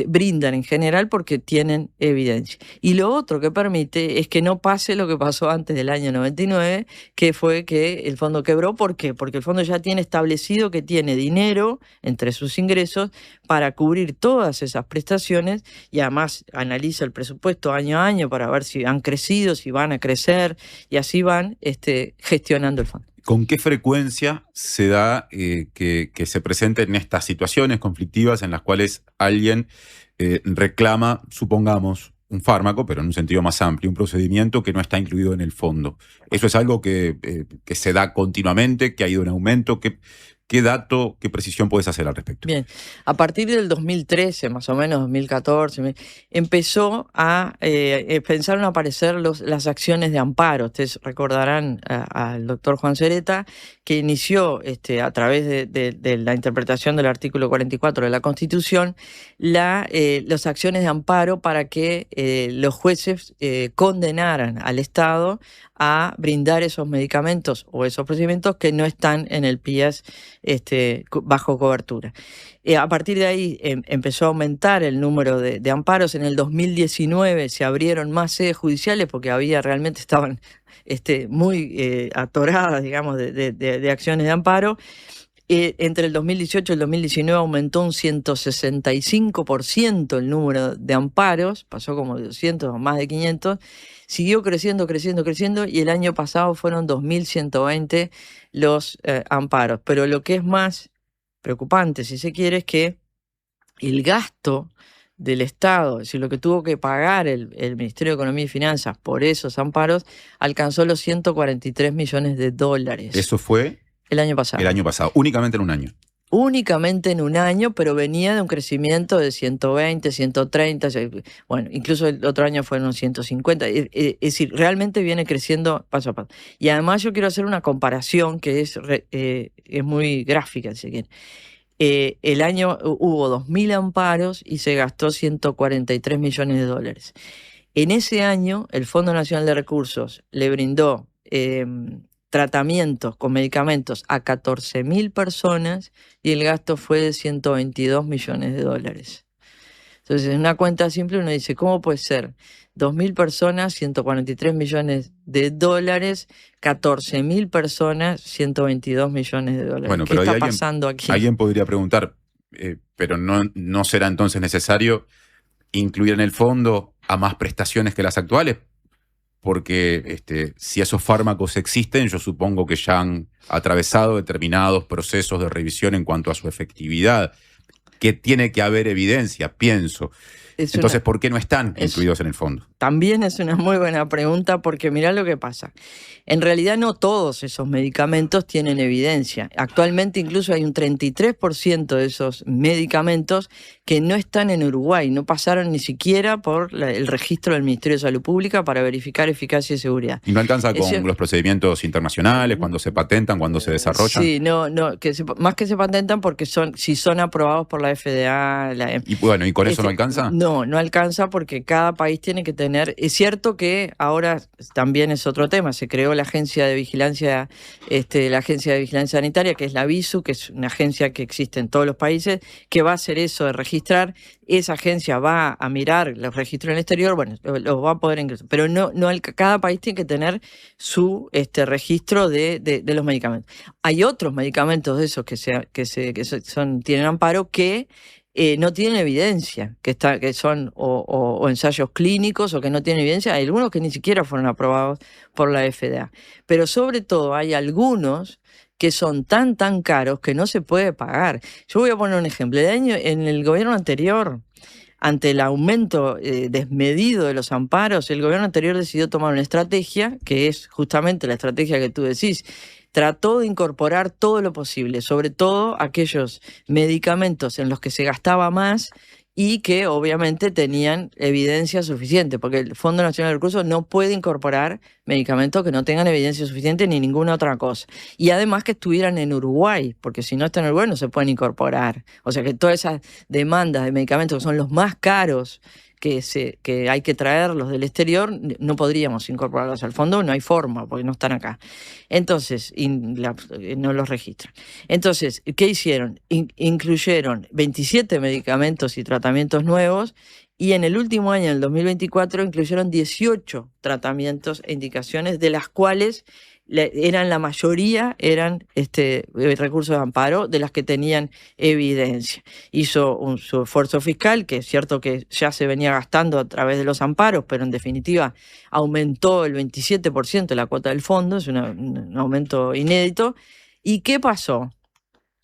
brindan en general porque tienen evidencia. Y lo otro que permite es que no pase lo que pasó antes del año 99, que fue que el fondo quebró. ¿Por qué? Porque el fondo ya tiene establecido que tiene dinero entre sus ingresos para cubrir todas esas prestaciones y además analiza el presupuesto año a año para ver si han crecido, si van a crecer y así van gestionando el fondo. ¿Con qué frecuencia se da que se presenten estas situaciones conflictivas en las cuales alguien reclama, supongamos, un fármaco, pero en un sentido más amplio, un procedimiento que no está incluido en el fondo? ¿Eso es algo que se da continuamente, que ha ido en aumento? ¿Qué dato, qué precisión puedes hacer al respecto? Bien, a partir del 2013, más o menos 2014, empezaron a aparecer las acciones de amparo. Ustedes recordarán al doctor Juan Sereta, que inició a través de la interpretación del artículo 44 de la Constitución las acciones de amparo para que los jueces condenaran al Estado a brindar esos medicamentos o esos procedimientos que no están en el PIAS bajo cobertura. A partir de ahí empezó a aumentar el número de amparos. En el 2019 se abrieron más sedes judiciales porque realmente estaban muy atoradas, digamos, de acciones de amparo. Entre el 2018 y el 2019 aumentó un 165% el número de amparos, pasó como de 200 a más de 500, siguió creciendo y el año pasado fueron 2.120 los amparos. Pero lo que es más preocupante, si se quiere, es que el gasto del Estado, es decir, lo que tuvo que pagar el Ministerio de Economía y Finanzas por esos amparos, alcanzó los 143 millones de dólares. ¿Eso fue? El año pasado. El año pasado, únicamente en un año. Únicamente en un año, pero venía de un crecimiento de 120, 130, bueno, incluso el otro año fueron 150, es decir, realmente viene creciendo paso a paso. Y además yo quiero hacer una comparación que es muy gráfica, si quieren. El año hubo 2.000 amparos y se gastó 143 millones de dólares. En ese año, el Fondo Nacional de Recursos le brindó tratamientos con medicamentos a 14.000 personas y el gasto fue de 122 millones de dólares. Entonces, en una cuenta simple uno dice, ¿cómo puede ser? 2.000 personas, 143 millones de dólares, 14.000 personas, 122 millones de dólares. Bueno, ¿Qué pero está pasando aquí? Alguien podría preguntar, pero no será entonces necesario incluir en el fondo a más prestaciones que las actuales, porque si esos fármacos existen, yo supongo que ya han atravesado determinados procesos de revisión en cuanto a su efectividad, que tiene que haber evidencia, pienso. Entonces, ¿por qué no están incluidos en el fondo? También es una muy buena pregunta porque mirá lo que pasa. En realidad no todos esos medicamentos tienen evidencia. Actualmente incluso hay un 33% de esos medicamentos que no están en Uruguay, no pasaron ni siquiera por el registro del Ministerio de Salud Pública para verificar eficacia y seguridad. ¿Y no alcanza con los procedimientos internacionales, cuando se patentan, cuando se desarrollan? Sí, más que se patentan porque si son aprobados por la FDA. Y bueno, ¿y con eso no alcanza? No alcanza porque cada país tiene que tener. Es cierto que ahora también es otro tema, se creó la Agencia de Vigilancia, Sanitaria, que es la AVISU, que es una agencia que existe en todos los países, que va a hacer eso de registrar. Esa agencia va a mirar los registros en el exterior, bueno, los va a poder ingresar, pero cada país tiene que tener su registro de los medicamentos. Hay otros medicamentos de esos que tienen amparo que no tienen evidencia, que son o ensayos clínicos o que no tienen evidencia. Hay algunos que ni siquiera fueron aprobados por la FDA. Pero sobre todo hay algunos que son tan caros que no se puede pagar. Yo voy a poner un ejemplo. En el gobierno anterior, ante el aumento desmedido de los amparos, el gobierno anterior decidió tomar una estrategia, que es justamente la estrategia que tú decís. Trató de incorporar todo lo posible, sobre todo aquellos medicamentos en los que se gastaba más y que obviamente tenían evidencia suficiente, porque el Fondo Nacional de Recursos no puede incorporar medicamentos que no tengan evidencia suficiente ni ninguna otra cosa. Y además que estuvieran en Uruguay, porque si no están en Uruguay no se pueden incorporar. O sea que todas esas demandas de medicamentos que son los más caros, que hay que traerlos del exterior, no podríamos incorporarlos al fondo, no hay forma, porque no están acá. Entonces, no los registran. Entonces, ¿qué hicieron? Incluyeron 27 medicamentos y tratamientos nuevos, y en el último año, en el 2024, incluyeron 18 tratamientos e indicaciones, de las cuales la mayoría eran recursos de amparo, de las que tenían evidencia. Hizo su esfuerzo fiscal, que es cierto que ya se venía gastando a través de los amparos, pero en definitiva aumentó el 27% la cuota del fondo, es un aumento inédito. ¿Y qué pasó?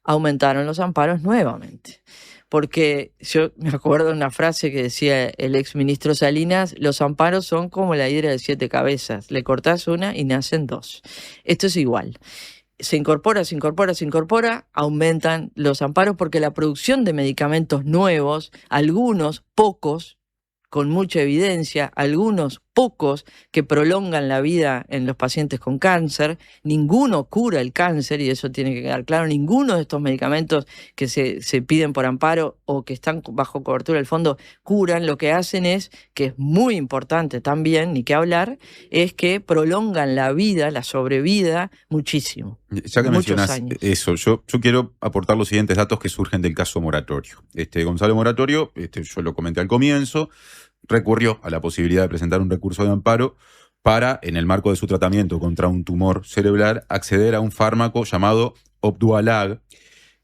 Aumentaron los amparos nuevamente. Porque yo me acuerdo de una frase que decía el exministro Salinas: los amparos son como la hidra de 7 cabezas, le cortás una y nacen 2. Esto es igual. se incorpora, aumentan los amparos porque la producción de medicamentos nuevos, algunos, pocos, con mucha evidencia, algunos pocos que prolongan la vida en los pacientes con cáncer, ninguno cura el cáncer, y eso tiene que quedar claro, ninguno de estos medicamentos que se piden por amparo o que están bajo cobertura del fondo curan. Lo que hacen es, que es muy importante también, ni que hablar, es que prolongan la vida, la sobrevida, muchísimo. Ya que mencionás eso, yo quiero aportar los siguientes datos que surgen del caso Moratorio. Gonzalo Moratorio, yo lo comenté al comienzo, recurrió a la posibilidad de presentar un recurso de amparo para, en el marco de su tratamiento contra un tumor cerebral, acceder a un fármaco llamado Opdualag,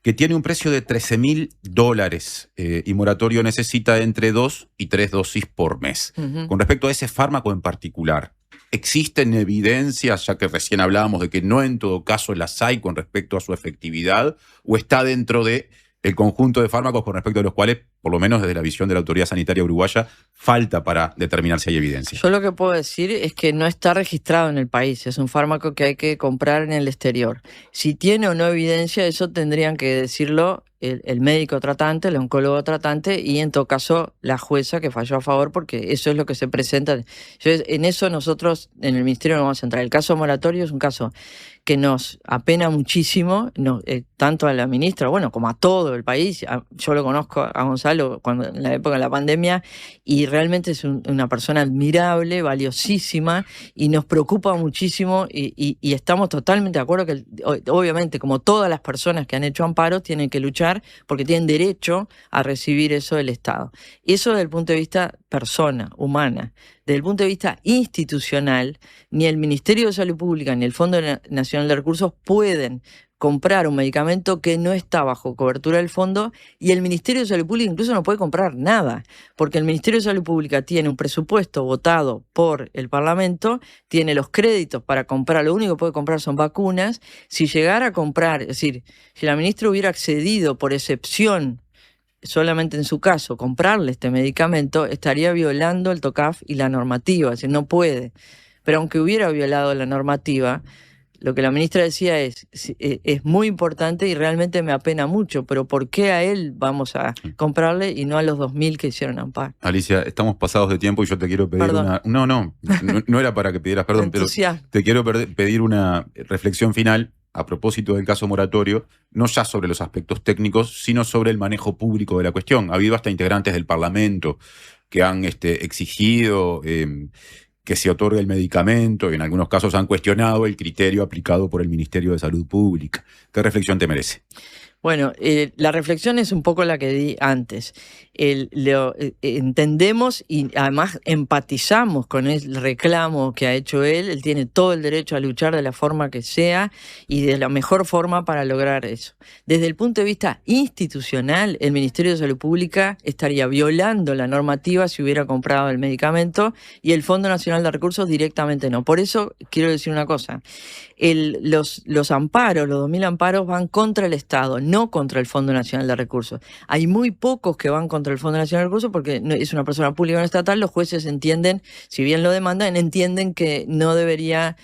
que tiene un precio de $13.000 y Moratorio necesita entre 2 y 3 dosis por mes. Con respecto a ese fármaco en particular, ¿existen evidencias, ya que recién hablábamos de que no en todo caso las hay con respecto a su efectividad, o está dentro de el conjunto de fármacos con respecto a los cuales, por lo menos desde la visión de la Autoridad Sanitaria Uruguaya, falta para determinar si hay evidencia? Yo lo que puedo decir es que no está registrado en el país, es un fármaco que hay que comprar en el exterior. Si tiene o no evidencia, eso tendrían que decirlo el médico tratante, el oncólogo tratante y en todo caso la jueza que falló a favor, porque eso es lo que se presenta. Entonces, en eso nosotros en el Ministerio no vamos a entrar. El caso Moratorio es un caso que nos apena muchísimo, tanto a la ministra, bueno, como a todo el país. Yo lo conozco a Gonzalo en la época de la pandemia y realmente es una persona admirable, valiosísima, y nos preocupa muchísimo y estamos totalmente de acuerdo que obviamente, como todas las personas que han hecho amparos, tienen que luchar porque tienen derecho a recibir eso del Estado. Eso desde el punto de vista persona, humana. Desde el punto de vista institucional, ni el Ministerio de Salud Pública ni el Fondo Nacional de Recursos pueden comprar un medicamento que no está bajo cobertura del fondo, y el Ministerio de Salud Pública incluso no puede comprar nada, porque el Ministerio de Salud Pública tiene un presupuesto votado por el Parlamento, tiene los créditos para comprar, lo único que puede comprar son vacunas. Si llegara a comprar, es decir, si la ministra hubiera accedido por excepción, solamente en su caso, comprarle este medicamento, estaría violando el TOCAF y la normativa, es decir, no puede. Pero aunque hubiera violado la normativa, lo que la ministra decía es muy importante y realmente me apena mucho, pero ¿por qué a él vamos a comprarle y no a los 2.000 que hicieron amparo? Alicia, estamos pasados de tiempo y yo te quiero pedir perdón. No era para que pidieras perdón, pero te quiero pedir una reflexión final a propósito del caso Moratorio, no ya sobre los aspectos técnicos, sino sobre el manejo público de la cuestión. Ha habido hasta integrantes del Parlamento que han exigido que se otorgue el medicamento y en algunos casos han cuestionado el criterio aplicado por el Ministerio de Salud Pública. ¿Qué reflexión te merece? Bueno, la reflexión es un poco la que di antes. Entendemos y además empatizamos con el reclamo que ha hecho él. Él tiene todo el derecho a luchar de la forma que sea y de la mejor forma para lograr eso. Desde el punto de vista institucional, el Ministerio de Salud Pública estaría violando la normativa si hubiera comprado el medicamento y el Fondo Nacional de Recursos directamente no. Por eso quiero decir una cosa. Los amparos, los 2.000 amparos van contra el Estado, no contra el Fondo Nacional de Recursos. Hay muy pocos que van contra el Fondo Nacional de Recursos porque es una persona pública o no estatal. Los jueces entienden, si bien lo demandan, entienden que no debería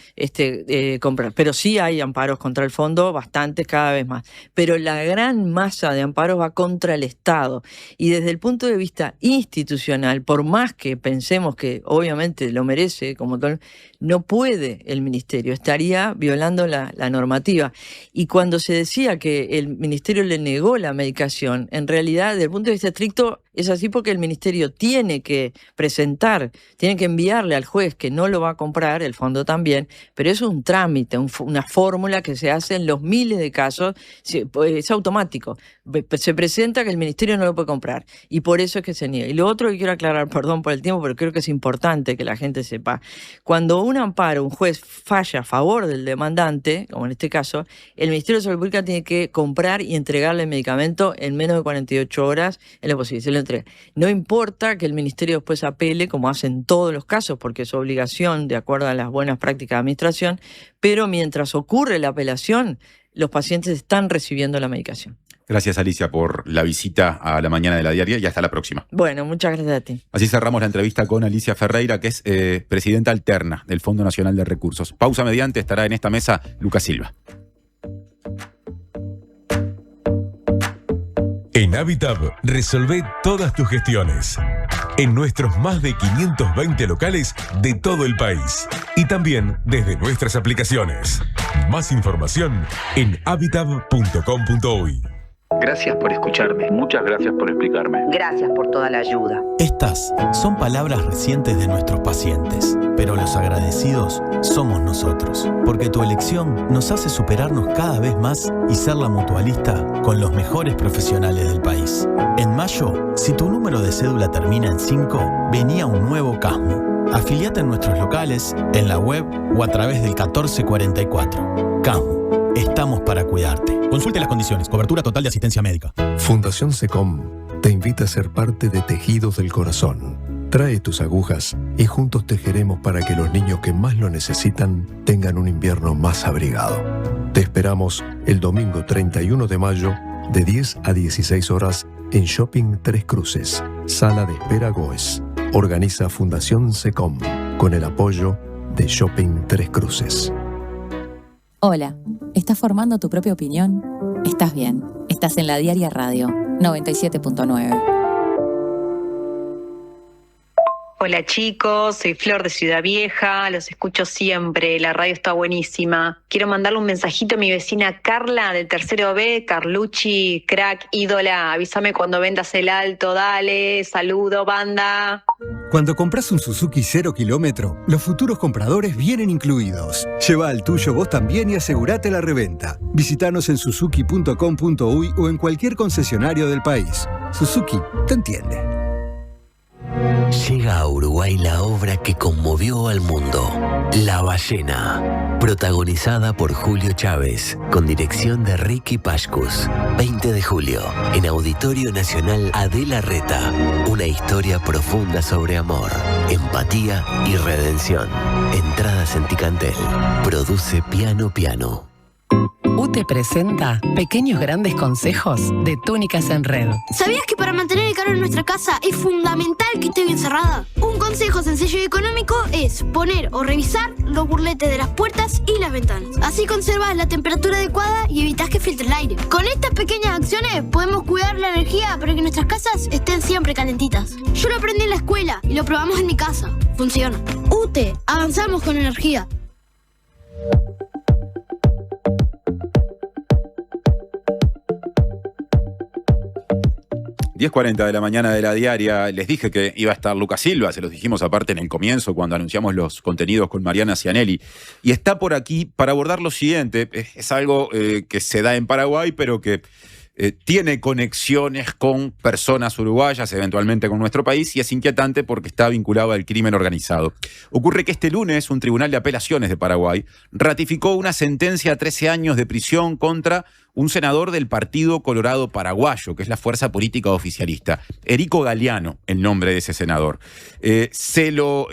comprar. Pero sí hay amparos contra el fondo, bastantes, cada vez más. Pero la gran masa de amparos va contra el Estado. Y desde el punto de vista institucional, por más que pensemos que obviamente lo merece, como todo, no puede el Ministerio, estaría violando la normativa. Y cuando se decía que el Ministerio le negó la medicación, en realidad, desde el punto de vista estricto, es así porque el Ministerio tiene que presentar, tiene que enviarle al juez que no lo va a comprar, el fondo también, pero es un trámite, una fórmula que se hace en los miles de casos, es automático. Se presenta que el Ministerio no lo puede comprar y por eso es que se niega. Y lo otro que quiero aclarar, perdón por el tiempo, pero creo que es importante que la gente sepa. Cuando un amparo, un juez falla a favor del demandante, como en este caso, el Ministerio de Salud Pública tiene que comprar y entregarle el medicamento en menos de 48 horas en lo posible. Se lo entrega. No importa que el Ministerio después apele, como hacen todos los casos, porque es obligación de acuerdo a las buenas prácticas de administración, pero mientras ocurre la apelación, los pacientes están recibiendo la medicación. Gracias, Alicia, por la visita a La Mañana de la Diaria y hasta la próxima. Bueno, muchas gracias a ti. Así cerramos la entrevista con Alicia Ferreira, que es presidenta alterna del Fondo Nacional de Recursos. Pausa mediante, estará en esta mesa Lucas Silva. En Habitat resolvé todas tus gestiones. En nuestros más de 520 locales de todo el país. Y también desde nuestras aplicaciones. Más información en habitat.com.uy. Gracias por escucharme. Muchas gracias por explicarme. Gracias por toda la ayuda. Estas son palabras recientes de nuestros pacientes, pero los agradecidos somos nosotros, porque tu elección nos hace superarnos cada vez más y ser la mutualista con los mejores profesionales del país. En mayo, si tu número de cédula termina en 5, venía un nuevo CASMU. Afiliate en nuestros locales, en la web o a través del 1444. CASMU, estamos para cuidarte. Consulte las condiciones. Cobertura total de asistencia médica. Fundación SECOM te invita a ser parte de Tejidos del Corazón. Trae tus agujas y juntos tejeremos para que los niños que más lo necesitan tengan un invierno más abrigado. Te esperamos el domingo 31 de mayo de 10 a 16 horas en Shopping Tres Cruces, Sala de Espera Goes. Organiza Fundación SECOM con el apoyo de Shopping Tres Cruces. Hola, ¿estás formando tu propia opinión? Estás bien, estás en La Diaria Radio 97.9. Hola chicos, soy Flor de Ciudad Vieja, los escucho siempre, la radio está buenísima. Quiero mandarle un mensajito a mi vecina Carla del tercero B, Carlucci, crack, ídola, avísame cuando vendas el alto, dale, saludo, banda. Cuando compras un Suzuki 0 kilómetro, los futuros compradores vienen incluidos. Lleva el tuyo vos también y asegurate la reventa. Visítanos en suzuki.com.uy o en cualquier concesionario del país. Suzuki te entiende. Llega a Uruguay la obra que conmovió al mundo, La Ballena, protagonizada por Julio Chávez, con dirección de Ricky Pashkus. 20 de julio, en Auditorio Nacional Adela Reta, una historia profunda sobre amor, empatía y redención. Entradas en Ticantel. Produce Piano Piano. UTE presenta Pequeños Grandes Consejos de Túnicas en Red. ¿Sabías que para mantener el calor en nuestra casa es fundamental que esté bien cerrada? Un consejo sencillo y económico es poner o revisar los burletes de las puertas y las ventanas. Así conservas la temperatura adecuada y evitas que filtre el aire. Con estas pequeñas acciones podemos cuidar la energía para que nuestras casas estén siempre calentitas. Yo lo aprendí en la escuela y lo probamos en mi casa. Funciona. UTE, avanzamos con energía. 10:40 de la mañana de La Diaria. Les dije que iba a estar Lucas Silva, se los dijimos aparte en el comienzo cuando anunciamos los contenidos con Mariana Cianelli. Y está por aquí para abordar lo siguiente. Es algo que se da en Paraguay, pero que tiene conexiones con personas uruguayas, eventualmente con nuestro país, y es inquietante porque está vinculado al crimen organizado. Ocurre que este lunes un tribunal de apelaciones de Paraguay ratificó una sentencia a 13 años de prisión contra un senador del Partido Colorado Paraguayo, que es la fuerza política oficialista. Erico Galeano, el nombre de ese senador. Se lo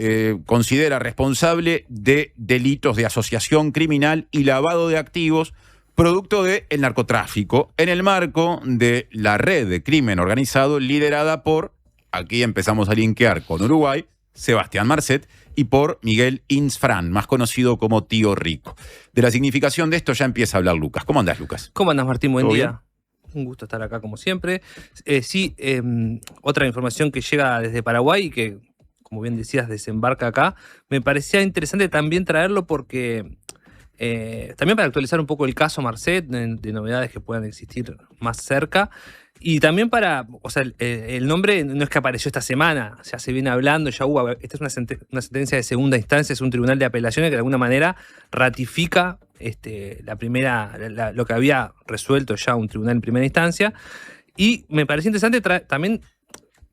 considera responsable de delitos de asociación criminal y lavado de activos producto del narcotráfico, en el marco de la red de crimen organizado liderada por, aquí empezamos a linkear con Uruguay, Sebastián Marcet, y por Miguel Insfrán, más conocido como Tío Rico. De la significación de esto ya empieza a hablar Lucas. ¿Cómo andás, Lucas? ¿Cómo andás, Martín? Buen día. Bien? Un gusto estar acá como siempre. Otra información que llega desde Paraguay y que, como bien decías, desembarca acá. Me parecía interesante también traerlo porque también para actualizar un poco el caso Marcet, de novedades que puedan existir más cerca. Y también para, o sea, el nombre no es que apareció esta semana, ya se viene hablando, ya hubo, esta es una sentencia de segunda instancia, es un tribunal de apelaciones que de alguna manera ratifica lo que había resuelto ya un tribunal en primera instancia. Y me pareció interesante también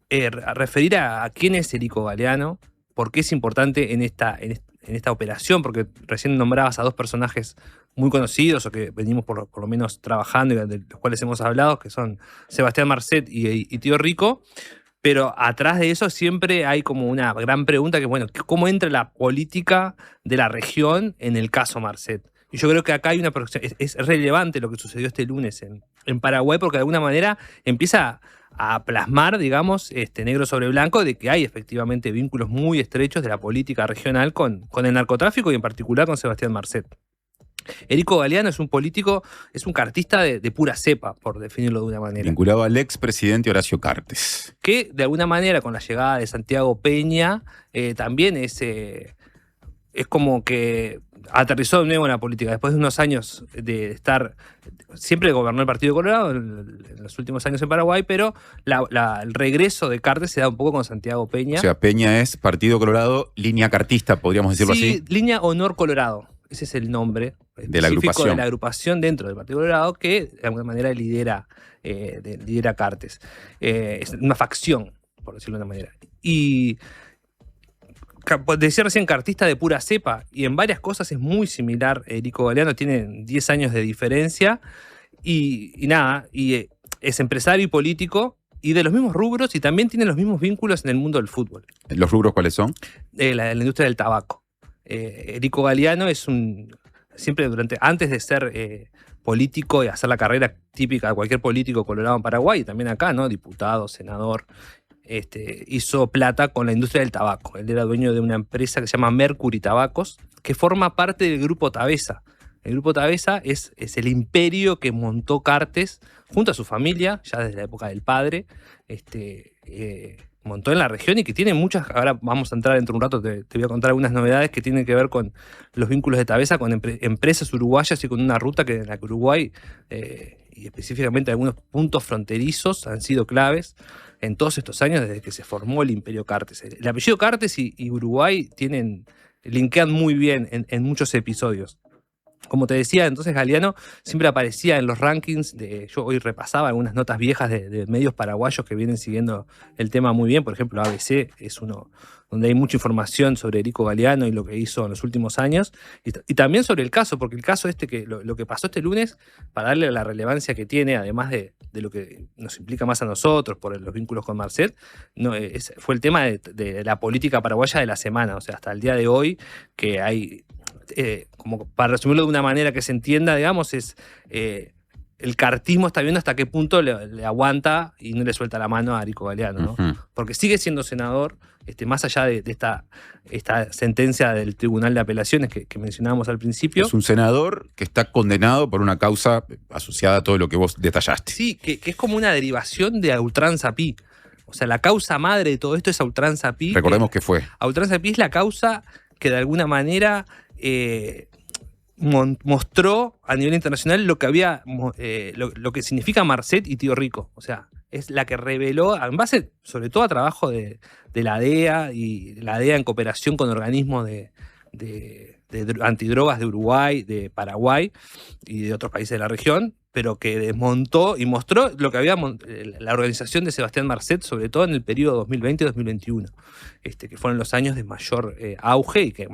referir a quién es Erico Galeano, por qué es importante en esta operación, porque recién nombrabas a dos personajes muy conocidos o que venimos por lo menos trabajando y de los cuales hemos hablado, que son Sebastián Marcet y Tío Rico, pero atrás de eso siempre hay como una gran pregunta que es, bueno, ¿cómo entra la política de la región en el caso Marcet? Y yo creo que acá hay es relevante lo que sucedió este lunes en Paraguay, porque de alguna manera empieza a plasmar, digamos, negro sobre blanco, de que hay efectivamente vínculos muy estrechos de la política regional con el narcotráfico y en particular con Sebastián Marcet. Erico Galeano es un político, es un cartista de pura cepa, por definirlo de una manera. Vinculado al expresidente Horacio Cartes. Que de alguna manera con la llegada de Santiago Peña también es como que aterrizó de nuevo en la política. Después de unos años de estar, siempre gobernó el Partido Colorado en los últimos años en Paraguay, pero el regreso de Cartes se da un poco con Santiago Peña. O sea, Peña es Partido Colorado, línea cartista, podríamos decirlo así. Sí, línea Honor Colorado. Ese es el nombre de la agrupación. De la agrupación dentro del Partido Colorado que de alguna manera lidera Cartes. Es una facción, por decirlo de una manera. Y decía recién cartista de pura cepa, y en varias cosas es muy similar. Erico Galeano tiene 10 años de diferencia y es empresario y político y de los mismos rubros, y también tiene los mismos vínculos en el mundo del fútbol. ¿Los rubros cuáles son? La industria del tabaco. Erico Galeano siempre antes de ser político y hacer la carrera típica de cualquier político colorado en Paraguay, y también acá, ¿no? Diputado, senador, hizo plata con la industria del tabaco. Él era dueño de una empresa que se llama Mercury Tabacos, que forma parte del Grupo Tabesa. El Grupo Tabesa es el imperio que montó Cartes junto a su familia, ya desde la época del padre, montó en la región y que tiene muchas. Ahora vamos a entrar dentro de un rato, te voy a contar algunas novedades que tienen que ver con los vínculos de Tabesa con empresas uruguayas y con una ruta que en la que Uruguay, y específicamente algunos puntos fronterizos, han sido claves en todos estos años desde que se formó el Imperio Cartes. El apellido Cartes y Uruguay linkean muy bien en muchos episodios. Como te decía, entonces Galeano siempre aparecía en los rankings. Yo hoy repasaba algunas notas viejas de medios paraguayos que vienen siguiendo el tema muy bien. Por ejemplo, ABC es uno donde hay mucha información sobre Erico Galeano y lo que hizo en los últimos años. Y también sobre el caso, porque el caso lo que pasó este lunes, para darle la relevancia que tiene, además de lo que nos implica más a nosotros por los vínculos con Marcet, fue el tema de la política paraguaya de la semana. O sea, hasta el día de hoy que hay... como para resumirlo de una manera que se entienda, digamos, el cartismo está viendo hasta qué punto le aguanta y no le suelta la mano a Erico Galeano, ¿no? Porque sigue siendo senador, más allá de esta sentencia del Tribunal de Apelaciones que mencionábamos al principio. Es un senador que está condenado por una causa asociada a todo lo que vos detallaste. Sí, que es como una derivación de a ultranza pi. O sea, la causa madre de todo esto es a ultranza pi. Recordemos que fue. A ultranza pi es la causa que de alguna manera mostró a nivel internacional lo que significa Marcet y Tío Rico. O sea, es la que reveló, en base sobre todo a trabajo de la DEA, y la DEA en cooperación con organismos de antidrogas de Uruguay, de Paraguay y de otros países de la región, pero que desmontó y mostró lo que había la organización de Sebastián Marcet, sobre todo en el periodo 2020-2021, que fueron los años de mayor auge y que,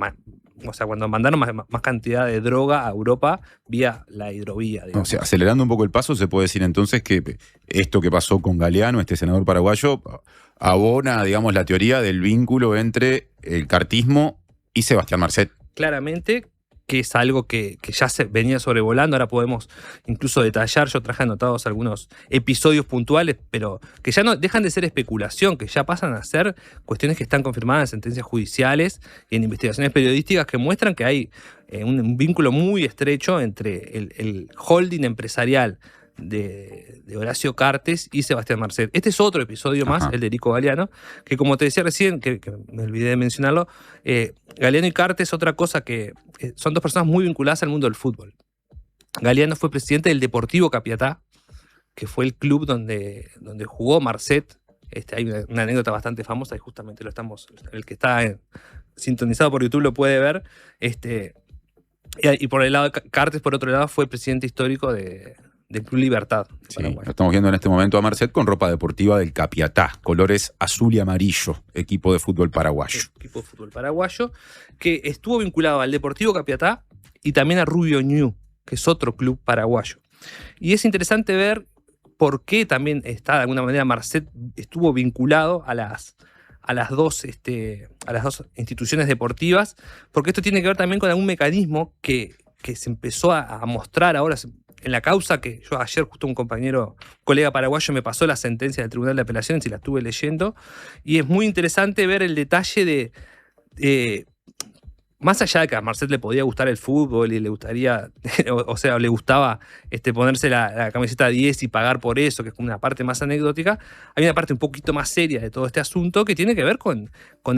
o sea, cuando mandaron más cantidad de droga a Europa vía la hidrovía. O sea, acelerando un poco el paso, se puede decir entonces que esto que pasó con Galeano, este senador paraguayo, abona, digamos, la teoría del vínculo entre el cartismo y Sebastián Marcet. Claramente, que es algo que ya se venía sobrevolando. Ahora podemos incluso detallar. Yo traje anotados algunos episodios puntuales, pero que ya no dejan de ser especulación, que ya pasan a ser cuestiones que están confirmadas en sentencias judiciales y en investigaciones periodísticas que muestran que hay un vínculo muy estrecho entre el holding empresarial de Horacio Cartes y Sebastián Marcet. Este es otro episodio más, el de Erico Galeano, que como te decía recién, que me olvidé de mencionarlo, Galeano y Cartes, otra cosa que son dos personas muy vinculadas al mundo del fútbol. Galeano fue presidente del Deportivo Capiatá, que fue el club donde jugó Marcet. Hay una anécdota bastante famosa y justamente el que está sintonizado por YouTube lo puede ver. Y por el lado de Cartes, por otro lado, fue presidente histórico del Club Libertad. Sí, lo estamos viendo en este momento a Marcet con ropa deportiva del Capiatá, colores azul y amarillo, equipo de fútbol paraguayo. Equipo de fútbol paraguayo, que estuvo vinculado al Deportivo Capiatá y también a Rubio Ñu, que es otro club paraguayo. Y es interesante ver por qué también está, de alguna manera, Marcet estuvo vinculado a las dos instituciones deportivas, porque esto tiene que ver también con algún mecanismo que se empezó a mostrar ahora en la causa, que yo ayer justo un colega paraguayo me pasó la sentencia del Tribunal de Apelaciones y la estuve leyendo, y es muy interesante ver el detalle de más allá de que a Marcet le podía gustar el fútbol y le gustaría, o sea, le gustaba ponerse la camiseta 10 y pagar por eso, que es como una parte más anecdótica, hay una parte un poquito más seria de todo este asunto que tiene que ver con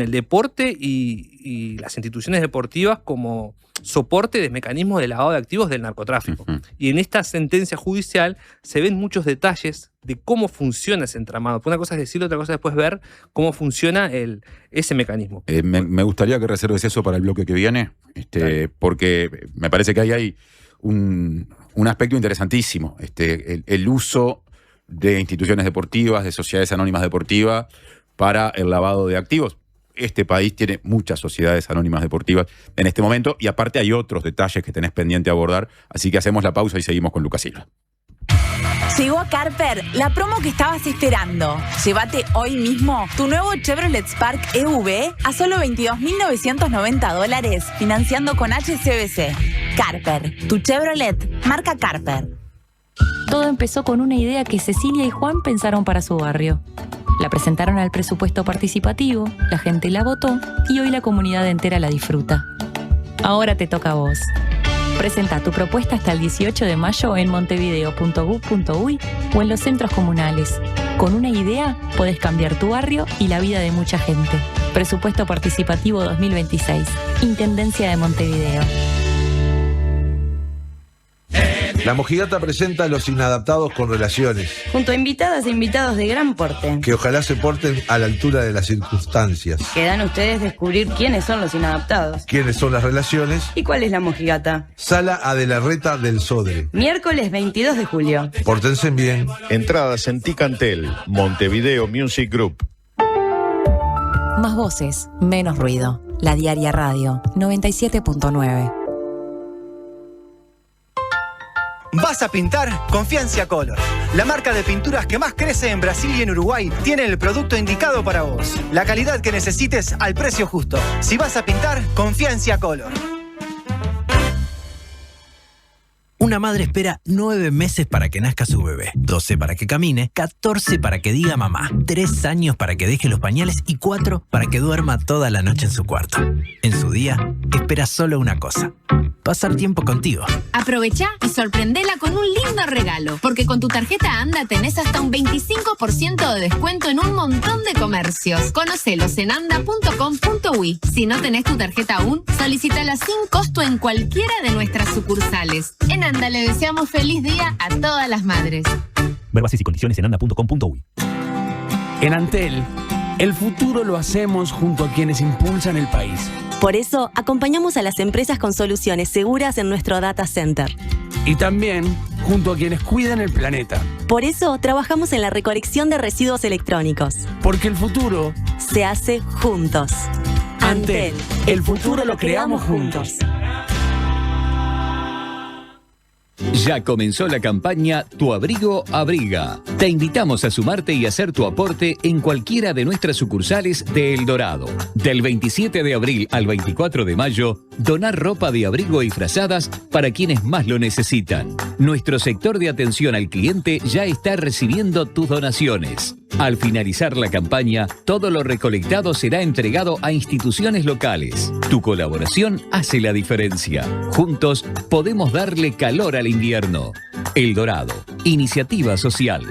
el deporte y las instituciones deportivas como soporte de mecanismos de lavado de activos del narcotráfico. Y en esta sentencia judicial se ven muchos detalles de cómo funciona ese entramado. Una cosa es decirlo, otra cosa es después ver cómo funciona ese mecanismo. Me gustaría que reserves eso para el bloque que viene, porque me parece que ahí hay un aspecto interesantísimo. El uso de instituciones deportivas, de sociedades anónimas deportivas para el lavado de activos. Este país tiene muchas sociedades anónimas deportivas en este momento y aparte hay otros detalles que tenés pendiente abordar, así que hacemos la pausa y seguimos con Lucas Silva. Llegó a Carper la promo que estabas esperando. Llévate hoy mismo tu nuevo Chevrolet Spark EV a solo $22.990 financiando con HSBC. Carper, tu Chevrolet, marca Carper. Todo empezó con una idea que Cecilia y Juan pensaron para su barrio. La presentaron al presupuesto participativo, la gente la votó y hoy la comunidad entera la disfruta. Ahora te toca a vos. Presenta tu propuesta hasta el 18 de mayo en montevideo.gov.uy o en los centros comunales. Con una idea podés cambiar tu barrio y la vida de mucha gente. Presupuesto participativo 2026. Intendencia de Montevideo. La Mojigata presenta a Los Inadaptados con Relaciones, junto a invitadas e invitados de gran porte, que ojalá se porten a la altura de las circunstancias. Quedan ustedes descubrir quiénes son los inadaptados, quiénes son las relaciones y cuál es la Mojigata. Sala Adelarreta del Sodre. Miércoles 22 de julio. Pórtense bien. Entradas en Ticantel, Montevideo Music Group. Más voces, menos ruido. La Diaria Radio 97.9. ¿Vas a pintar? Confía en Ciacolor. La marca de pinturas que más crece en Brasil y en Uruguay tiene el producto indicado para vos. La calidad que necesites al precio justo. Si vas a pintar, confía en Ciacolor. Una madre espera 9 meses para que nazca su bebé, 12 para que camine, 14 para que diga mamá, 3 años para que deje los pañales y 4 para que duerma toda la noche en su cuarto. En su día, espera solo una cosa: pasar tiempo contigo. Aprovecha y sorprendela con un lindo regalo, porque con tu tarjeta ANDA tenés hasta un 25% de descuento en un montón de comercios. Conocelos en anda.com.uy. Si no tenés tu tarjeta aún, solicítala sin costo en cualquiera de nuestras sucursales. En ANDA le deseamos feliz día a todas las madres. Ver bases y condiciones en anda.com.uy. En Antel, el futuro lo hacemos junto a quienes impulsan el país. Por eso, acompañamos a las empresas con soluciones seguras en nuestro data center. Y también junto a quienes cuidan el planeta. Por eso, trabajamos en la recolección de residuos electrónicos. Porque el futuro se hace juntos. Antel, el futuro lo creamos juntos. Ya comenzó la campaña Tu Abrigo Abriga. Te invitamos a sumarte y hacer tu aporte en cualquiera de nuestras sucursales de El Dorado. Del 27 de abril al 24 de mayo, donar ropa de abrigo y frazadas para quienes más lo necesitan. Nuestro sector de atención al cliente ya está recibiendo tus donaciones. Al finalizar la campaña, todo lo recolectado será entregado a instituciones locales. Tu colaboración hace la diferencia. Juntos podemos darle calor al invierno. El Dorado, iniciativa social.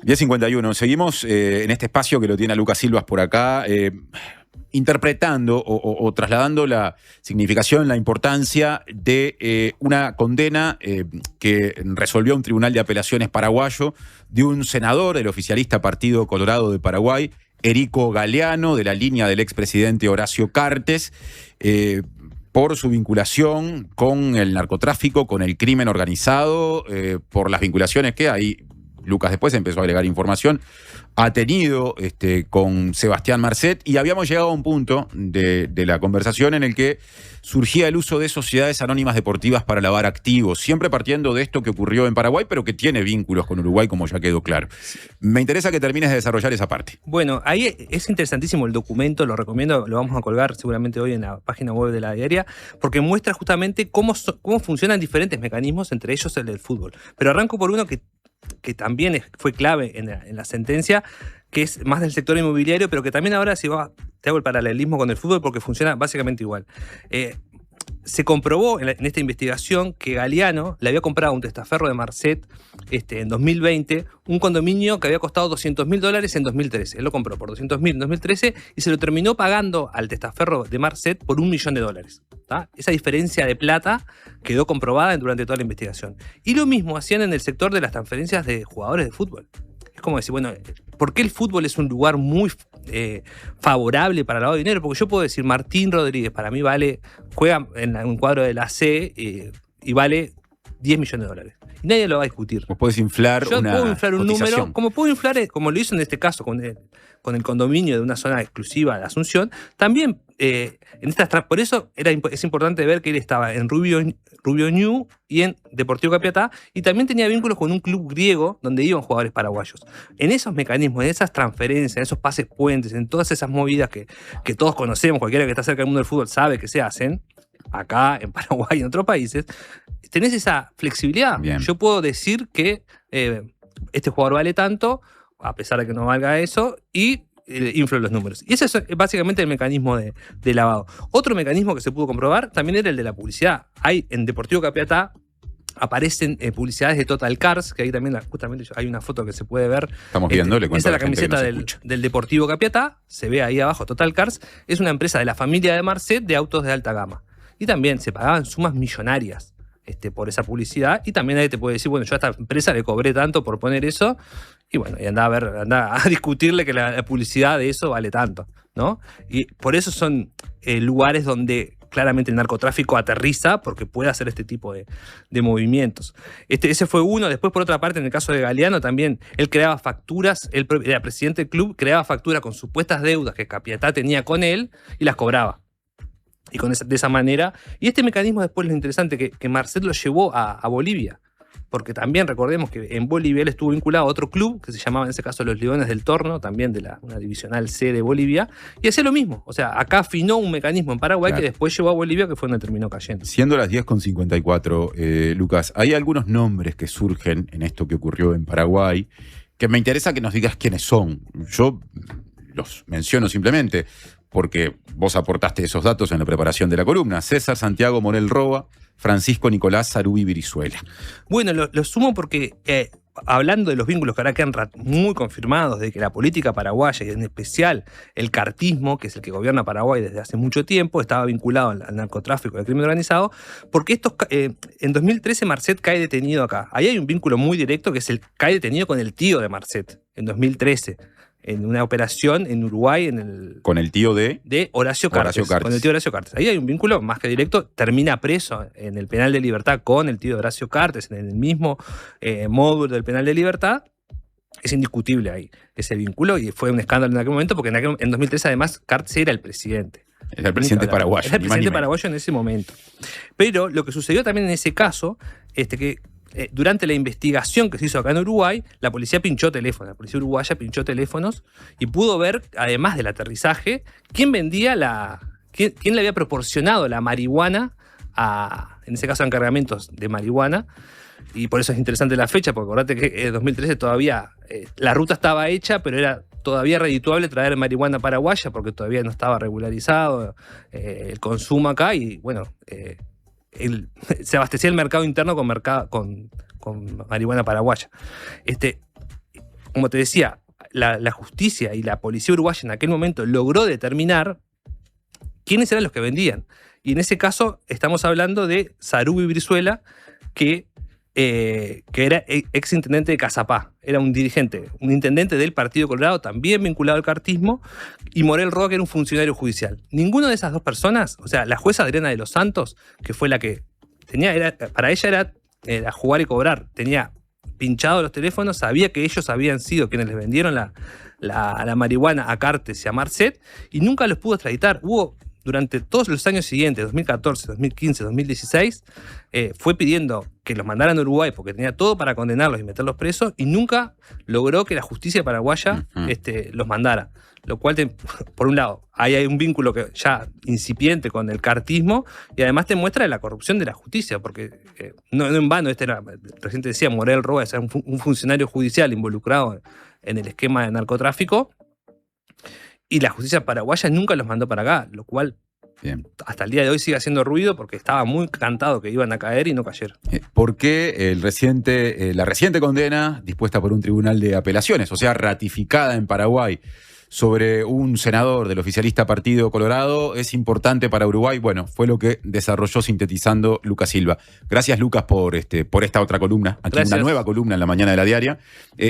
$10:51. Seguimos en este espacio que lo tiene a Lucas Silvas por acá, interpretando o trasladando la significación, la importancia de una condena que resolvió un tribunal de apelaciones paraguayo de un senador del oficialista Partido Colorado de Paraguay, Erico Galeano, de la línea del expresidente Horacio Cartes, por su vinculación con el narcotráfico, con el crimen organizado, por las vinculaciones que hay. Lucas después empezó a agregar información, ha tenido con Sebastián Marcet, y habíamos llegado a un punto de la conversación en el que surgía el uso de sociedades anónimas deportivas para lavar activos, siempre partiendo de esto que ocurrió en Paraguay, pero que tiene vínculos con Uruguay, como ya quedó claro. Me interesa que termines de desarrollar esa parte. Bueno, ahí es interesantísimo el documento, lo recomiendo, lo vamos a colgar seguramente hoy en la página web de La Diaria, porque muestra justamente cómo funcionan diferentes mecanismos, entre ellos el del fútbol. Pero arranco por uno que también fue clave en la sentencia, que es más del sector inmobiliario, pero que también ahora, si te hago el paralelismo con el fútbol, porque funciona básicamente igual. Se comprobó en esta investigación que Galeano le había comprado a un testaferro de Marcet en 2020 un condominio que había costado $200.000 en 2013. Él lo compró por $200.000 en 2013 y se lo terminó pagando al testaferro de Marcet por $1 millón. ¿Tá? Esa diferencia de plata quedó comprobada durante toda la investigación. Y lo mismo hacían en el sector de las transferencias de jugadores de fútbol. Es como decir, bueno, ¿por qué el fútbol es un lugar muy favorable para el lavado de dinero? Porque yo puedo decir, Martín Rodríguez para mí juega en un cuadro de la C y vale $10 millones. Y nadie lo va a discutir. Vos podés inflar Yo puedo inflar un cotización. número, como puedo inflar, como lo hizo en este caso con el condominio de una zona exclusiva de Asunción, también por eso es importante ver que él estaba en Rubio Ñu y en Deportivo Capiatá, y también tenía vínculos con un club griego donde iban jugadores paraguayos. En esos mecanismos, en esas transferencias, en esos pases puentes, en todas esas movidas que todos conocemos, cualquiera que está cerca del mundo del fútbol sabe que se hacen, acá en Paraguay y en otros países, tenés esa flexibilidad. Bien. Yo puedo decir que este jugador vale tanto, a pesar de que no valga eso, y inflo los números. Y ese es básicamente el mecanismo de lavado. Otro mecanismo que se pudo comprobar también era el de la publicidad. En Deportivo Capiatá aparecen publicidades de Total Cars, que ahí también justamente hay una foto que se puede ver. Estamos viendo, le cuento esa es a la la gente que camiseta nos escucha. del Deportivo Capiatá, se ve ahí abajo Total Cars, es una empresa de la familia de Marcet de autos de alta gama. Y también se pagaban sumas millonarias por esa publicidad, y también ahí te puede decir, bueno, yo a esta empresa le cobré tanto por poner eso, y bueno, y anda a discutirle que la publicidad de eso vale tanto, ¿no? Y por eso son lugares donde claramente el narcotráfico aterriza, porque puede hacer este tipo de movimientos. Ese fue uno. Después, por otra parte, en el caso de Galeano también, él creaba facturas, él era presidente del club, creaba facturas con supuestas deudas que Capiatá tenía con él y las cobraba. Y de esa manera. Y este mecanismo después es lo interesante, que Marcet lo llevó a Bolivia. Porque también recordemos que en Bolivia él estuvo vinculado a otro club que se llamaba en ese caso los Leones del Torno, también de una divisional C de Bolivia, y hacía lo mismo. O sea, acá afinó un mecanismo en Paraguay, claro, que después llevó a Bolivia, que fue donde terminó cayendo. Siendo las 10:54, Lucas, hay algunos nombres que surgen en esto que ocurrió en Paraguay que me interesa que nos digas quiénes son. Yo los menciono simplemente porque vos aportaste esos datos en la preparación de la columna. César Santiago Morel Roa, Francisco Nicolás Sarubi Virizuela. Bueno, lo sumo porque hablando de los vínculos que ahora quedan muy confirmados, de que la política paraguaya, y en especial el cartismo, que es el que gobierna Paraguay desde hace mucho tiempo, estaba vinculado al narcotráfico y al crimen organizado, porque en 2013 Marcet cae detenido acá. Ahí hay un vínculo muy directo, que es cae detenido con el tío de Marcet, en 2013. En una operación en Uruguay con el tío de Horacio Cartes. Con el tío Horacio Cartes. Ahí hay un vínculo más que directo. Termina preso en el penal de Libertad con el tío de Horacio Cartes, en el mismo módulo del penal de Libertad. Es indiscutible ahí ese vínculo, y fue un escándalo en aquel momento porque en 2013 además Cartes era el presidente. Era el presidente paraguayo. Era el presidente paraguayo en ese momento. Pero lo que sucedió también en ese caso, que durante la investigación que se hizo acá en Uruguay, la policía pinchó teléfonos, la policía uruguaya pinchó teléfonos y pudo ver, además del aterrizaje, quién le había proporcionado la marihuana en ese caso, encargamentos de marihuana. Y por eso es interesante la fecha, porque acordate que en 2013 todavía la ruta estaba hecha, pero era todavía redituable traer marihuana paraguaya, porque todavía no estaba regularizado el consumo acá, y bueno, se abastecía el mercado interno con marihuana paraguaya. Como te decía, la justicia y la policía uruguaya en aquel momento logró determinar quiénes eran los que vendían. Y en ese caso estamos hablando de Sarubi Brizuela, que era ex intendente de Cazapá, era un dirigente, un intendente del Partido Colorado, también vinculado al cartismo, y Morel Roa, que era un funcionario judicial. Ninguna de esas dos personas, o sea, la jueza Adriana de los Santos, que fue la que tenía, para ella era jugar y cobrar, tenía pinchado los teléfonos, sabía que ellos habían sido quienes les vendieron la marihuana a Cartes y a Marcet, y nunca los pudo extraditar. Durante todos los años siguientes, 2014, 2015, 2016, fue pidiendo que los mandaran a Uruguay porque tenía todo para condenarlos y meterlos presos, y nunca logró que la justicia paraguaya los mandara. Lo cual, por un lado, ahí hay un vínculo que ya incipiente con el cartismo, y además te muestra la corrupción de la justicia, porque no en vano, recién te decía, Morel Roa, era un funcionario judicial involucrado en el esquema de narcotráfico. Y la justicia paraguaya nunca los mandó para acá, lo cual hasta el día de hoy sigue haciendo ruido porque estaba muy cantado que iban a caer y no cayeron. ¿Por qué la reciente condena dispuesta por un tribunal de apelaciones, o sea, ratificada en Paraguay, sobre un senador del oficialista Partido Colorado es importante para Uruguay? Bueno, fue lo que desarrolló sintetizando Lucas Silva. Gracias, Lucas, por esta otra columna. Aquí una nueva columna en la Mañana de la Diaria.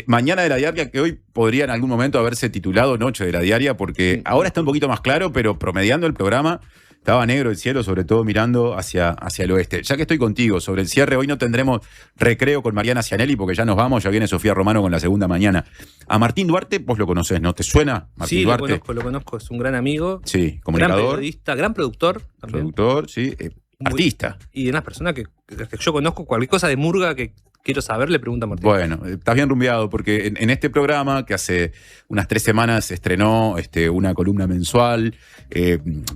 Mañana de la Diaria que hoy podría en algún momento haberse titulado Noche de la Diaria, porque ahora está un poquito más claro, pero promediando el programa estaba negro el cielo, sobre todo mirando hacia el oeste. Ya que estoy contigo, sobre el cierre, hoy no tendremos recreo con Mariana Cianelli porque ya nos vamos, ya viene Sofía Romano con la segunda mañana. A Martín Duarte, vos lo conocés, ¿no? ¿Te suena Martín Duarte? Sí, lo conozco, es un gran amigo. Sí, comunicador. Gran periodista, gran productor. También. Productor, sí, artista. Y una persona que yo conozco, cualquier cosa de murga que quiero saber, le pregunta a Martín. Bueno, estás bien rumbeado porque en este programa, que hace unas 3 semanas se estrenó una columna mensual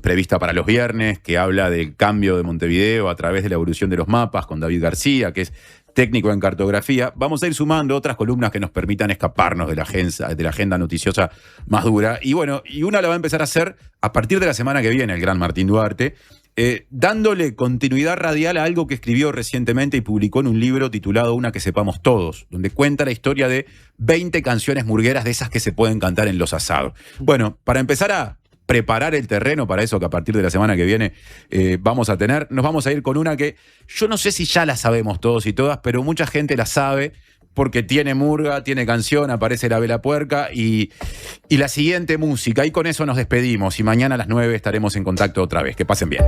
prevista para los viernes, que habla del cambio de Montevideo a través de la evolución de los mapas, con David García, que es técnico en cartografía. Vamos a ir sumando otras columnas que nos permitan escaparnos de la agenda noticiosa más dura. Y bueno, y una la va a empezar a hacer a partir de la semana que viene el gran Martín Duarte, dándole continuidad radial a algo que escribió recientemente y publicó en un libro titulado Una que sepamos todos, donde cuenta la historia de 20 canciones murgueras de esas que se pueden cantar en los asados. Bueno, para empezar a preparar el terreno para eso que a partir de la semana que viene vamos a tener, nos vamos a ir con una que yo no sé si ya la sabemos todos y todas, pero mucha gente la sabe porque tiene murga, tiene canción, aparece la Vela Puerca y la siguiente música. Y con eso nos despedimos y mañana a las 9 estaremos en contacto otra vez. Que pasen bien.